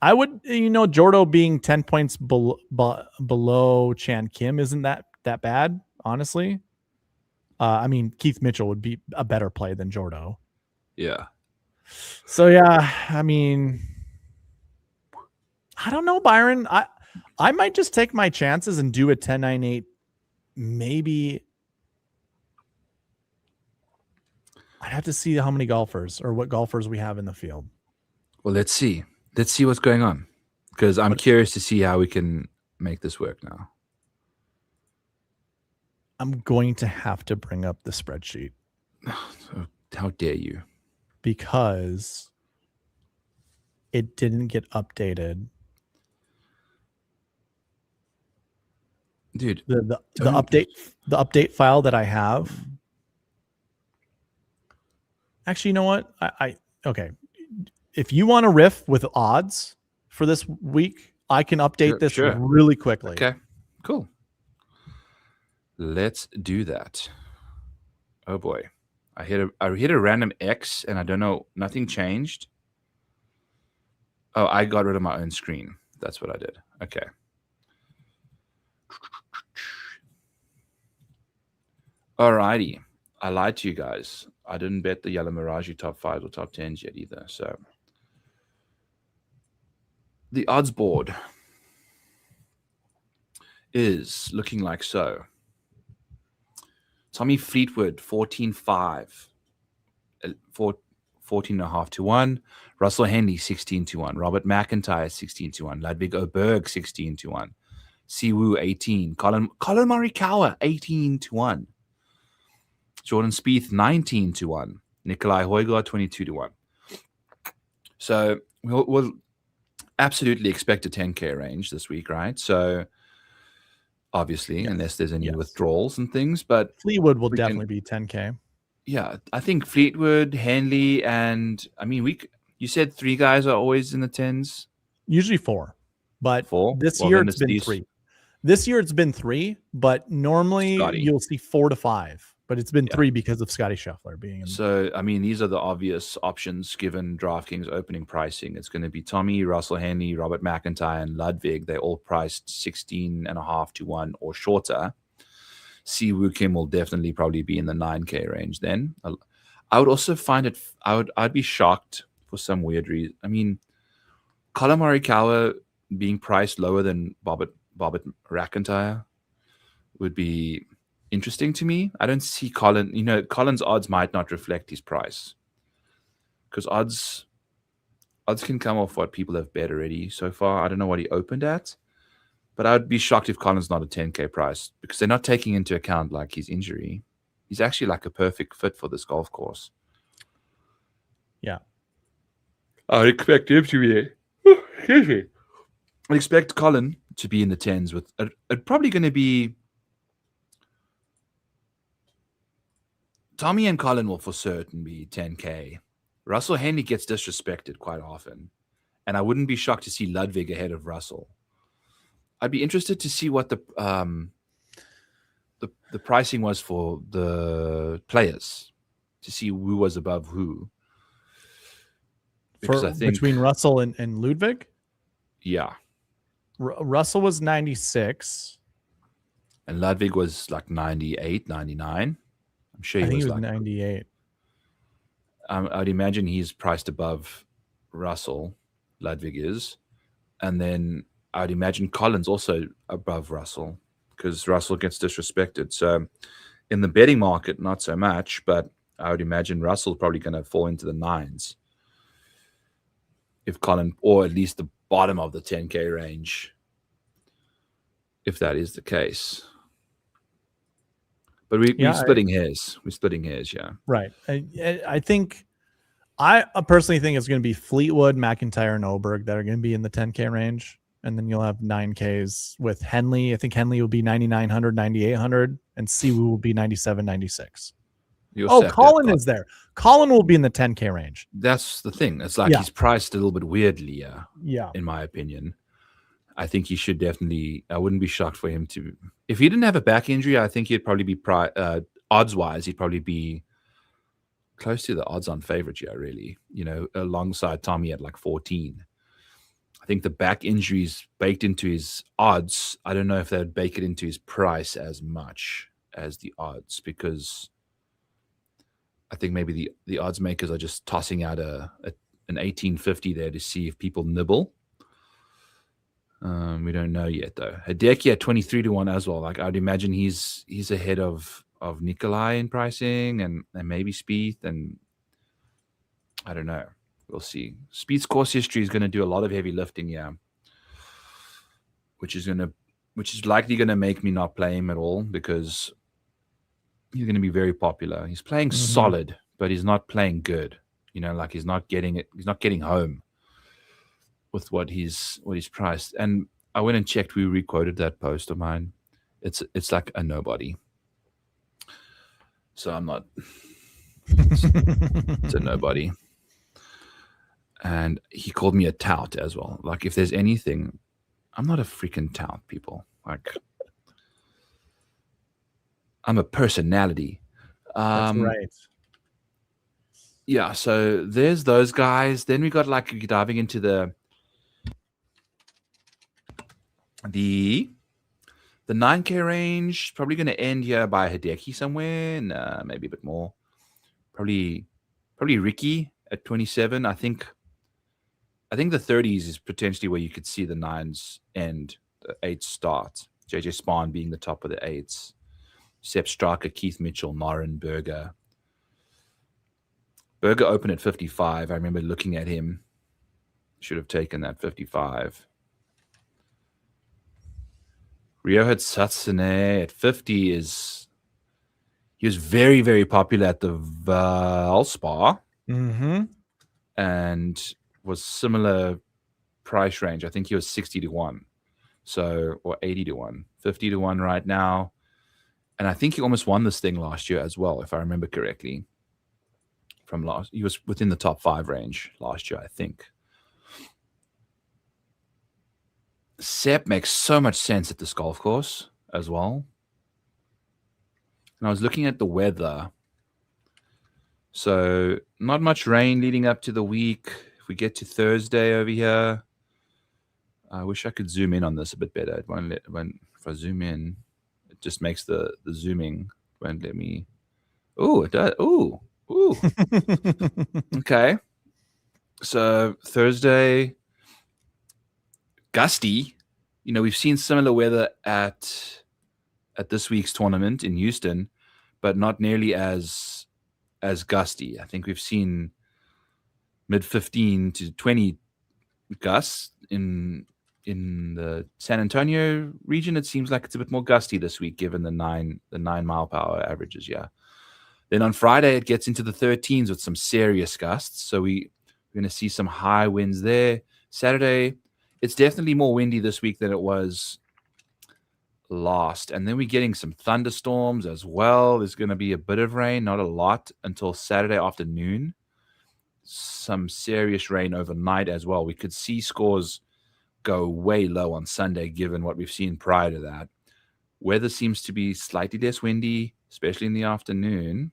I would, Jordo being 10 points below Chan Kim isn't that bad, honestly. I mean, Keith Mitchell would be a better play than Jordo. Yeah. So, yeah, I mean, I don't know, Byron. I might just take my chances and do a 10-9-8. Maybe I'd have to see how many golfers or what golfers we have in the field. Well, let's see. Let's see what's going on, because I'm curious to see how we can make this work now. I'm going to have to bring up the spreadsheet. How dare you? Because it didn't get updated. Dude, The update file that I have. Actually, you know what? Okay. If you want to riff with odds for this week, I can update this sure. really quickly. Okay, cool. Let's do that. Oh boy, I hit a random X, and I don't know. Nothing changed. Oh, I got rid of my own screen. That's what I did. Okay. Alrighty. I lied to you guys. I didn't bet the Yellow Mirage top 5s or top 10s yet either. So the odds board is looking like so. Tommy Fleetwood, 14.5. 14.5 to 1. Russell Henley, 16 to 1. Robert McIntyre, 16 to 1. Ludwig Oberg, 16 to 1. Siwoo, 18. Colin Morikawa, 18 to 1. Jordan Spieth, 19 to 1. Nikolai Højgaard, 22 to 1. So we'll absolutely expect a 10K range this week, right? So obviously, Yes. unless there's any withdrawals and things, but Fleetwood will definitely be 10K. Yeah, I think Fleetwood, Henley, and I mean, you said 3 guys are always in the 10s? Usually 4, but 4? this year it's been 3. This year it's been 3, but normally you'll see 4 to 5. But it's been 3 because of Scotty Scheffler being in. So, I mean, these are the obvious options given DraftKings opening pricing. It's going to be Tommy, Russell Henley, Robert McIntyre, and Ludwig. They're all priced 16.5 to 1 or shorter. Siwoo Kim will definitely probably be in the 9K range then. I would also find it, I'd be shocked for some weird reason. I mean, Colin Morikawa being priced lower than Robert McIntyre would be interesting to me. I don't see Colin, Colin's odds might not reflect his price because odds can come off what people have bet already so far. I don't know what he opened at, but I would be shocked if Colin's not a 10K price because they're not taking into account like his injury. He's actually like a perfect fit for this golf course. Yeah. I expect him to be. Excuse me. I expect Colin to be in the 10s with probably going to be. Tommy and Colin will for certain be 10K. Russell Henley gets disrespected quite often, and I wouldn't be shocked to see Ludwig ahead of Russell. I'd be interested to see what the pricing was for the players, to see who was above who. Because I think between Russell and Ludwig? Yeah. Russell was 96. And Ludwig was like 98, 99. I'm sure he was like 98. I'd imagine he's priced above Russell. Ludwig is. And then I'd imagine Colin's also above Russell because Russell gets disrespected. So in the betting market, not so much, but I would imagine Russell's probably going to fall into the 9s. If Colin, or at least the bottom of the 10K range, if that is the case. But we're splitting hairs. We're splitting hairs, yeah. Right. I personally think it's going to be Fleetwood, McIntyre, and Oberg that are going to be in the 10K range. And then you'll have 9Ks with Henley. I think Henley will be 9,900, 9,800, and Siwoo will be 97, 96. Colin is there. Colin will be in the 10K range. That's the thing. It's like he's priced a little bit weirdly, yeah. In my opinion. I think he should definitely, I wouldn't be shocked for him to, if he didn't have a back injury, I think he'd probably be, odds-wise, he'd probably be close to the odds-on favorite, really, alongside Tommy at like 14. I think the back injuries baked into his odds, I don't know if they'd bake it into his price as much as the odds, because I think maybe the odds makers are just tossing out an 1850 there to see if people nibble. We don't know yet though. Hideki at 23 to 1 as well. Like I'd imagine he's ahead of Nikolai in pricing and maybe Spieth, and I don't know. We'll see. Spieth's course history is going to do a lot of heavy lifting, which is likely going to make me not play him at all because he's going to be very popular. He's playing solid, but he's not playing good. Like he's not getting it. He's not getting home. with what he's priced. And I went and checked. We requoted that post of mine. It's like a nobody. So I'm not. It's a nobody. And he called me a tout as well. Like, if there's anything, I'm not a freaking tout, people. Like, I'm a personality. That's right. Yeah, so there's those guys. Then we got like diving into the 9K range. Probably going to end here by Hideki somewhere, and maybe a bit more. Probably Ricky at 27. I think the 30s is potentially where you could see the 9s end, the 8s start. JJ Spahn being the top of the 8s. Sepp Striker, Keith Mitchell, Norin, Berger. Berger opened at 55. I remember looking at him. Should have taken that 55. Ryohei Satsune at 50 is... He was very, very popular at the Valspa. Mm-hmm. And was similar price range. I think he was 60 to 1. So, or 80 to 1. 50 to 1 right now. And I think he almost won this thing last year as well, if I remember correctly. He was within the top 5 range last year, I think. Sepp makes so much sense at this golf course as well. And I was looking at the weather. So not much rain leading up to the week. If we get to Thursday over here, I wish I could zoom in on this a bit better. It won't if I zoom in, it just makes the zooming. It won't let me. Oh, it does. Ooh. Okay. So Thursday, gusty. You know, we've seen similar weather at this week's tournament in Houston, but not nearly as gusty. I think we've seen mid 15 to 20 gusts in the San Antonio region. It seems like it's a bit more gusty this week, given the 9 mile per hour averages. Yeah. Then on Friday, it gets into the 13s with some serious gusts. So we're going to see some high winds there. Saturday, it's definitely more windy this week than it was last. And then we're getting some thunderstorms as well. There's going to be a bit of rain, not a lot, until Saturday afternoon. Some serious rain overnight as well. We could see scores go way low on Sunday, given what we've seen prior to that. Weather seems to be slightly less windy, especially in the afternoon.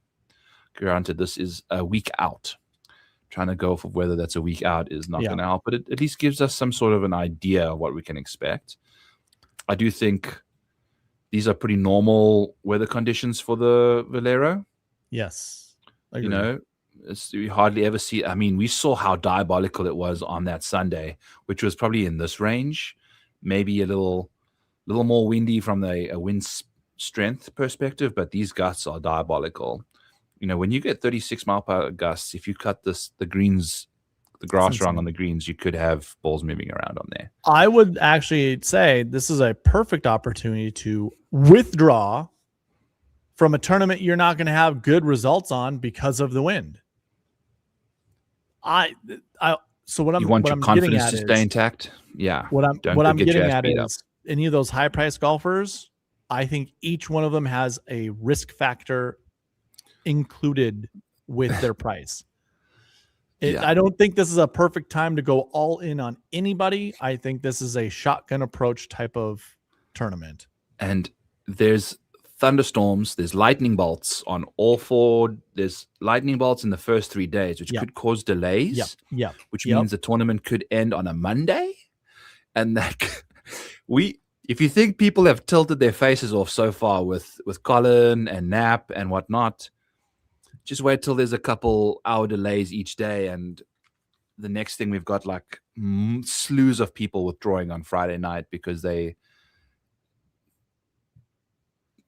Granted, this is a week out. Trying to go for whether that's a week out is not going to help, but it at least gives us some sort of an idea of what we can expect. I do think these are pretty normal weather conditions for the Valero. Yes. Agreed. You know, we hardly ever see. I mean, we saw how diabolical it was on that Sunday, which was probably in this range, maybe a little more windy from a wind strength perspective, but these gusts are diabolical. You know, when you get 36 mile per hour gusts, if you cut the greens, the grass rung on the greens, you could have balls moving around on there. I would actually say this is a perfect opportunity to withdraw from a tournament you're not going to have good results on because of the wind. So what I'm you want what your I'm confidence to getting at stay is, intact. Yeah. What I'm getting at is any of those high price golfers, I think each one of them has a risk factor included with their price. I don't think this is a perfect time to go all in on anybody. I think this is a shotgun approach type of tournament. And there's thunderstorms, there's lightning bolts on all 4. There's lightning bolts in the first 3 days, which could cause delays. Which means the tournament could end on a Monday. And that if you think people have tilted their faces off so far with Colin and Knapp and whatnot, just wait till there's a couple hour delays each day, and the next thing we've got like slews of people withdrawing on Friday night because they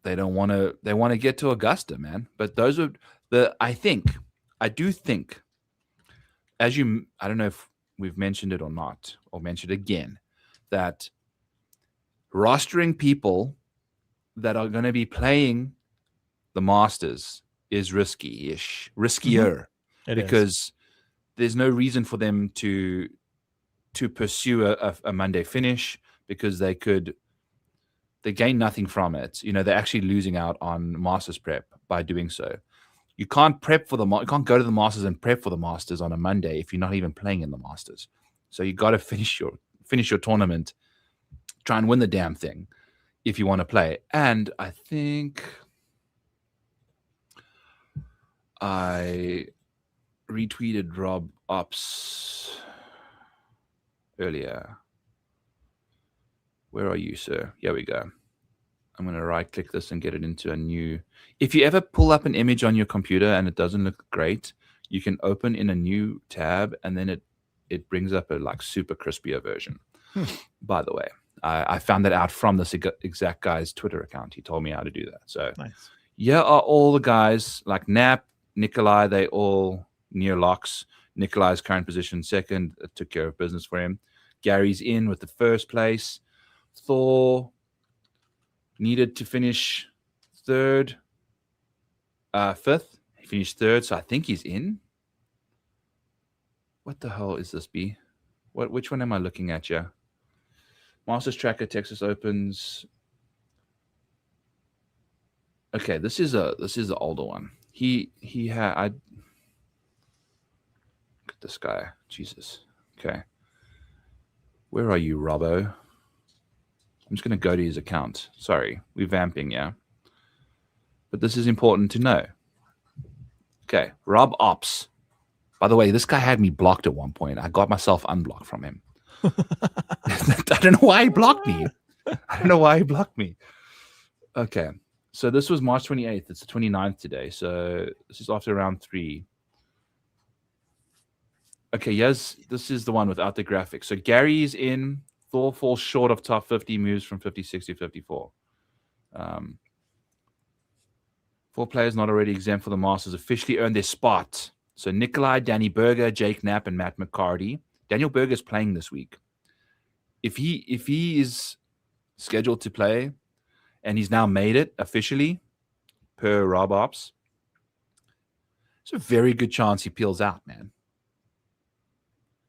don't want to. They want to get to Augusta, man. But those are I do think, I don't know if we've mentioned it or not, or mentioned again, that rostering people that are going to be playing the Masters is riskier, because there's no reason for them to to pursue a Monday finish because they gain nothing from it. They're actually losing out on Masters prep by doing so. You can't prep for you can't go to the Masters and prep for the Masters on a Monday if you're not even playing in the Masters. So you got to finish your tournament, try and win the damn thing if you want to play. And I think I retweeted Rob Ops earlier. Where are you, sir? Here we go. I'm going to right click this and get it into a new. If you ever pull up an image on your computer and it doesn't look great, you can open in a new tab and then it brings up a like super crispier version. By the way, I found that out from this exact guy's Twitter account. He told me how to do that. So Nice. Here are all the guys like Knapp, Nikolai, they all near locks. Nikolai's current position second, took care of business for him. Gary's in with the first place. Thor needed to finish fifth. He finished third, so I think he's in. What the hell is this, B? Which one am I looking at here? Masters Tracker, Texas Opens. Okay, this is the older one. He had look at this guy. Jesus. Okay. Where are you, Robbo? I'm just going to go to his account. Sorry, we're vamping, yeah? But this is important to know. Okay, Rob Ops. By the way, this guy had me blocked at one point. I got myself unblocked from him. I don't know why he blocked me. Okay, so this was March 28th. It's the 29th today. So this is after round 3. Okay, yes, this is the one without the graphics. So Gary's in. Thor falls short of top 50, moves from 56 to 54. 4 players not already exempt for the Masters officially earned their spot. So Nikolai, Danny Berger, Jake Knapp, and Matt McCarty. Daniel Berger is playing this week. If he is scheduled to play, and he's now made it officially, per Rob Ops, there's a very good chance he peels out, man.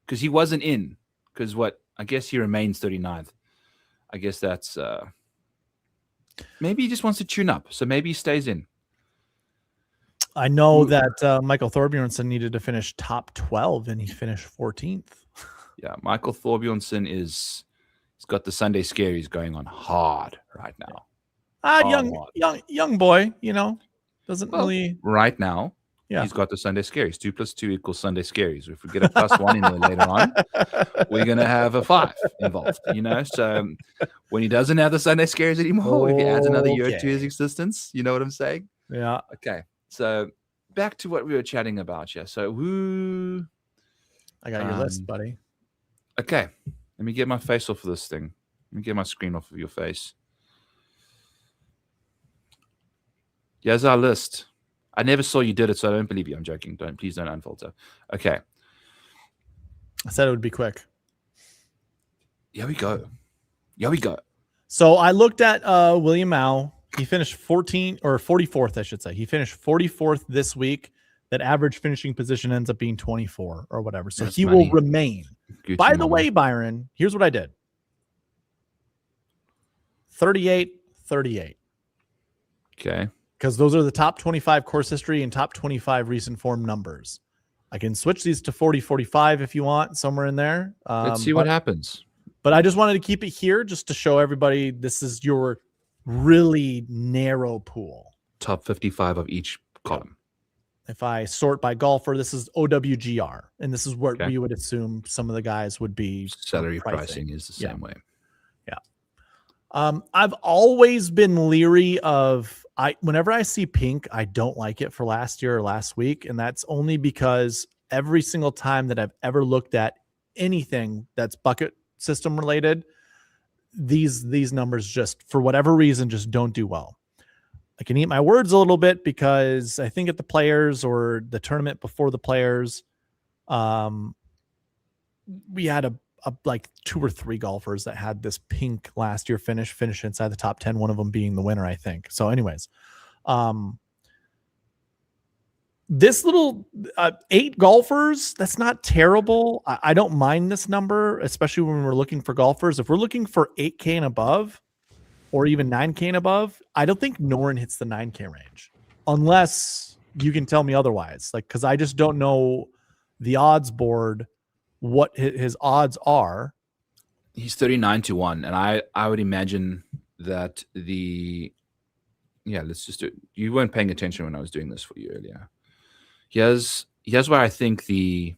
Because he wasn't in. Because I guess he remains 39th. I guess that's maybe he just wants to tune up. So maybe he stays in. I know that Michael Thorbjornsen needed to finish top 12 and he finished 14th. Yeah, Michael Thorbjornsen he's got the Sunday Scaries going on hard right now. Young boy, doesn't really right now. Yeah. He's got the Sunday Scaries. 2 + 2 = Sunday Scaries. If we get a +1 in there later on, we're going to have a 5 involved, So when he doesn't have the Sunday Scaries anymore, if he adds another year to his existence, you know what I'm saying? Yeah. Okay. So back to what we were chatting about. Yeah. So I got your list, buddy. Okay. Let me get my face off of this thing. Let me get my screen off of your face. Here's our list. I never saw you did it, so I don't believe you. I'm joking. Please don't unfilter. Okay. I said it would be quick. Here we go. So I looked at William Mao. He finished 44th, I should say. He finished 44th this week. That average finishing position ends up being 24 or whatever. So he will remain. Gucci By the way, Byron, here's what I did. 38. Okay. Because those are the top 25 course history and top 25 recent form numbers. I can switch these to 40-45 if you want, somewhere in there. Let's see what happens. But I just wanted to keep it here just to show everybody this is your really narrow pool. Top 55 of each column. If I sort by golfer, this is OWGR. And this is what we would assume some of the guys would be. Salary pricing is the same way. Yeah. I've always been leery of whenever I see pink, I don't like it for last year or last week. And that's only because every single time that I've ever looked at anything that's bucket system related, these numbers just, for whatever reason, just don't do well. I can eat my words a little bit because I think at the Players or the tournament before the Players, we had like 2 or 3 golfers that had this pink last year finish inside the top 10, one of them being the winner, I think. So anyways, this little 8 golfers, that's not terrible. I don't mind this number, especially when we're looking for golfers. If we're looking for 8K and above, or even 9K and above, I don't think Noren hits the 9K range, unless you can tell me otherwise. Like, because I just don't know the odds board, what his odds are. He's 39-1, and I would imagine that let's just do it. You weren't paying attention when I was doing this for you earlier. Here's where I think the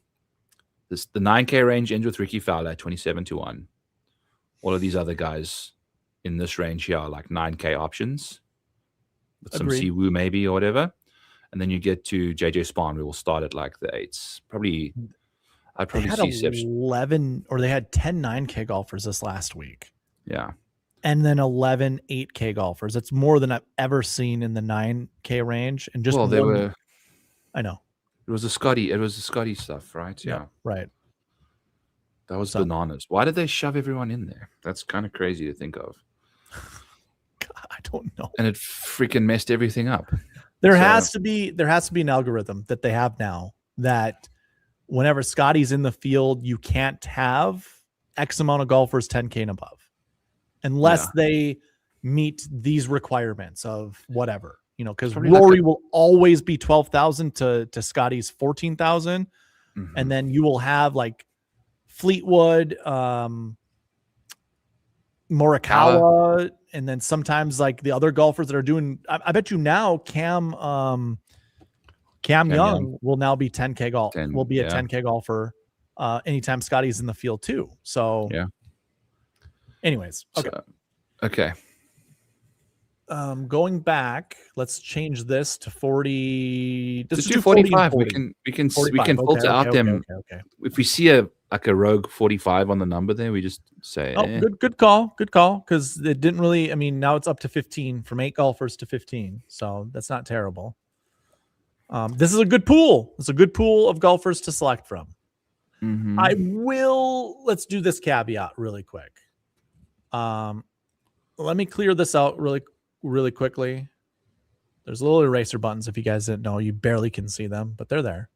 9K range ends with Ricky Fowler at 27-1. All of these other guys in this range here are like 9K options with some Siwoo maybe or whatever. And then you get to JJ Spahn, we will start at like the 8s. I'd probably see 11, or they had 10 9K golfers this last week. Yeah. And then 11 8K golfers. It's more than I've ever seen in the 9K range. And just I know. It was the Scotty stuff, right? Yeah. Right. That was bananas. Why did they shove everyone in there? That's kind of crazy to think of. God, I don't know. And it freaking messed everything up. There has to be an algorithm that they have now that whenever Scotty's in the field, you can't have X amount of golfers 10K and above, unless they meet these requirements of whatever, because Rory will always be 12,000 to Scotty's 14,000. Mm-hmm. And then you will have like Fleetwood, Morikawa, and then sometimes like the other golfers that are doing, I bet you now Cam Young will now be 10K golf. Will be a 10K golfer anytime Scotty's in the field too. So anyways, okay. Going back, let's change this to 40. Let's do 45. We can filter out them. Okay. If we see a rogue 45 on the number there, we just say good call. Because it didn't really, now it's up to 15, from 8 golfers to 15. So that's not terrible. This is a good pool. It's a good pool of golfers to select from. Mm-hmm. Let's do this caveat really quick. Let me clear this out really quickly. There's little eraser buttons. If you guys didn't know, you barely can see them, but they're there.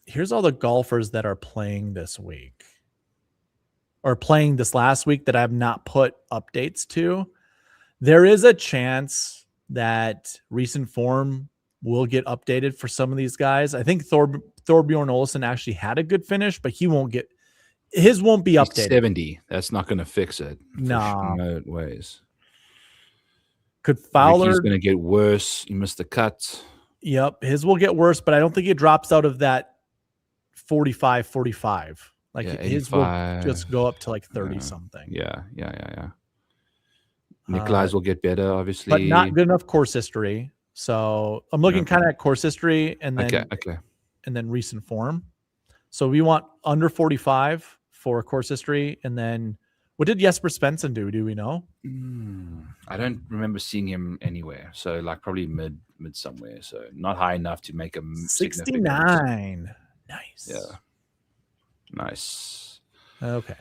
Here's all the golfers that are playing this week, or playing this last week, that I have not put updates to. There is a chance that recent form will get updated for some of these guys. I think Thorbjorn Olesen actually had a good finish, but his won't be updated. 70. That's not going to fix it. No ways. Could Fowler? He's going to get worse. He missed the cut. Yep, his will get worse, but I don't think it drops out of that 45. Like his will just go up to like 30 something. Yeah. Nikolai's will get better, obviously, but not good enough course history. So I'm looking kind of at course history and then and then recent form. So we want under 45 for course history, and then what did Jesper Svensson do? Do we know? I don't remember seeing him anywhere. So like probably mid somewhere. So not high enough to make a 69. Nice. Yeah. Nice. Okay.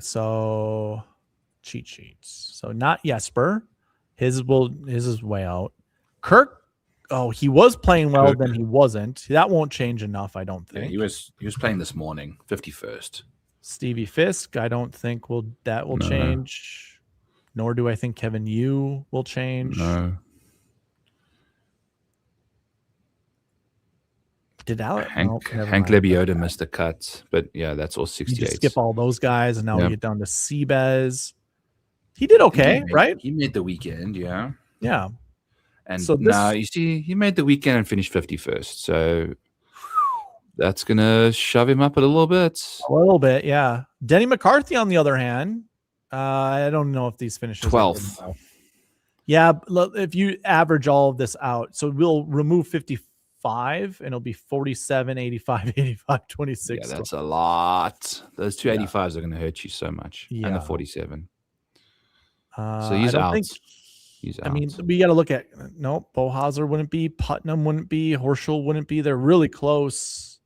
So cheat sheets. So not Jesper. His is way out. Kirk. Oh, he was playing well, then he wasn't. That won't change enough, I don't think. Yeah, he was playing this morning, 51st. Stevie Fisk, I don't think will change. Nor do I think Kevin Yu will change. No. Did Alex? Hank Lebioda missed the cut, but yeah, that's all 68. You just skip all those guys, and now we get down to Seabez. He did okay, right? He made the weekend, yeah. Yeah. And so now you see, he made the weekend and finished 51st. So that's going to shove him up a little bit. A little bit, yeah. Denny McCarthy, on the other hand, I don't know if these finishes 12th. Yeah, if you average all of this out, so we'll remove 55 and it'll be 47, 85, 85, 26. Yeah, that's a lot. Those two 85s are going to hurt you so much. Yeah. And the 47. So he's out. He's out. We got to look at Bo Hauser wouldn't be, Putnam wouldn't be, Horschel wouldn't be. They're really close.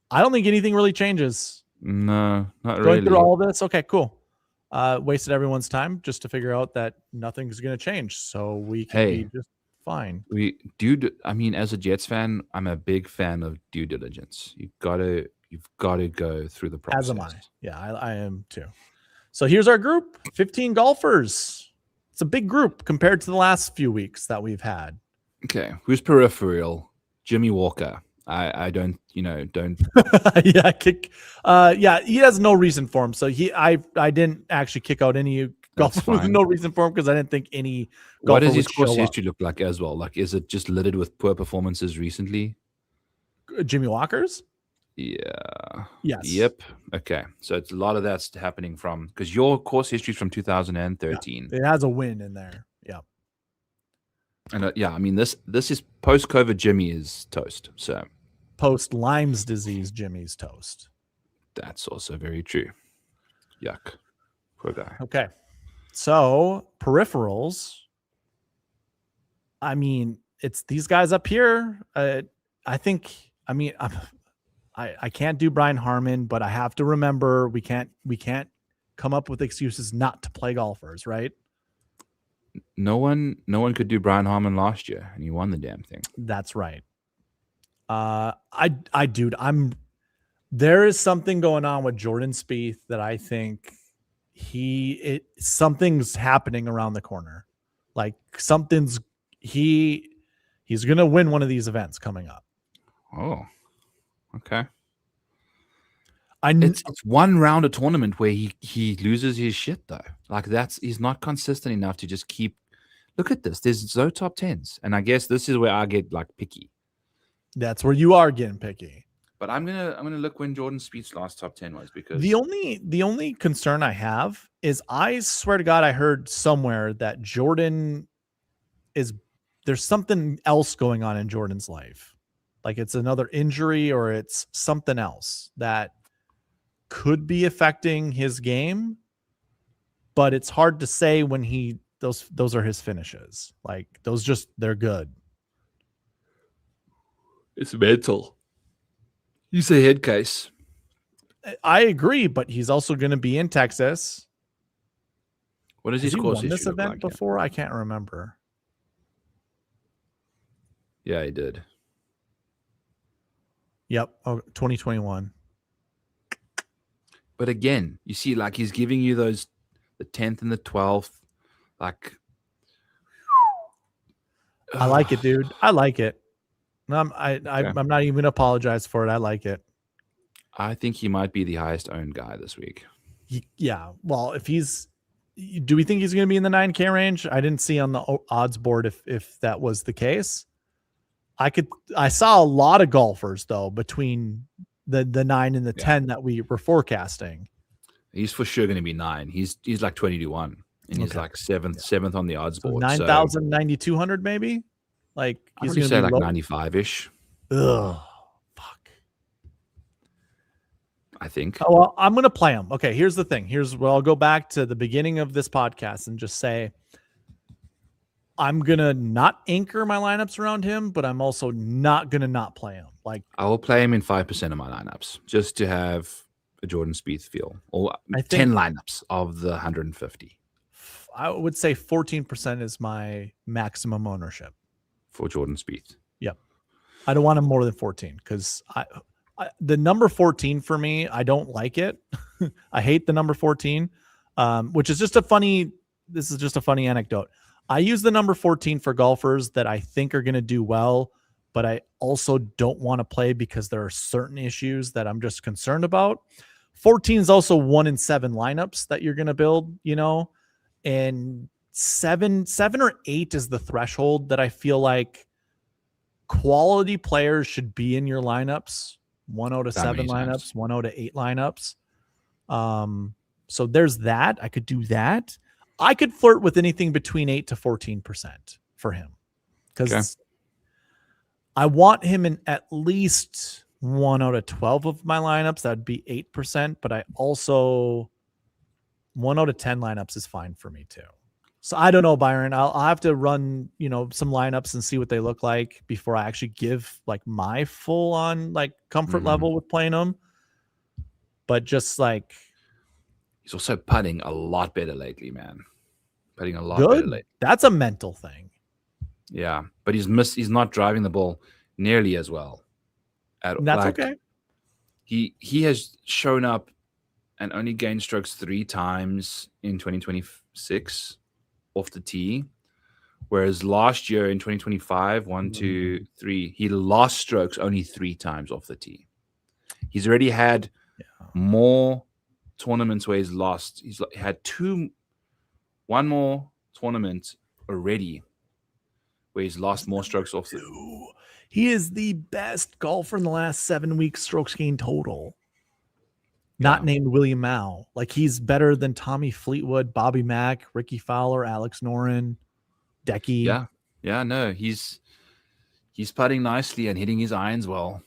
I don't think anything really changes. No, not really. Going through all this, okay, cool. Wasted everyone's time just to figure out that nothing's going to change. So we can be just Fine. I mean, as a Jets fan, I'm a big fan of due diligence. You've got to go through the process. As am I. Yeah, I am too. So here's our group, 15 golfers. It's a big group compared to the last few weeks that we've had. Okay, who's peripheral? Jimmy Walker. I don't, don't. Yeah, he has no reason for him. So I didn't actually kick out any golfer with no reason for him because I didn't think any golfer. What does his course history look like as well? Like, is it just littered with poor performances recently? Jimmy Walker's? Yeah. Yes. Yep. Okay. So it's a lot of that's happening from, because your course history is from 2013. Yeah, it has a win in there. Yeah. And I mean, this is post-COVID Jimmy is toast. So post-Lyme's disease Jimmy's toast. That's also very true. Yuck. Poor guy. Okay. So peripherals. I mean, it's these guys up here. I think, I mean, I can't do Brian Harman, but I have to remember we can't come up with excuses not to play golfers, right? No one could do Brian Harman last year, and he won the damn thing. That's right. There is something going on with Jordan Spieth that I think something's happening around the corner. Like he's going to win one of these events coming up. Oh, okay. It's one round of tournament where he loses his shit though. Like he's not consistent enough to just keep. Look at this. There's no top 10s, and I guess this is where I get like picky. That's where you are getting picky. But I'm gonna look when Jordan Spieth's last top 10 was, because the only concern I have is I swear to God I heard somewhere that Jordan there's something else going on in Jordan's life, like it's another injury or it's something else that could be affecting his game, but it's hard to say when those are his finishes. Like they're good. It's mental. You say head case. I agree, but he's also going to be in Texas. What is his course history? This event like before? I can't remember. Yeah, he did. Yep. Oh, 2021. But again, you see, like he's giving you those the 10th and the 12th. Like, I like it, dude. I like it. I'm not even gonna apologize for it. I like it. I think he might be the highest owned guy this week. Yeah. Well, do we think he's going to be in the 9K range? I didn't see on the odds board if that was the case. I saw a lot of golfers though between the 9 and the 10 that we were forecasting. He's for sure going to be 9. He's like 20-1, and he's like seventh on the odds board. 9,000, 9,200 maybe. Like he's going to say like 95-ish. Ugh, fuck. I think. Oh, well, I'm going to play him. Okay, here's the thing. Here's where I'll go back to the beginning of this podcast and just say I'm going to not anchor my lineups around him, but I'm also not going to not play him. Like I will play him in 5% of my lineups just to have a Jordan Spieth feel, or 10 lineups of the 150. I would say 14% is my maximum ownership for Jordan Spieth. Yep. I don't want him more than 14 because the number 14 for me, I don't like it. I hate the number 14, which is just this is just a funny anecdote. I use the number 14 for golfers that I think are going to do well, but I also don't want to play because there are certain issues that I'm just concerned about. 14 is also 1 in 7 lineups that you're going to build, and 7 or 8 is the threshold that I feel like quality players should be in your lineups. 1 out of 7 lineups, 1 out of 8 lineups. So there's that. I could do that. I could flirt with anything between 8 to 14% for him because I want him in at least 1 out of 12 of my lineups. That'd be 8%, but I also 1 out of 10 lineups is fine for me too. So I don't know, Byron. I'll have to run, some lineups and see what they look like before I actually give like my full on like comfort level with playing them. But just like he's also putting a lot better lately, man. Putting a lot better lately. That's a mental thing. Yeah, but he's not driving the ball nearly as well. And that's okay. He has shown up and only gained strokes 3 times in 2026 off the tee. Whereas last year in 2025, 1, 2, 3, he lost strokes only 3 times off the tee. He's already had more tournaments where he's lost. He's had one more tournament already where he's lost more strokes off the tee. He is the best golfer in the last 7 weeks strokes gained total. Not named William Mao. Like, he's better than Tommy Fleetwood, Bobby Mack, Ricky Fowler, Alex Noren, Decky. Yeah, no, he's putting nicely and hitting his irons well.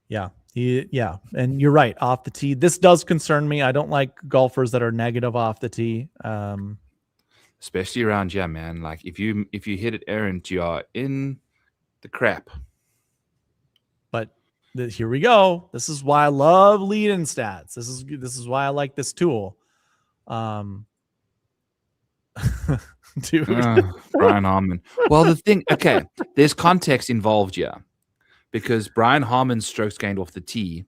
Yeah, and you're right, off the tee. This does concern me. I don't like golfers that are negative off the tee. Especially around here, man. Like, if you hit it errant, you are in the crap. But here we go. This is why I love lead-in stats. This is why I like this tool. Dude. Brian Harman. Well, the thing, okay, there's context involved here, because Brian Harman's strokes gained off the tee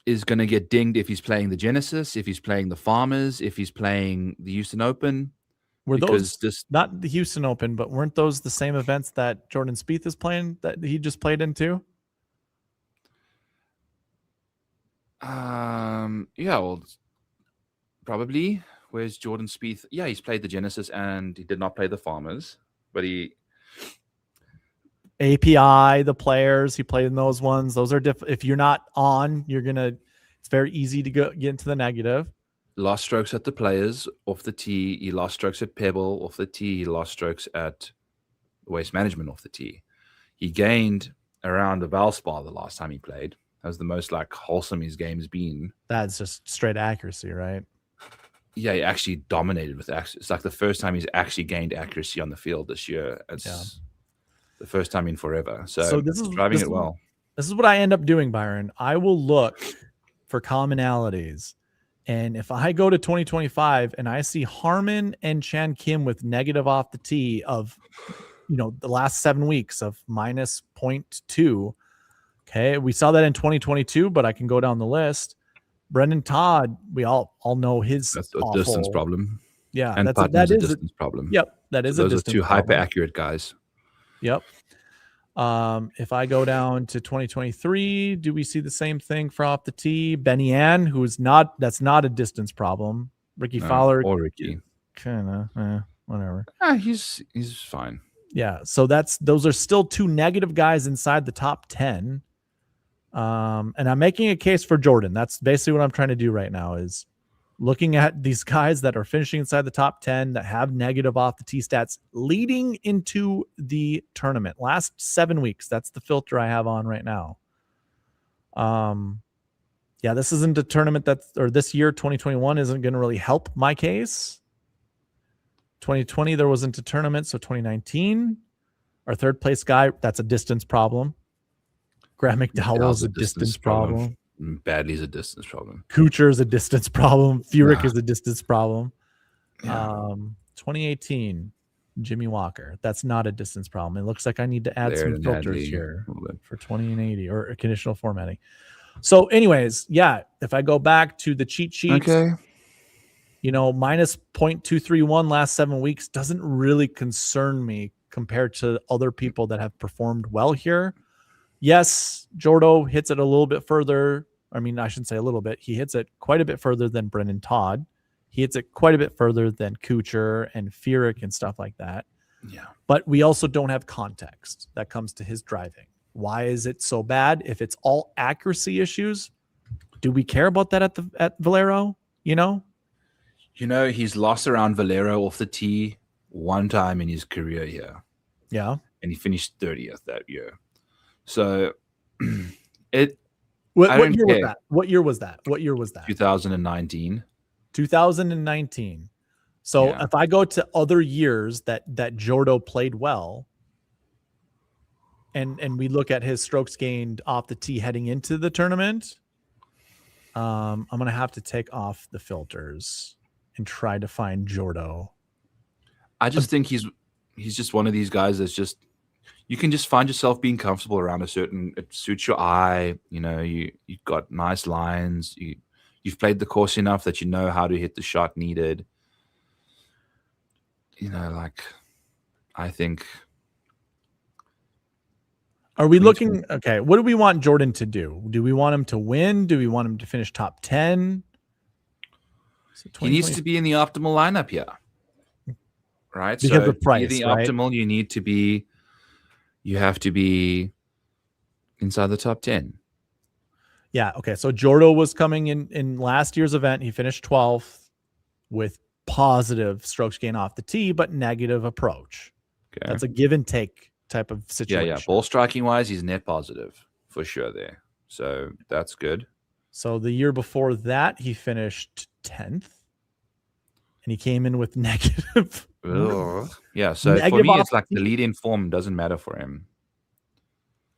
is going to get dinged if he's playing the Genesis, if he's playing the Farmers, if he's playing the Houston Open. Were those not the Houston Open, but weren't those the same events that Jordan Spieth is playing, that he just played into? Yeah, well, probably. Where's Jordan Spieth? Yeah, he's played the Genesis and he did not play the Farmers, but he API, the Players, he played in those ones. Those are different. If you're not on, it's very easy to get into the negative. Lost strokes at the Players off the tee. He lost strokes at Pebble off the tee. He lost strokes at Waste Management off the tee. He gained around the Valspar the last time he played. That was the most like wholesome his game's been. That's just straight accuracy, right? Yeah, he actually dominated with accuracy. It's like the first time he's actually gained accuracy on the field this year. It's the first time in forever. So this is driving it well. This is what I end up doing, Byron. I will look for commonalities. And if I go to 2025 and I see Harman and Chan Kim with negative off the tee of, the last 7 weeks of minus 0.2. Okay. We saw that in 2022, but I can go down the list. Brendan Todd, we all know his that's a distance problem. Yeah, and that is a distance problem. Yep, that is a distance problem. Those are two hyper accurate guys. Yep. If I go down to 2023, do we see the same thing for off the tee? Benny Ann, that's not a distance problem. Ricky Fowler or Ricky, kind of whatever. He's fine. Yeah, so those are still two negative guys inside the top 10. And I'm making a case for Jordan. That's basically what I'm trying to do right now, is looking at these guys that are finishing inside the top 10 that have negative off the tee stats leading into the tournament. Last 7 weeks, that's the filter I have on right now. Yeah, this isn't a tournament this year, 2021, isn't going to really help my case. 2020, there wasn't a tournament. So 2019, our third place guy, that's a distance problem. Graham McDowell is a distance problem. Badley's a distance problem. Kuchar is a distance problem. Furyk is a distance problem. Yeah. 2018, Jimmy Walker. That's not a distance problem. It looks like I need to add some filters here for 20 and 80 or conditional formatting. So anyways, yeah, if I go back to the cheat sheets, okay, minus 0.231 last 7 weeks doesn't really concern me compared to other people that have performed well here. Yes, Jordo hits it a little bit further. I mean, I shouldn't say a little bit. He hits it quite a bit further than Brendan Todd. He hits it quite a bit further than Kuchar and Furyk and stuff like that. Yeah. But we also don't have context that comes to his driving. Why is it so bad? If it's all accuracy issues, do we care about that at Valero? He's lost around Valero off the tee one time in his career here. Yeah. And he finished 30th that year. So what year was that? 2019. 2019. So if I go to other years that Jordo played well, and we look at his strokes gained off the tee heading into the tournament, I'm gonna have to take off the filters and try to find Jordo. I just think he's he's just one of these guys that's just, you can just find yourself being comfortable around it suits your eye. You've got nice lines. You've played the course enough that you know how to hit the shot needed. I think. Are we looking? Okay, what do we want Jordan to do? Do we want him to win? Do we want him to finish top 10? He needs to be in the optimal lineup here, right? Because of price, the right? optimal, you have to be inside the top 10. Yeah. Okay. So Jordo was coming in last year's event. He finished 12th with positive strokes gain off the tee, but negative approach. Okay. That's a give and take type of situation. Yeah. Ball striking wise, he's net positive for sure there. So that's good. So the year before that, he finished 10th. And he came in with negative. Yeah. So negative for me, it's like the lead in form doesn't matter for him.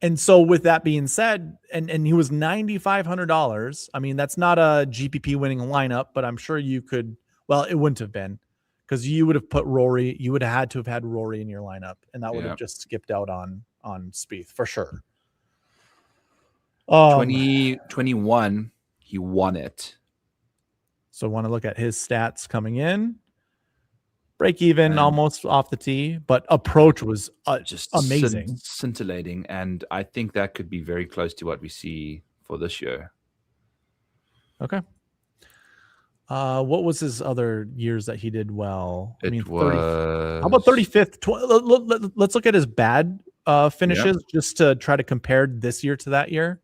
And so with that being said, and he was $9,500. I mean, that's not a GPP winning lineup, but I'm sure you could, well, it wouldn't have been because you would have put Rory. You would have had to have had Rory in your lineup, and that would have just skipped out on Spieth for sure. 2021, he won it. So I want to look at his stats coming in. Break even almost off the tee, but approach was just amazing. Scintillating. And I think that could be very close to what we see for this year. Okay. What was his other years that he did well? How about 35th? Let's look at his bad finishes just to try to compare this year to that year.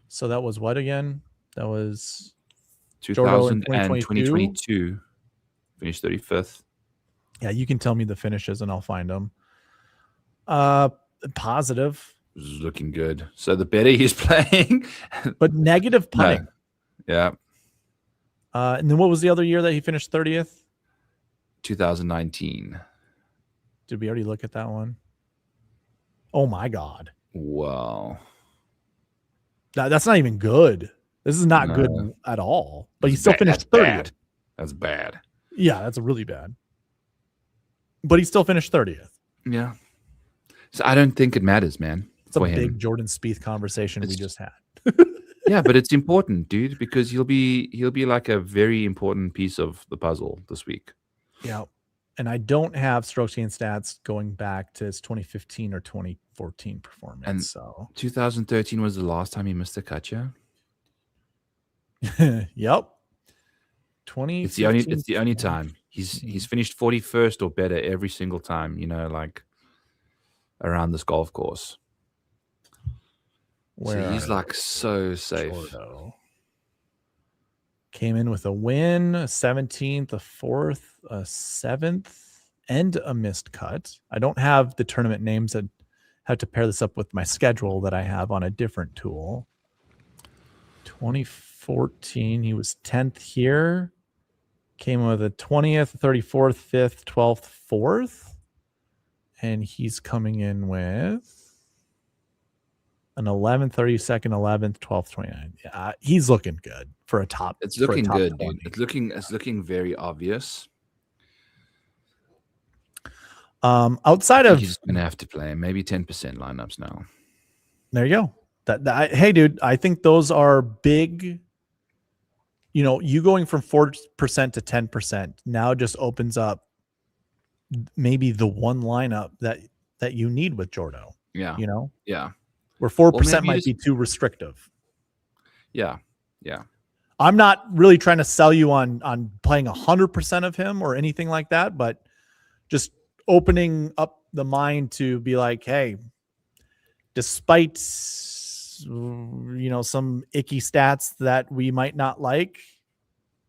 So that was what again? That was 2022. Finished 35th. Yeah, you can tell me the finishes and I'll find them. Positive. This is looking good. So the better he's playing. But negative putting. No. Yeah. And then what was the other year that he finished 30th? 2019. Did we already look at that one? Oh my God. Wow. That's not even good. This is not good at all. But he still finished 30th. That's bad. Yeah, that's really bad. But he still finished 30th. Yeah. So I don't think it matters, man. It's a big Jordan Spieth conversation we just had. Yeah, but it's important, dude, because he'll be like a very important piece of the puzzle this week. Yeah. And I don't have strokes gain stats going back to his 2015 or 2014 performance. And so 2013 was the last time he missed a cut, yeah? Yep. It's the only time he's finished 41st or better every single time, around this golf course. So he's like so safe. Jordo. Came in with a win, a 17th, a 4th, a 7th, and a missed cut. I don't have the tournament names. That have to pair this up with my schedule that I have on a different tool. 2014, he was 10th here. Came with a 20th, 34th, 5th, 12th, 4th. And he's coming in with an 11th, 32nd, 11th, 12th, 29th. Yeah, he's looking good for a top. It's looking good, 20. dude. It's looking very obvious. Outside of, he's gonna have to play maybe 10% lineups now. There you go. Hey, dude, I think those are big. You going from 4% to 10% now just opens up maybe the one lineup that you need with Jordo. Yeah. Yeah. Where 4% might be too restrictive. Yeah. Yeah. I'm not really trying to sell you on playing 100% of him or anything like that, but just opening up the mind to be like, hey, despite some icky stats that we might not like,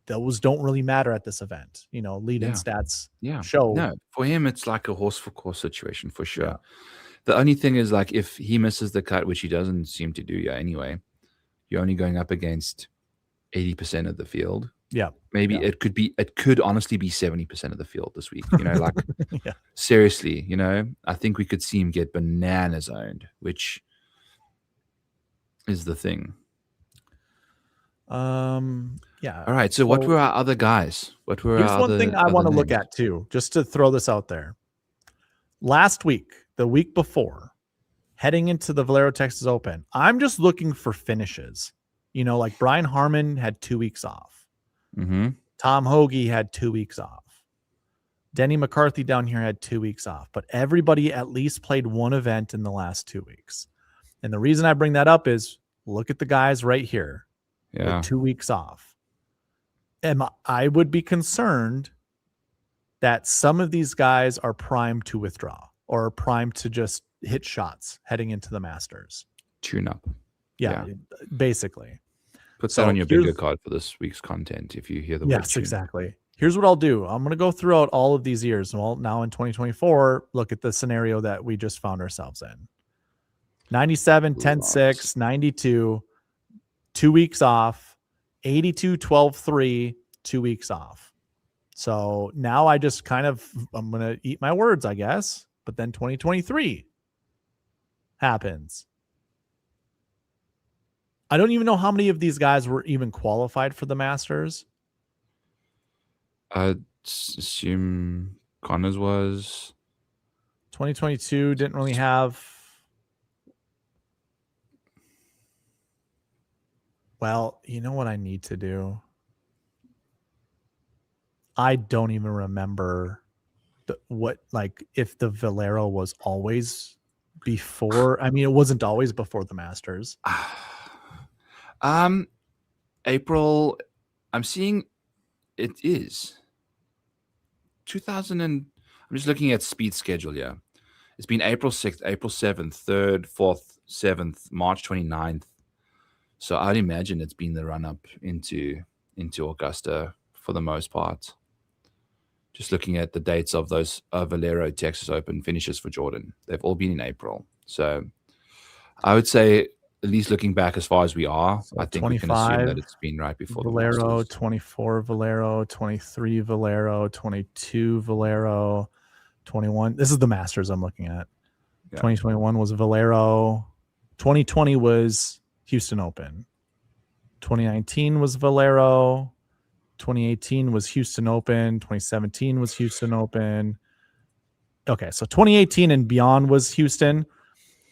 those don't really matter at this event. Lead-in stats show. No, for him, it's like a horse for course situation for sure. Yeah. The only thing is, like, if he misses the cut, which he doesn't seem to do anyway, you're only going up against 80% of the field. Yeah. Maybe it could honestly be 70% of the field this week. Seriously, I think we could see him get bananas owned, which is the thing. Yeah. All right. So what were our other guys? Here's one thing I want to look at too, just to throw this out there. last week, the week before, heading into the Valero Texas Open, I'm just looking for finishes. Like Brian Harmon had 2 weeks off. Mm-hmm. Tom Hoagie had 2 weeks off. Denny McCarthy down here had 2 weeks off, but everybody at least played one event in the last 2 weeks. And the reason I bring that up is look at the guys right here with 2 weeks off. And I would be concerned that some of these guys are primed to withdraw or primed to just hit shots heading into the Masters. Tune up. Yeah. Basically. Put that on your bingo card for this week's content if you hear the word tune. Yes, exactly. Here's what I'll do. I'm going to go throughout all of these years. Well, now in 2024, look at the scenario that we just found ourselves in. 97, 10-6, 92, 2 weeks off, 82, 12-3, 2 weeks off. So now I'm going to eat my words, I guess. But then 2023 happens. I don't even know how many of these guys were even qualified for the Masters. I'd assume Connors was. 2022 didn't really have. Well, you know what I need to do? I don't even remember if the Valero was always before. I mean, it wasn't always before the Masters. April, I'm seeing it is 2000 and I'm just looking at speed schedule here. It's been April 6th, April 7th, 3rd, 4th, 7th, March 29th. So I'd imagine it's been the run up into Augusta for the most part. Just looking at the dates of those Valero Texas Open finishes for Jordan. They've all been in April. So I would say, at least looking back as far as we are, I think we can assume that it's been right before Valero, the Masters. 24 Valero, 23 Valero, 22 Valero, 21. This is the Masters I'm looking at. Yeah. 2021 was Valero. 2020 was Houston Open. 2019 was Valero. 2018 was Houston Open. 2017 was Houston Open. Okay, so 2018 and beyond was Houston.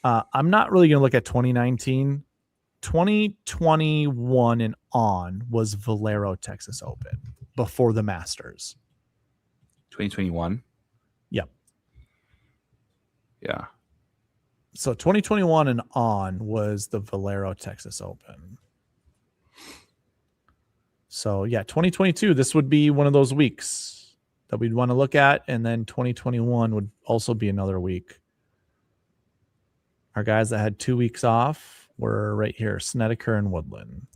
I'm not really going to look at 2019. 2021 and on was Valero Texas Open before the Masters. 2021? Yep. Yeah. So 2021 and on was the Valero Texas Open. So yeah, 2022, this would be one of those weeks that we'd want to look at. And then 2021 would also be another week. Our guys that had 2 weeks off were right here, Snedeker and Woodland.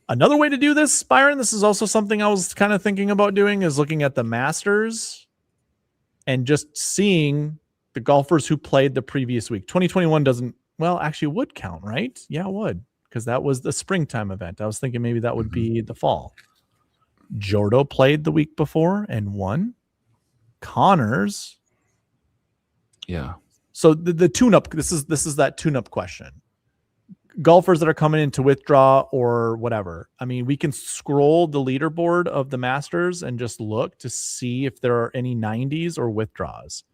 Another way to do this, Byron, this is also something I was kind of thinking about doing, is looking at the Masters and just seeing the golfers who played the previous week. 2021 doesn't, well, actually would count, right? Yeah, it would, because that was the springtime event. I was thinking maybe that would be the fall. Jordo played the week before and won. Connors. Yeah. So the tune-up, this is that tune-up question. Golfers that are coming in to withdraw or whatever. I mean, we can scroll the leaderboard of the Masters and just look to see if there are any 90s or withdraws.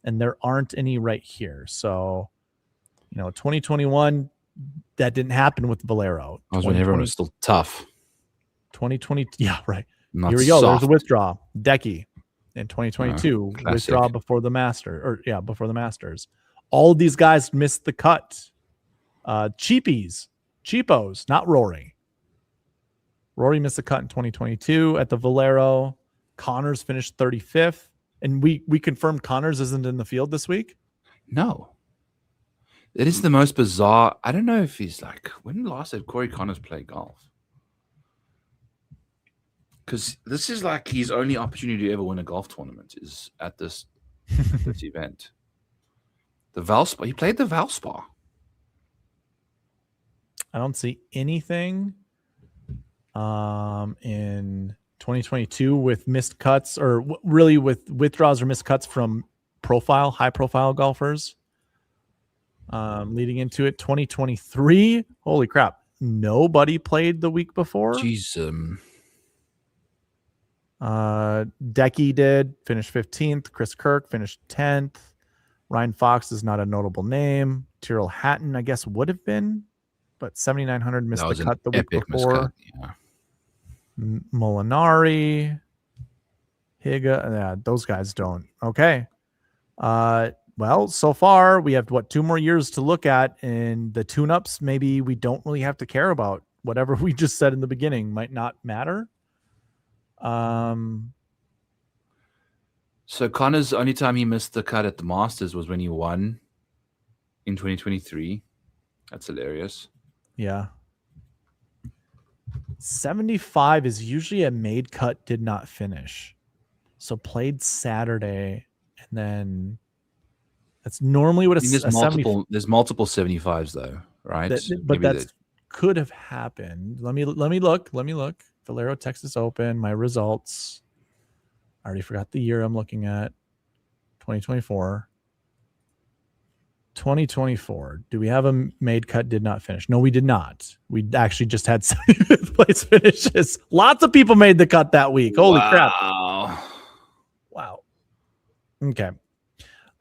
And there aren't any right here. So, 2021, that didn't happen with Valero. That was when everyone was still tough. 2020, yeah, right. Not Here we go. soft. There's a withdraw. Decky in 2022, withdraw before the before the Masters. All of these guys missed the cut. Cheapos, not Rory. Rory missed the cut in 2022 at the Valero. Connors finished 35th. And we confirmed Connors isn't in the field this week? No. It is the most bizarre. I don't know if he's when last did Corey Connors play golf? Because this is his only opportunity to ever win a golf tournament is at this event. The Valspar. He played the Valspar. I don't see anything in 2022 with missed cuts or really with withdrawals or missed cuts from high profile golfers. Leading into it, 2023. Holy crap. Nobody played the week before. Jeez. Decky did finish 15th. Chris Kirk finished 10th. Ryan Fox is not a notable name. Tyrrell Hatton, I guess, would have been, but 7,900 missed the cut the week before. Yeah. Molinari, Higa, yeah, those guys don't. Okay. Well, so far we have 2 more years to look at, and the tune-ups maybe we don't really have to care about. Whatever we just said in the beginning might not matter. So Connor's only time he missed the cut at the Masters was when he won in 2023. That's hilarious. Yeah. 75 is usually a made cut, did not finish. So played Saturday, and then that's normally what there's multiple 75s though, right? But that could have happened. Let me look. Valero, Texas Open, my results. I already forgot the year I'm looking at. 2024. 2024. Do we have a made cut did not finish? No, we did not. We actually just had 75th place finishes. Lots of people made the cut that week. Holy crap. Wow. Okay.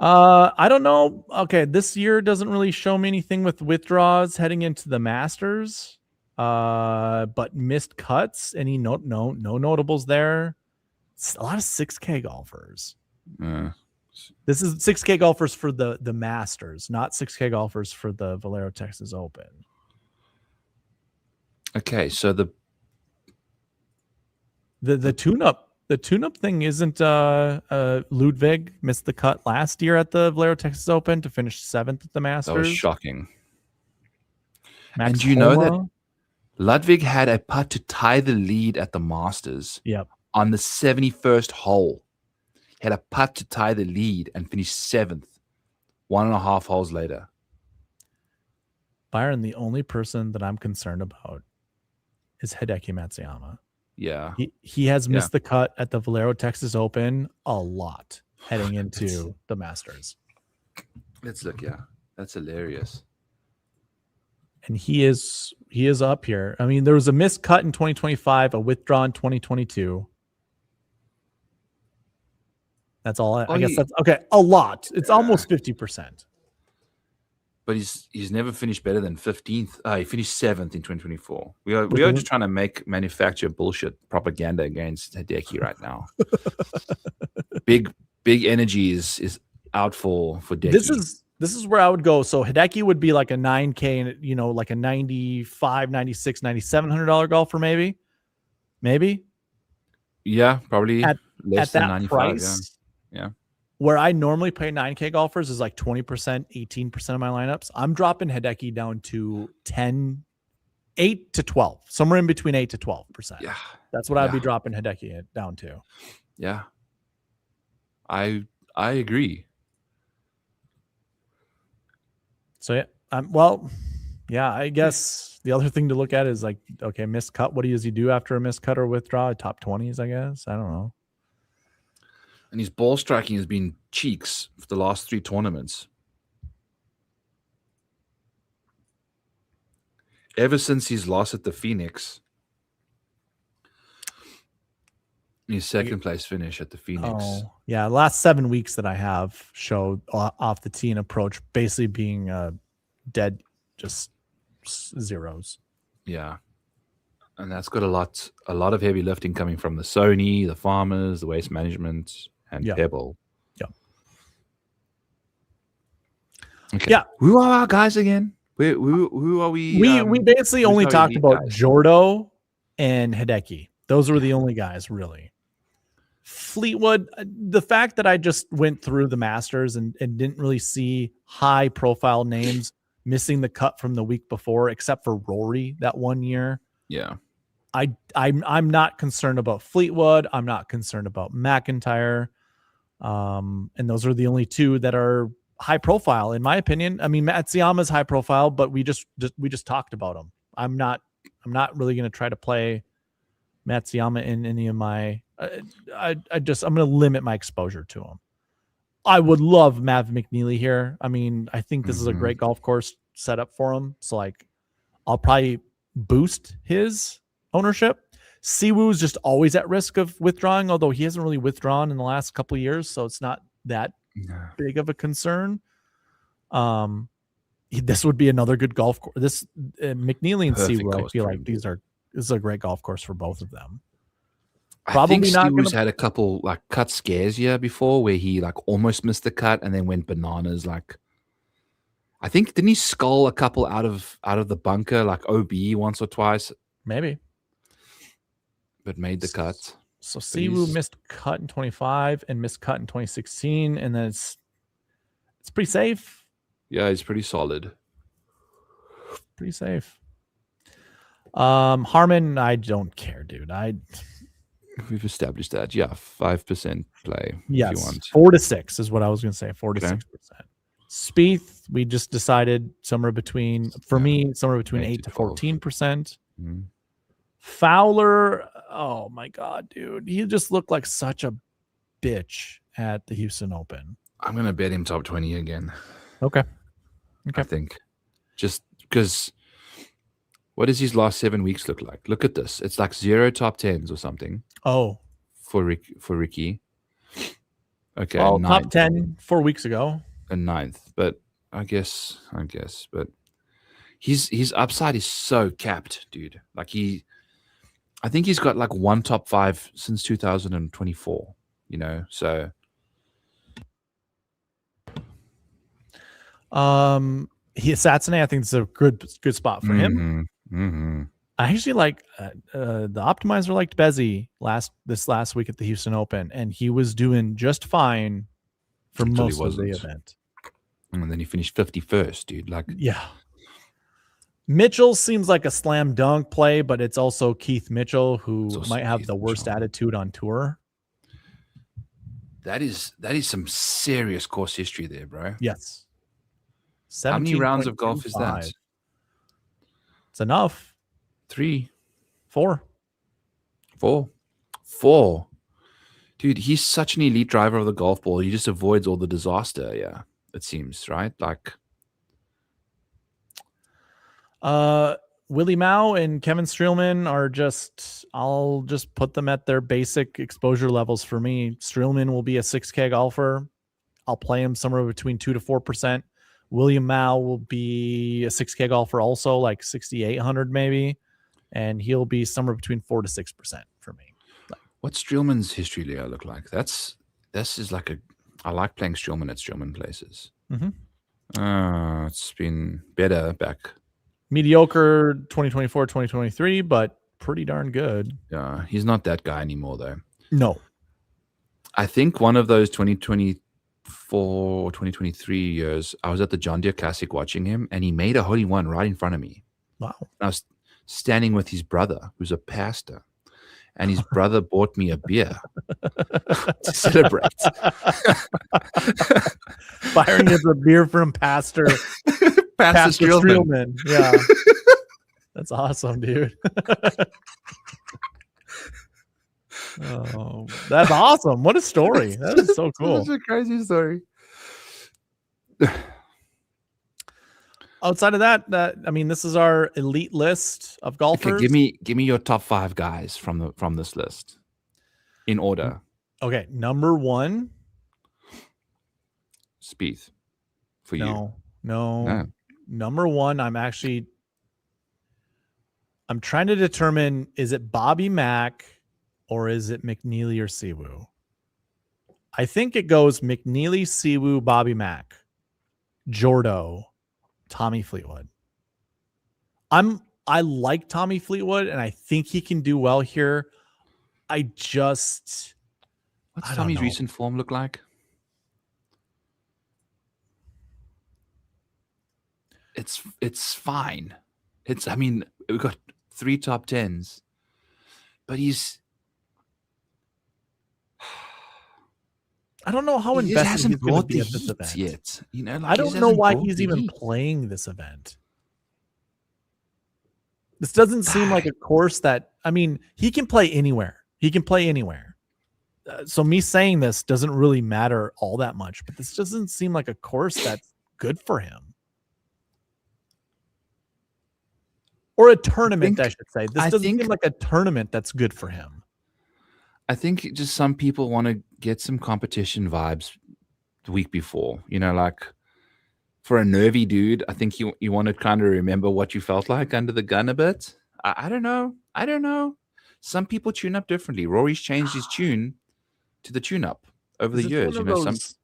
I don't know. Okay, this year doesn't really show me anything with withdrawals heading into the Masters. But missed cuts. Any no notables there. It's a lot of 6K golfers. This is 6K golfers for the Masters, not 6K golfers for the Valero Texas Open. Okay, so the tune-up thing isn't Ludwig missed the cut last year at the Valero Texas Open to finish 7th at the Masters. That was shocking. Max and you know that Ludwig had a putt to tie the lead at the Masters. Yep. On the 71st hole. He had a putt to tie the lead and finished 7th, 1.5 holes later. Byron, the only person that I'm concerned about is Hideki Matsuyama. Yeah. He has missed the cut at the Valero Texas Open a lot heading into the Masters. Let's look, That's hilarious. And he is up here. I mean, there was a missed cut in 2025, a withdraw in 2022. That's all. I guess that's okay. A lot. It's almost 50%. But he's never finished better than 15th. He finished 7th in 2024. We are just trying to manufacture bullshit propaganda against Hideki right now. big energy is out for Hideki. This is where I would go. So Hideki would be like a 9K, like a $95, $96, $9,700 golfer, maybe. Yeah, probably less than that 95. Price. Yeah. Where I normally pay 9K golfers is like 20%, 18% of my lineups. I'm dropping Hideki down to 8 to 12, somewhere in between 8 to 12%. Yeah. That's what I'd be dropping Hideki down to. Yeah. I agree. So I guess the other thing to look at is like, okay, missed cut. What does he do after a missed cut or withdraw? Top 20s, I guess. I don't know. And his ball striking has been cheeks for the last 3 tournaments. Ever since his loss at the Phoenix, his second place finish at the Phoenix. Oh, yeah. Last 7 weeks that I have showed off the tee and approach basically being dead, just zeros. Yeah. And that's got a lot of heavy lifting coming from the Sony, the Farmers, the Waste Management, and Pebble. Yeah. Okay. Yeah. Who are our guys again? Who are we? We basically only talked about Jordo and Hideki. Those were the only guys, really. Fleetwood, the fact that I just went through the Masters and didn't really see high-profile names missing the cut from the week before, except for Rory that one year. Yeah. I'm not concerned about Fleetwood. I'm not concerned about McIntyre. And those are the only two that are high profile, in my opinion. I mean, Matsuyama's high profile, but we just talked about him. I'm not really going to try to play Matsuyama in any of my. I'm going to limit my exposure to him. I would love Mav McNeely here. I mean, I think this is a great golf course setup for him. So like, I'll probably boost his ownership. Siwoo's just always at risk of withdrawing, although he hasn't really withdrawn in the last couple of years, so it's not that big of a concern. This would be another good golf course. This McNeely and Perfect Siwoo, I course feel for like him. this is a great golf course for both of them. I think Probably not Siwoo's gonna. had a couple like cut scares here before where he like almost missed the cut and then went bananas. Like I think didn't he skull a couple out of the bunker like OB once or twice, Maybe. but made the cut. So Siwoo missed cut in 25 and missed cut in 2016, and then it's pretty safe. Yeah, he's pretty solid. Pretty safe. Harmon, I don't care, dude. We've established that. Yeah, 5% play. Yes, if you want. 4 to 6 is what I was going to say. 4 to Okay. 6%. Spieth, we just decided somewhere between, for me, somewhere between 8 to 14%. Mhm. Fowler, oh my God, dude. He just looked like such a bitch at the Houston Open. I'm gonna bet him top 20 again. Okay. I think just because what does his last 7 weeks look like? Look at this. It's like 0 top 10s or something. Oh, for Ricky. Okay, well, ninth. top 10 4 weeks ago. A 9th, but I guess, but his upside is so capped, dude. Like I think he's got like 1 top 5 since 2024. You know, so Satsune, I think it's a good spot for him. Mm-hmm. I actually like the optimizer liked Bezzy this last week at the Houston Open, and he was doing just fine for most of the event. And then he finished 51st, dude. Like, yeah. Mitchell seems like a slam dunk play, but it's also Keith Mitchell, who might have the worst attitude on tour. That is some serious course history there, bro. Yes. How many rounds of golf is that? It's enough. 3, 4. 4. Dude, he's such an elite driver of the golf ball. He just avoids all the disaster. Yeah, it seems, right? Like, Willie Mao and Kevin Streelman are I'll just put them at their basic exposure levels for me. Streelman will be a 6K golfer. I'll play him somewhere between 2 to 4%. William Mao will be a 6K golfer also, like 6,800 maybe. And he'll be somewhere between 4 to 6% for me. What's Streelman's history, Leo, look like? This is like I like playing Streelman at Streelman places. Mm-hmm. It's been better back. Mediocre 2024, 2023, but pretty darn good. Yeah, he's not that guy anymore, though. No. I think one of those 2024 or 2023 years, I was at the John Deere Classic watching him, and he made a hole in one right in front of me. Wow. I was standing with his brother, who's a pastor, and his brother bought me a beer to celebrate. BYRON gets a beer from Pastor Streelman. Yeah. That's awesome, dude. Oh, that's awesome. What a story. That is so cool. That's a crazy story. Outside of that, I mean, this is our elite list of golfers. Okay, give me your top 5 guys from this list in order. Okay, number 1, Spieth for you. No. Number 1, I'm trying to determine, is it Bobby Mack or is it McNeely or Siwoo? I think it goes McNeely, Siwoo, Bobby Mack, Jordo, Tommy Fleetwood. I like Tommy Fleetwood, and I think he can do well here. What's Tommy's recent form look like? It's fine. I mean, we've got 3 top 10s, but I don't know how invested he's going to be at this event yet. You know, like I don't know why he's even playing this event. This doesn't seem like a course that, I mean, he can play anywhere. So me saying this doesn't really matter all that much, but this doesn't seem like a course that's good for him. Or a tournament, I should say. This I doesn't think- seem like a tournament that's good for him. I think just some people want to get some competition vibes the week before. You know, like for a nervy dude, I think you want to kind of remember what you felt like under the gun a bit. I don't know. I don't know. Some people tune up differently. Rory's changed his tune to the tune up over the years. You know, Is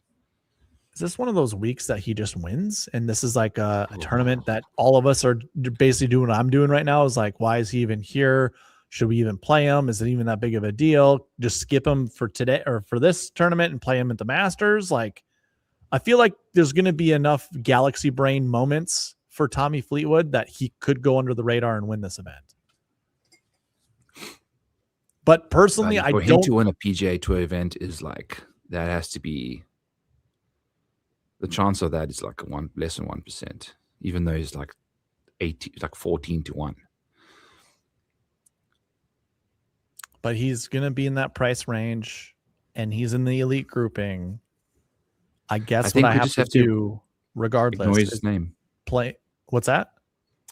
this one of those weeks that he just wins? And this is like a tournament that all of us are basically doing what I'm doing right now, is like, why is he even here? Should we even play him? Is it even that big of a deal? Just skip him for today or for this tournament and play him at the Masters. Like, I feel like there's going to be enough galaxy brain moments for Tommy Fleetwood that he could go under the radar and win this event. But personally, I for him don't. to win a PGA Tour event is like, that has to be, the chance of that is like less than 1%, even though he's like 14 to 1. But he's going to be in that price range, and he's in the elite grouping. I guess what I have to do, regardless, ignore his name. Play. What's that?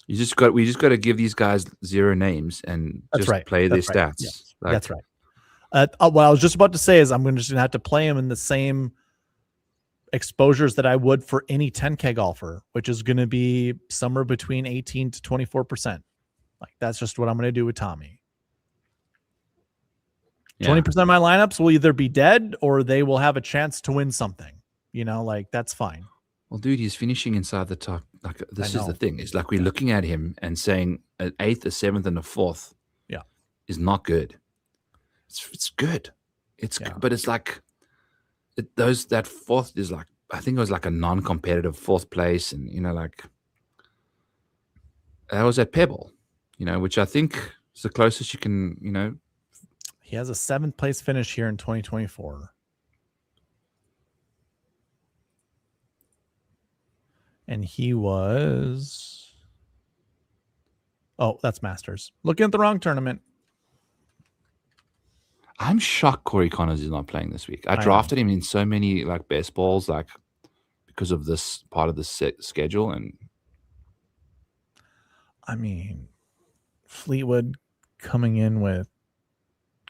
We just got to give these guys 0 names and play their stats. Yes. That's right. What I was just about to say is I'm just going to have to play him in the same exposures that I would for any 10K golfer, which is going to be somewhere between 18 to 24%. Like, that's just what I'm going to do with Tommy. 20% of my lineups will either be dead or they will have a chance to win something. You know, like, that's fine. Well, dude, he's finishing inside the top. Like, this is the thing. It's like we're looking at him and saying an 8th, a 7th, and a 4th is not good. It's good. But it's like that 4th is like, I think it was like a non-competitive 4th place, and you know, like that was at Pebble, you know, which I think is the closest you can, you know. He has a 7th place finish here in 2024. And he was, that's Masters. Looking at the wrong tournament. I'm shocked Corey Connors is not playing this week. I drafted him in so many like best balls, like because of this part of the schedule. And I mean, Fleetwood coming in with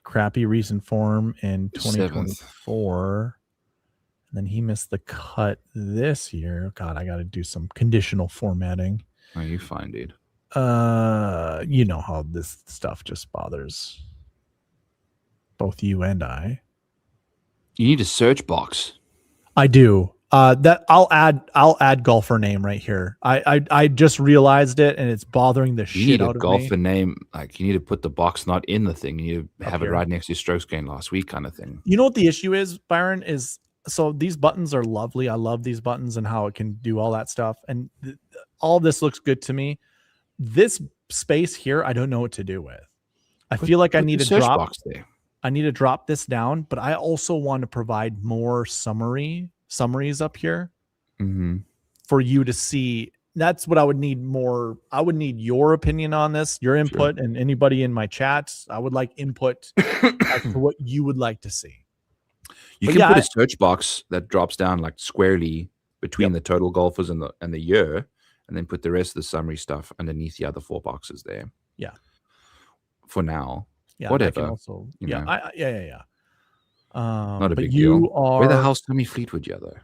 crappy recent form in 2024. And then he missed the cut this year. God, I got to do some conditional formatting. Oh, you fine, dude. You know how this stuff just bothers both you and I. You need a search box. I do. That I'll add golfer name right here. I just realized it, and it's bothering the shit out of me. You need a golfer name. Like, you need to put the box not in the thing. You have it right next to your strokes gained last week kind of thing. You know what the issue is, Byron, is so these buttons are lovely. I love these buttons and how it can do all that stuff. And all this looks good to me. This space here, I don't know what to do with. I feel like I need to drop box there. I need to drop this down, but I also want to provide more summaries up here for you to see. That's what I would need more. I would need your opinion on this, your input, and anybody in my chats. I would like input as to what you would like to see. You can put a search box that drops down like squarely between the total golfers and the year, and then put the rest of the summary stuff underneath the other 4 boxes there. Yeah. For now. Yeah. Whatever. Also, yeah. Not a big deal. Where the hell's Tommy Fleetwood, though?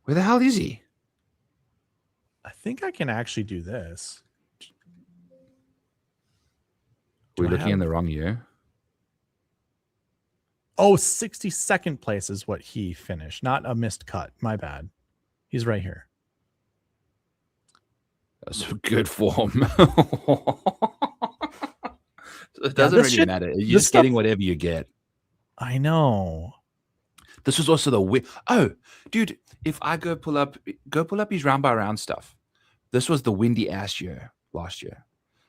Where the hell is he? I think I can actually do this. We're looking in the wrong year. 62nd place is what he finished, not a missed cut. My bad. He's right here. That's good form. It doesn't really matter. You're just getting whatever you get. I know. This was also the dude. If I go pull up his round by round stuff. This was the windy ass year last year.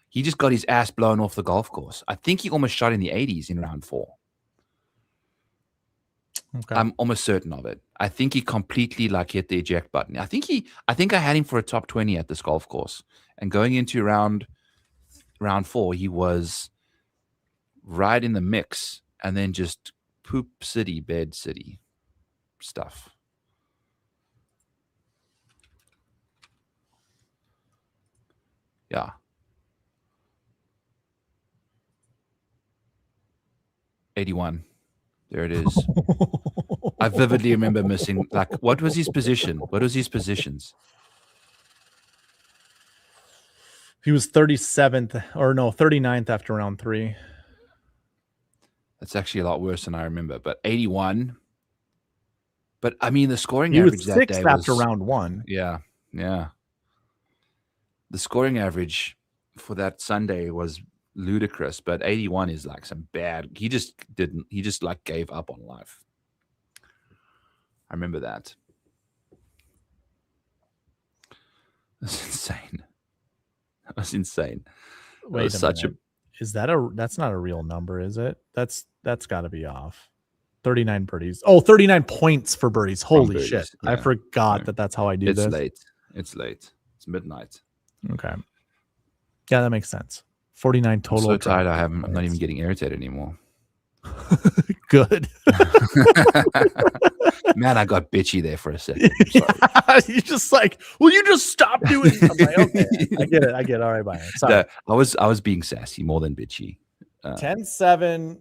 He just got his ass blown off the golf course. I think he almost shot in the 80s in round 4. Okay. I'm almost certain of it. I think he completely hit the eject button. I think I had him for a top 20 at this golf course. And going into round 4, he was right in the mix, and then just poop city, bed city stuff. Yeah. 81. There it is. I vividly remember missing, like, what was his position? What was his positions? He was 37th, or no, 39th after round 3. That's actually a lot worse than I remember, but 81. But I mean, the scoring He was average that 6th day after was, round 1. yeah. The scoring average for that Sunday was ludicrous, but 81 is like some bad. He just like gave up on life. I remember that. That's insane. That was insane. Wait a minute. Is that's not a real number, is it? That's got to be off. 39 birdies. Oh, 39 points for birdies. Holy birdies, shit. yeah. I forgot that's how I do this. It's late. It's midnight. Okay. Yeah, that makes sense. 49 total. I'm so tired. I'm not even getting irritated anymore. Good. Man, I got bitchy there for a second. You're just like, will you just stop doing it? I'm like, okay, I get it. All right, Byron. Sorry. No, I was being sassy more than bitchy. 10-7,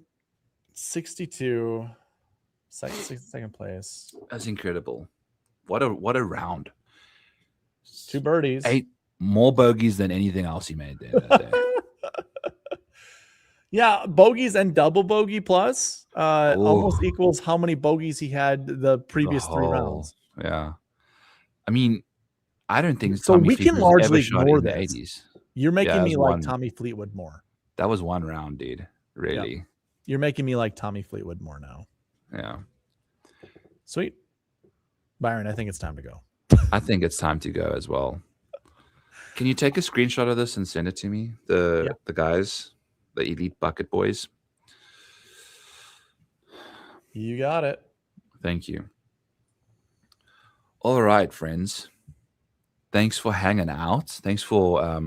62, second place. That's incredible. What a round. 2 birdies. 8 more bogeys than anything else he made there that day. Yeah, bogeys and double bogey plus almost equals how many bogeys he had the previous 3 rounds. Yeah. I mean, I don't think so. Tommy We Fleetwood can largely ever ignore shot in the this. 80s. You're making me like Tommy Fleetwood more. That was one round, dude. Really. Yep. You're making me like Tommy Fleetwood more now. Yeah. Sweet. Byron, I think it's time to go. I think it's time to go as well. Can you take a screenshot of this and send it to me? The guys, the Elite Bucket Boys. You got it. Thank you. All right, friends. Thanks for hanging out. Thanks for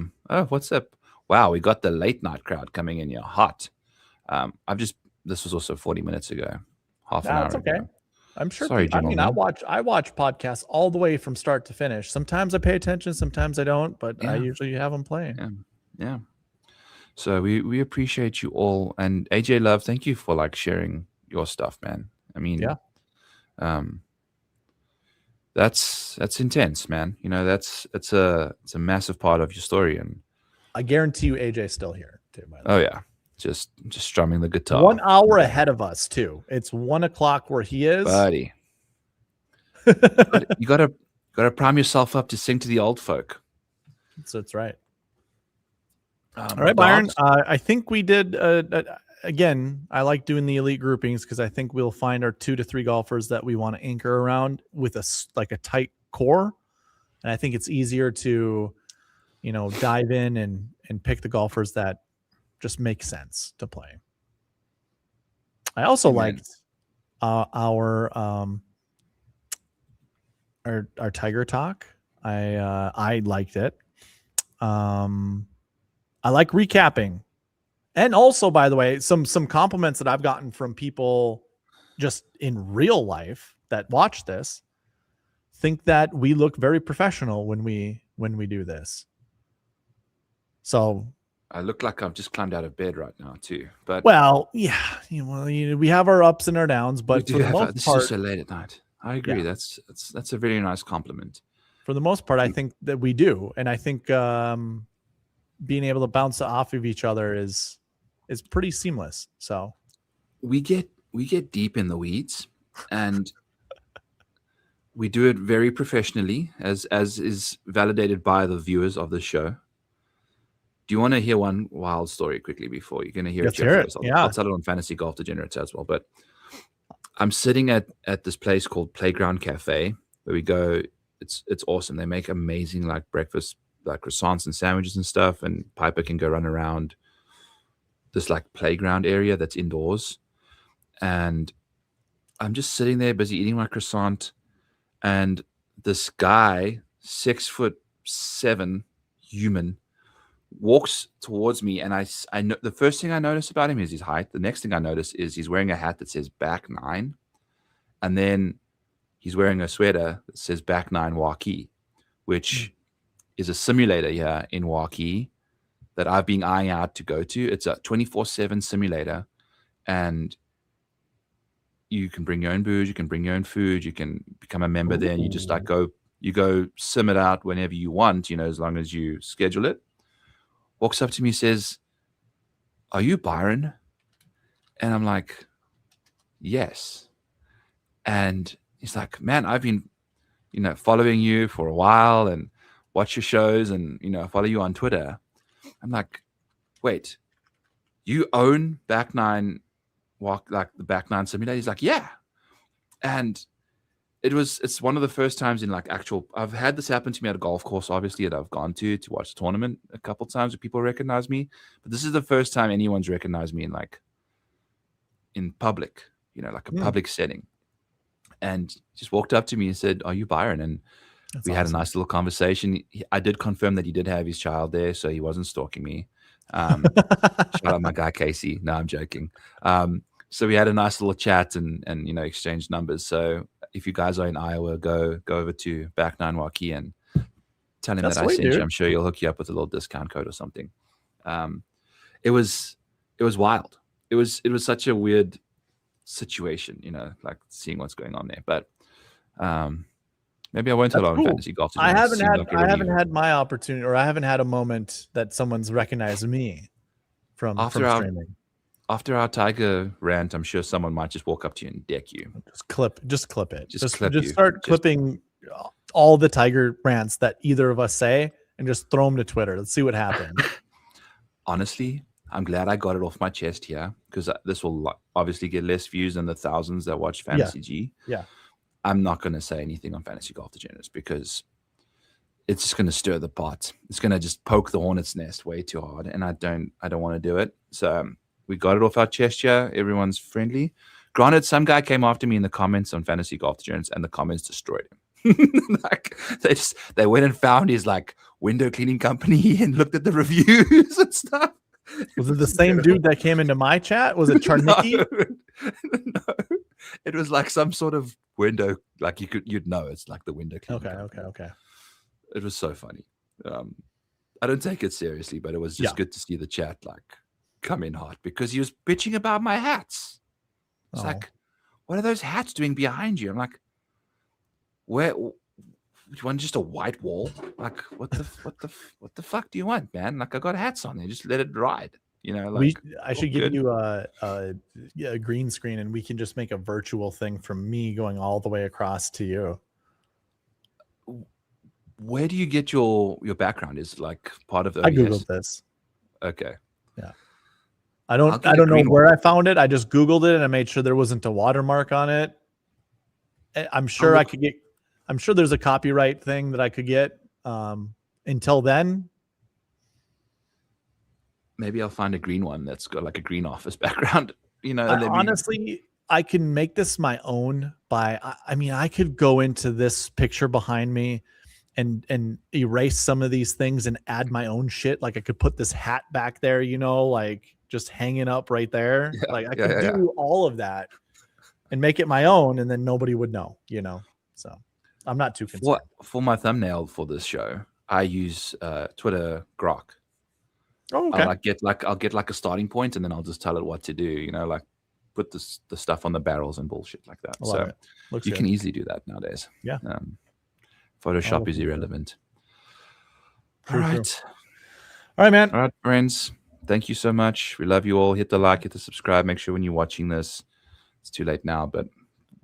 what's up? Wow, we got the late night crowd coming in here hot. This was also 40 minutes ago. Half an hour ago. Okay. I'm sure. Sorry, gentlemen. I watch podcasts all the way from start to finish. Sometimes I pay attention, sometimes I don't, but I usually have them playing. Yeah. So we appreciate you all, and AJ Love, thank you for like sharing your stuff, man. I mean, that's intense, man. You know, it's a massive part of your story, and I guarantee you, AJ's still here too. By the way. Oh yeah. Just strumming the guitar. 1 hour ahead of us too. It's 1 o'clock where he is. Buddy. you gotta prime yourself up to sing to the old folk. That's right. All right, Byron. I think we did. Again, I like doing the elite groupings because I think we'll find our 2 to 3 golfers that we want to anchor around with a tight core, and I think it's easier to, dive in and pick the golfers that just make sense to play. I also liked our Tiger Talk. I liked it. I like recapping, and also, by the way, some compliments that I've gotten from people just in real life that watch this think that we look very professional when we do this. So. I look like I've just climbed out of bed right now too. But we have our ups and our downs, but for the most part, this is so late at night. I agree. Yeah. That's a very nice compliment. For the most part, I think that we do, and I think being able to bounce off of each other is pretty seamless. So we get deep in the weeds, and we do it very professionally, as is validated by the viewers of the show. Do you want to hear one wild story quickly before you're going to hear it? I'll tell it on Fantasy Golf Degenerates as well. But I'm sitting at this place called Playground Cafe where we go. It's awesome. They make amazing like breakfast, like croissants and sandwiches and stuff. And Piper can go run around this like playground area that's indoors. And I'm just sitting there busy eating my croissant. And this guy, 6'7" human, walks towards me, and I know the first thing I notice about him is his height. The next thing I notice is he's wearing a hat that says back 9, and then he's wearing a sweater that says back 9 Waukee, which is a simulator here in Waukee that I've been eyeing out to go to. It's a 24/7 simulator, and you can bring your own booze, you can bring your own food, you can become a member there, and you just like go sim it out whenever you want, as long as you schedule it. Walks up to me, says, "Are you BYRON?" And I'm like, "Yes." And he's like, "Man, I've been, following you for a while and watch your shows and, follow you on Twitter." I'm like, "Wait, you own Back Nine the Back Nine Simulator?" He's like, "Yeah." And it's one of the first times in like I've had this happen to me at a golf course, obviously, that I've gone to watch the tournament a couple of times where people recognize me. But this is the first time anyone's recognized me in public, like a public setting. And just walked up to me and said, "Are you BYRON?" And we had a nice little conversation. I did confirm that he did have his child there, so he wasn't stalking me. Shout out my guy Casey. No, I'm joking. So we had a nice little chat and exchanged numbers. So if you guys are in Iowa, go over to Back Nine Waukee and tell him that I sent you. I'm sure he'll hook you up with a little discount code or something. It was wild. It was such a weird situation, like seeing what's going on there. But maybe I won't tell on fantasy golf. I haven't had my opportunity, or I haven't had a moment that someone's recognized me from streaming. After our Tiger rant, I'm sure someone might just walk up to you and deck you. Just clip it. Just start clipping all the Tiger rants that either of us say and just throw them to Twitter. Let's see what happens. Honestly, I'm glad I got it off my chest here, because this will obviously get less views than the thousands that watch Fantasy G. Yeah. I'm not going to say anything on Fantasy Golf Degenerates because it's just going to stir the pot. It's going to just poke the hornet's nest way too hard, and I don't want to do it. So we got it off our chest here. Everyone's friendly. Granted, some guy came after me in the comments on Fantasy Golf Degenerates, and the comments destroyed him. Like they went and found his like window cleaning company and looked at the reviews and stuff. Was it the same dude that came into my chat? Was it Charnicki? No, it was like some sort of window, like you'd know it's like the window cleaning company. Okay. It was so funny. I don't take it seriously, but it was just good to see the chat like come in hot, because he was bitching about my hats. It's like, what are those hats doing behind you? I'm like, where? You want just a white wall? Like, what the fuck do you want, man? Like, I got hats on there. Just let it ride. I should give you a green screen, and we can just make a virtual thing from me going all the way across to you. Where do you get your background? Is like part of the I googled this. Okay. Yeah. I don't know where I found it. I just Googled it and I made sure there wasn't a watermark on it. I'm sure I could get. I'm sure there's a copyright thing that I could get. Until then, maybe I'll find a green one that's got like a green office background. Honestly, I can make this my own I could go into this picture behind me and erase some of these things and add my own shit. Like I could put this hat back there, like just hanging up right there. Yeah, like I could do all of that and make it my own, and then nobody would know, So I'm not too concerned. For my thumbnail for this show, I use Twitter Grok. Oh, okay. I'll get like a starting point, and then I'll just tell it what to do. Like put the stuff on the barrels and bullshit like that. So you can easily do that nowadays. Yeah. Photoshop is irrelevant. All right, man. All right, friends. Thank you so much. We love you all. Hit the like, hit the subscribe. Make sure when you're watching this, it's too late now, but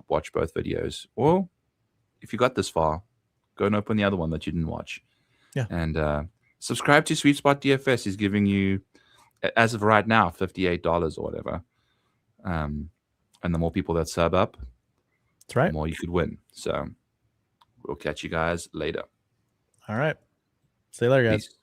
watch both videos. Or if you got this far, go and open the other one that you didn't watch. Yeah. And subscribe to Sweet Spot DFS. He's giving you, as of right now, $58 or whatever. And the more people that sub up, that's right, the more you could win. So we'll catch you guys later. All right. See you later, guys. Peace.